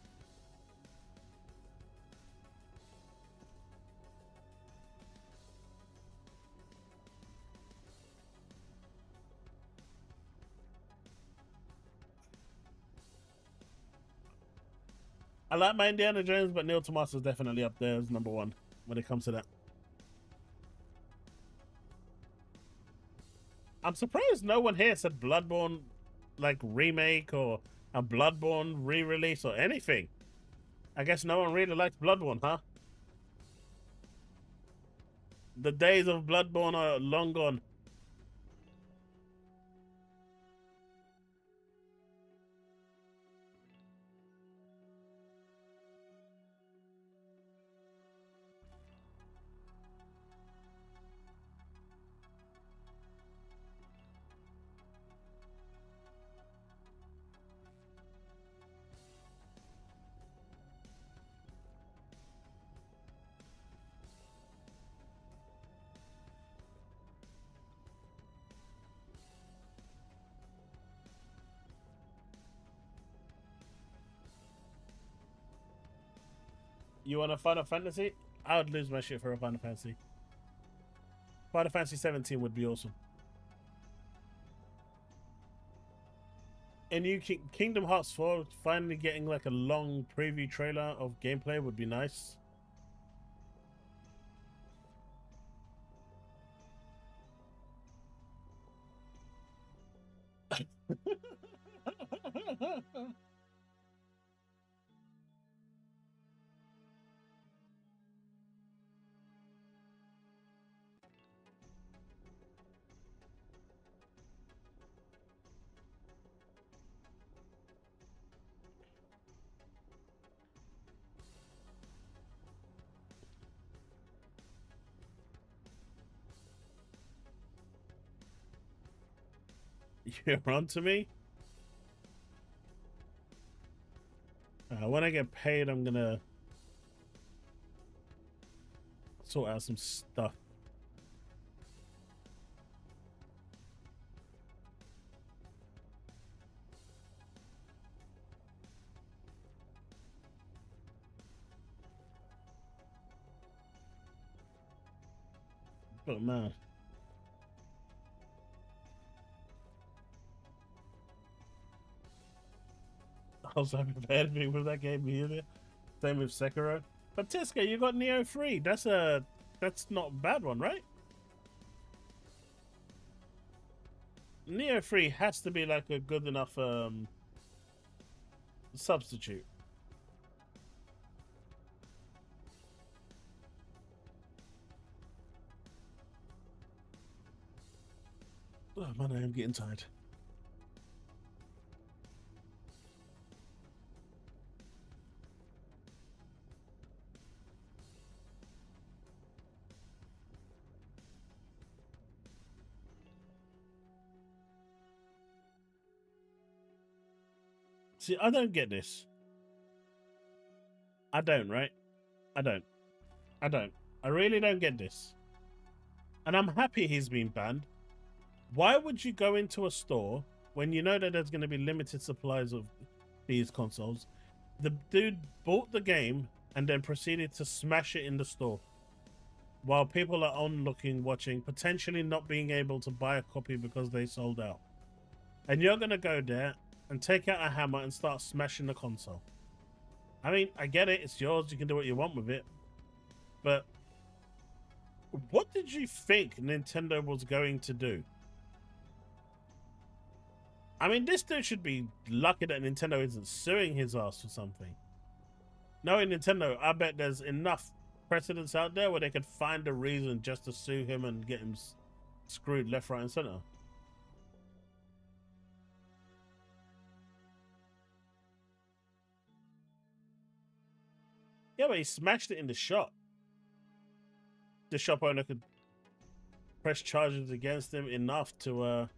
I like my Indiana Jones, but Neil Tomas is definitely up there as number one when it comes to that. I'm surprised no one here said Bloodborne, like, remake or a Bloodborne re-release or anything. I guess no one really likes Bloodborne, huh? The days of Bloodborne are long gone. You want a Final Fantasy? I would lose my shit for a Final Fantasy. Final Fantasy 17 would be awesome. And Kingdom Hearts 4 finally getting like a long preview trailer of gameplay would be nice. You're on to me? When I get paid, I'm gonna sort out some stuff. But man, I was having a bad thing with that game either. Same with Sekiro. But Tiska, you got Neo 3. That's not a bad one, right? Neo 3 has to be like a good enough substitute. Oh man, I am getting tired. See, I don't get this. I don't, right? I don't. I don't. I really don't get this. And I'm happy he's been banned. Why would you go into a store when you know that there's going to be limited supplies of these consoles? The dude bought the game and then proceeded to smash it in the store while people are onlooking, watching, potentially not being able to buy a copy because they sold out. And you're going to go there and take out a hammer and start smashing the console. I mean, I get it. It's yours. You can do what you want with it. But what did you think Nintendo was going to do? I mean, this dude should be lucky that Nintendo isn't suing his ass for something. Knowing Nintendo, I bet there's enough precedents out there where they could find a reason just to sue him and get him screwed left, right, and center. Yeah, but he smashed it in the shop. The shop owner could press charges against him enough to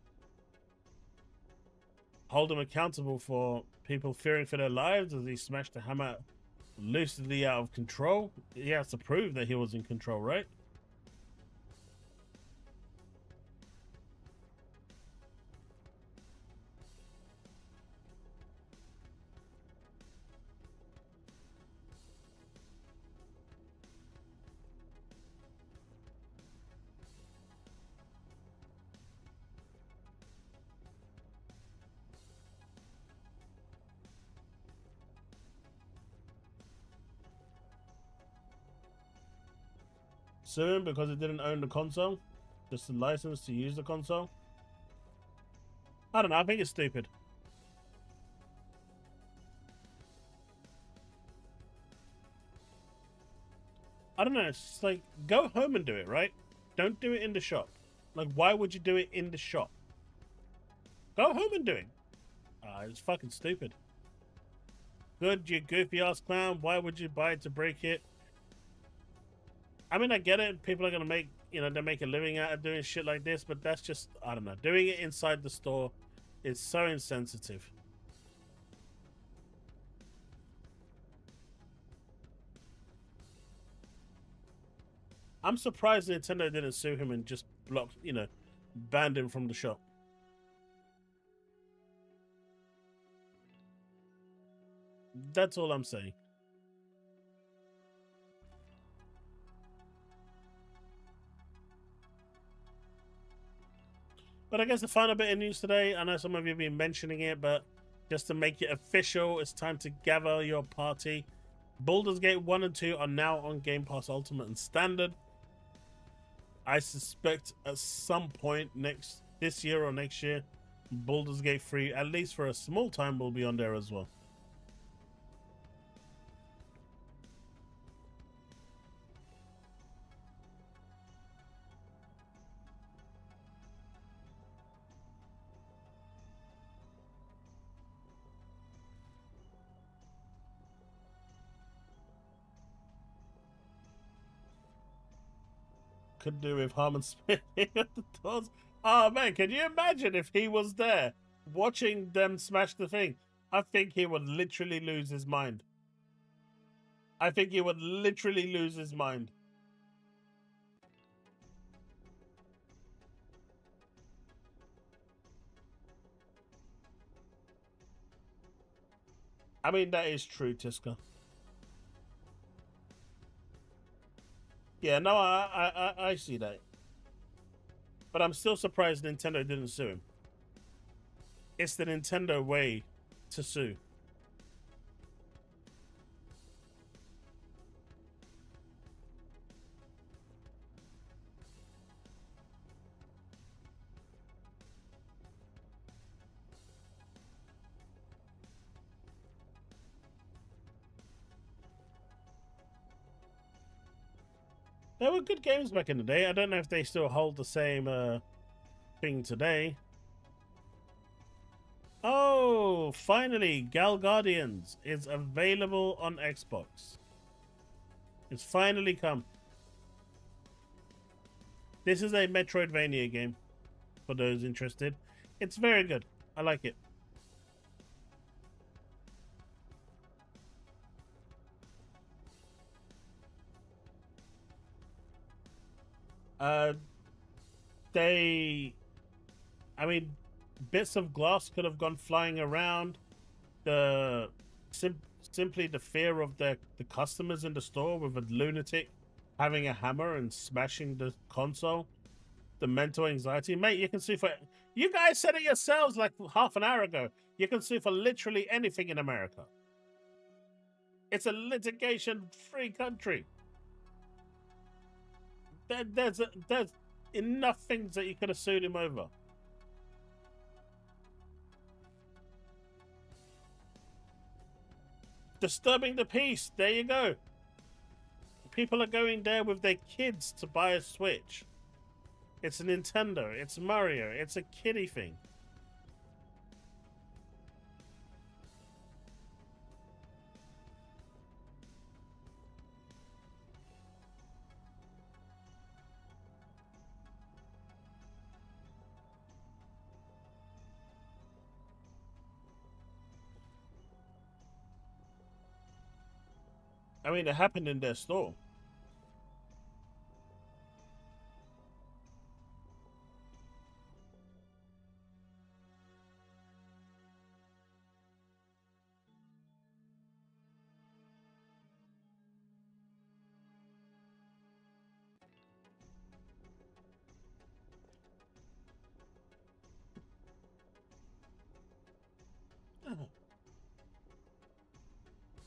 hold him accountable for people fearing for their lives as he smashed the hammer loosely out of control. He has to prove that he was in control, right? Sue him because he didn't own the console? Just the license to use the console? I don't know, I think it's stupid. I don't know, it's just like, go home and do it, right? Don't do it in the shop. Like, why would you do it in the shop? Go home and do it. It's fucking stupid. Good, you goofy ass clown. Why would you buy it to break it? I mean, I get it. People are going to make, they make a living out of doing shit like this, but that's just, I don't know. Doing it inside the store is so insensitive. I'm surprised Nintendo didn't sue him and just blocked, banned him from the shop. That's all I'm saying. But I guess the final bit of news today, I know some of you have been mentioning it, but just to make it official, it's time to gather your party. Baldur's Gate 1 and 2 are now on Game Pass Ultimate and Standard. I suspect at some point this year or next year, Baldur's Gate 3, at least for a small time, will be on there as well. Could do with Harmon spinning at the doors. Oh man, can you imagine if he was there watching them smash the thing? I think he would literally lose his mind. I think he would literally lose his mind. I mean, that is true, Tiska. Yeah, no, I see that. But I'm still surprised Nintendo didn't sue him. It's the Nintendo way to sue. There were good games back in the day. I don't know if they still hold the same thing today. Oh, finally, Gal Guardians is available on Xbox. It's finally come. This is a Metroidvania game, for those interested. It's very good. I like it. I mean, bits of glass could have gone flying around. Simply the fear of the customers in the store with a lunatic having a hammer and smashing the console. The mental anxiety, mate. You can sue for. You guys said it yourselves like half an hour ago. You can sue for literally anything in America. It's a litigation-free country. There's enough things that you could have sued him over. Disturbing the peace. There you go. People are going there with their kids to buy a Switch. It's a Nintendo. It's Mario. It's a kiddie thing. I mean, it happened in their store.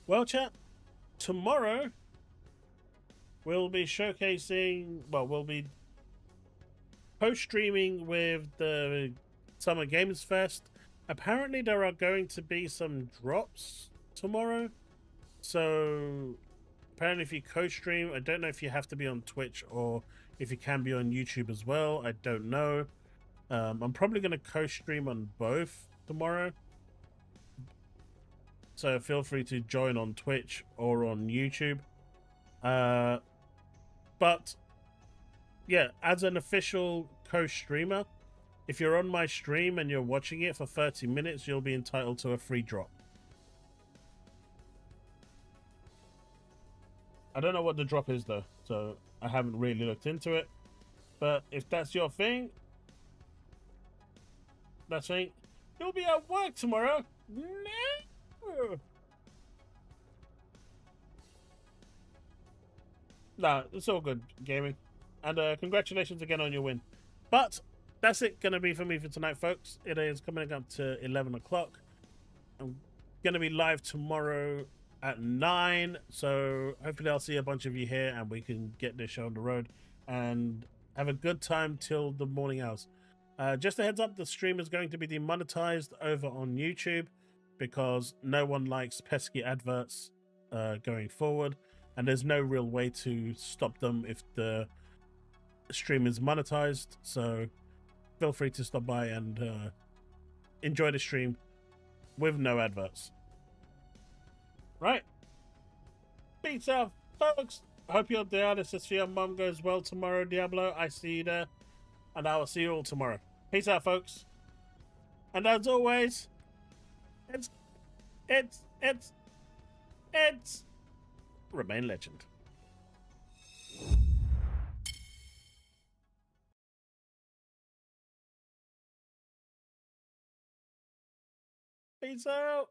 Well, chat, tomorrow we'll be showcasing, well, we'll be post-streaming with the Summer Games Fest. Apparently there are going to be some drops tomorrow. So apparently if you co-stream, I don't know if you have to be on Twitch or if you can be on YouTube as well. I don't know. I'm probably going to co-stream on both tomorrow. So feel free to join on Twitch or on YouTube. But yeah, as an official co-streamer, if you're on my stream and you're watching it for 30 minutes, you'll be entitled to a free drop. I don't know what the drop is though, so I haven't really looked into it. But if that's your thing, that's it. You'll be at work tomorrow. No. Nah, it's all good, gaming. And congratulations again on your win. But that's it gonna be for me for tonight, folks. It is coming up to 11 o'clock. I'm gonna be live tomorrow at 9, so hopefully I'll see a bunch of you here and we can get this show on the road and have a good time till the morning hours. Just a heads up, the stream is going to be demonetized over on YouTube because no one likes pesky adverts going forward, and there's no real way to stop them if the stream is monetized. So feel free to stop by and enjoy the stream with no adverts. Right, peace out, folks. I hope your dialysis for your mum goes well tomorrow, Diablo. I see you there, and I will see you all tomorrow. Peace out, folks. And as always, it's remain legend. Peace out.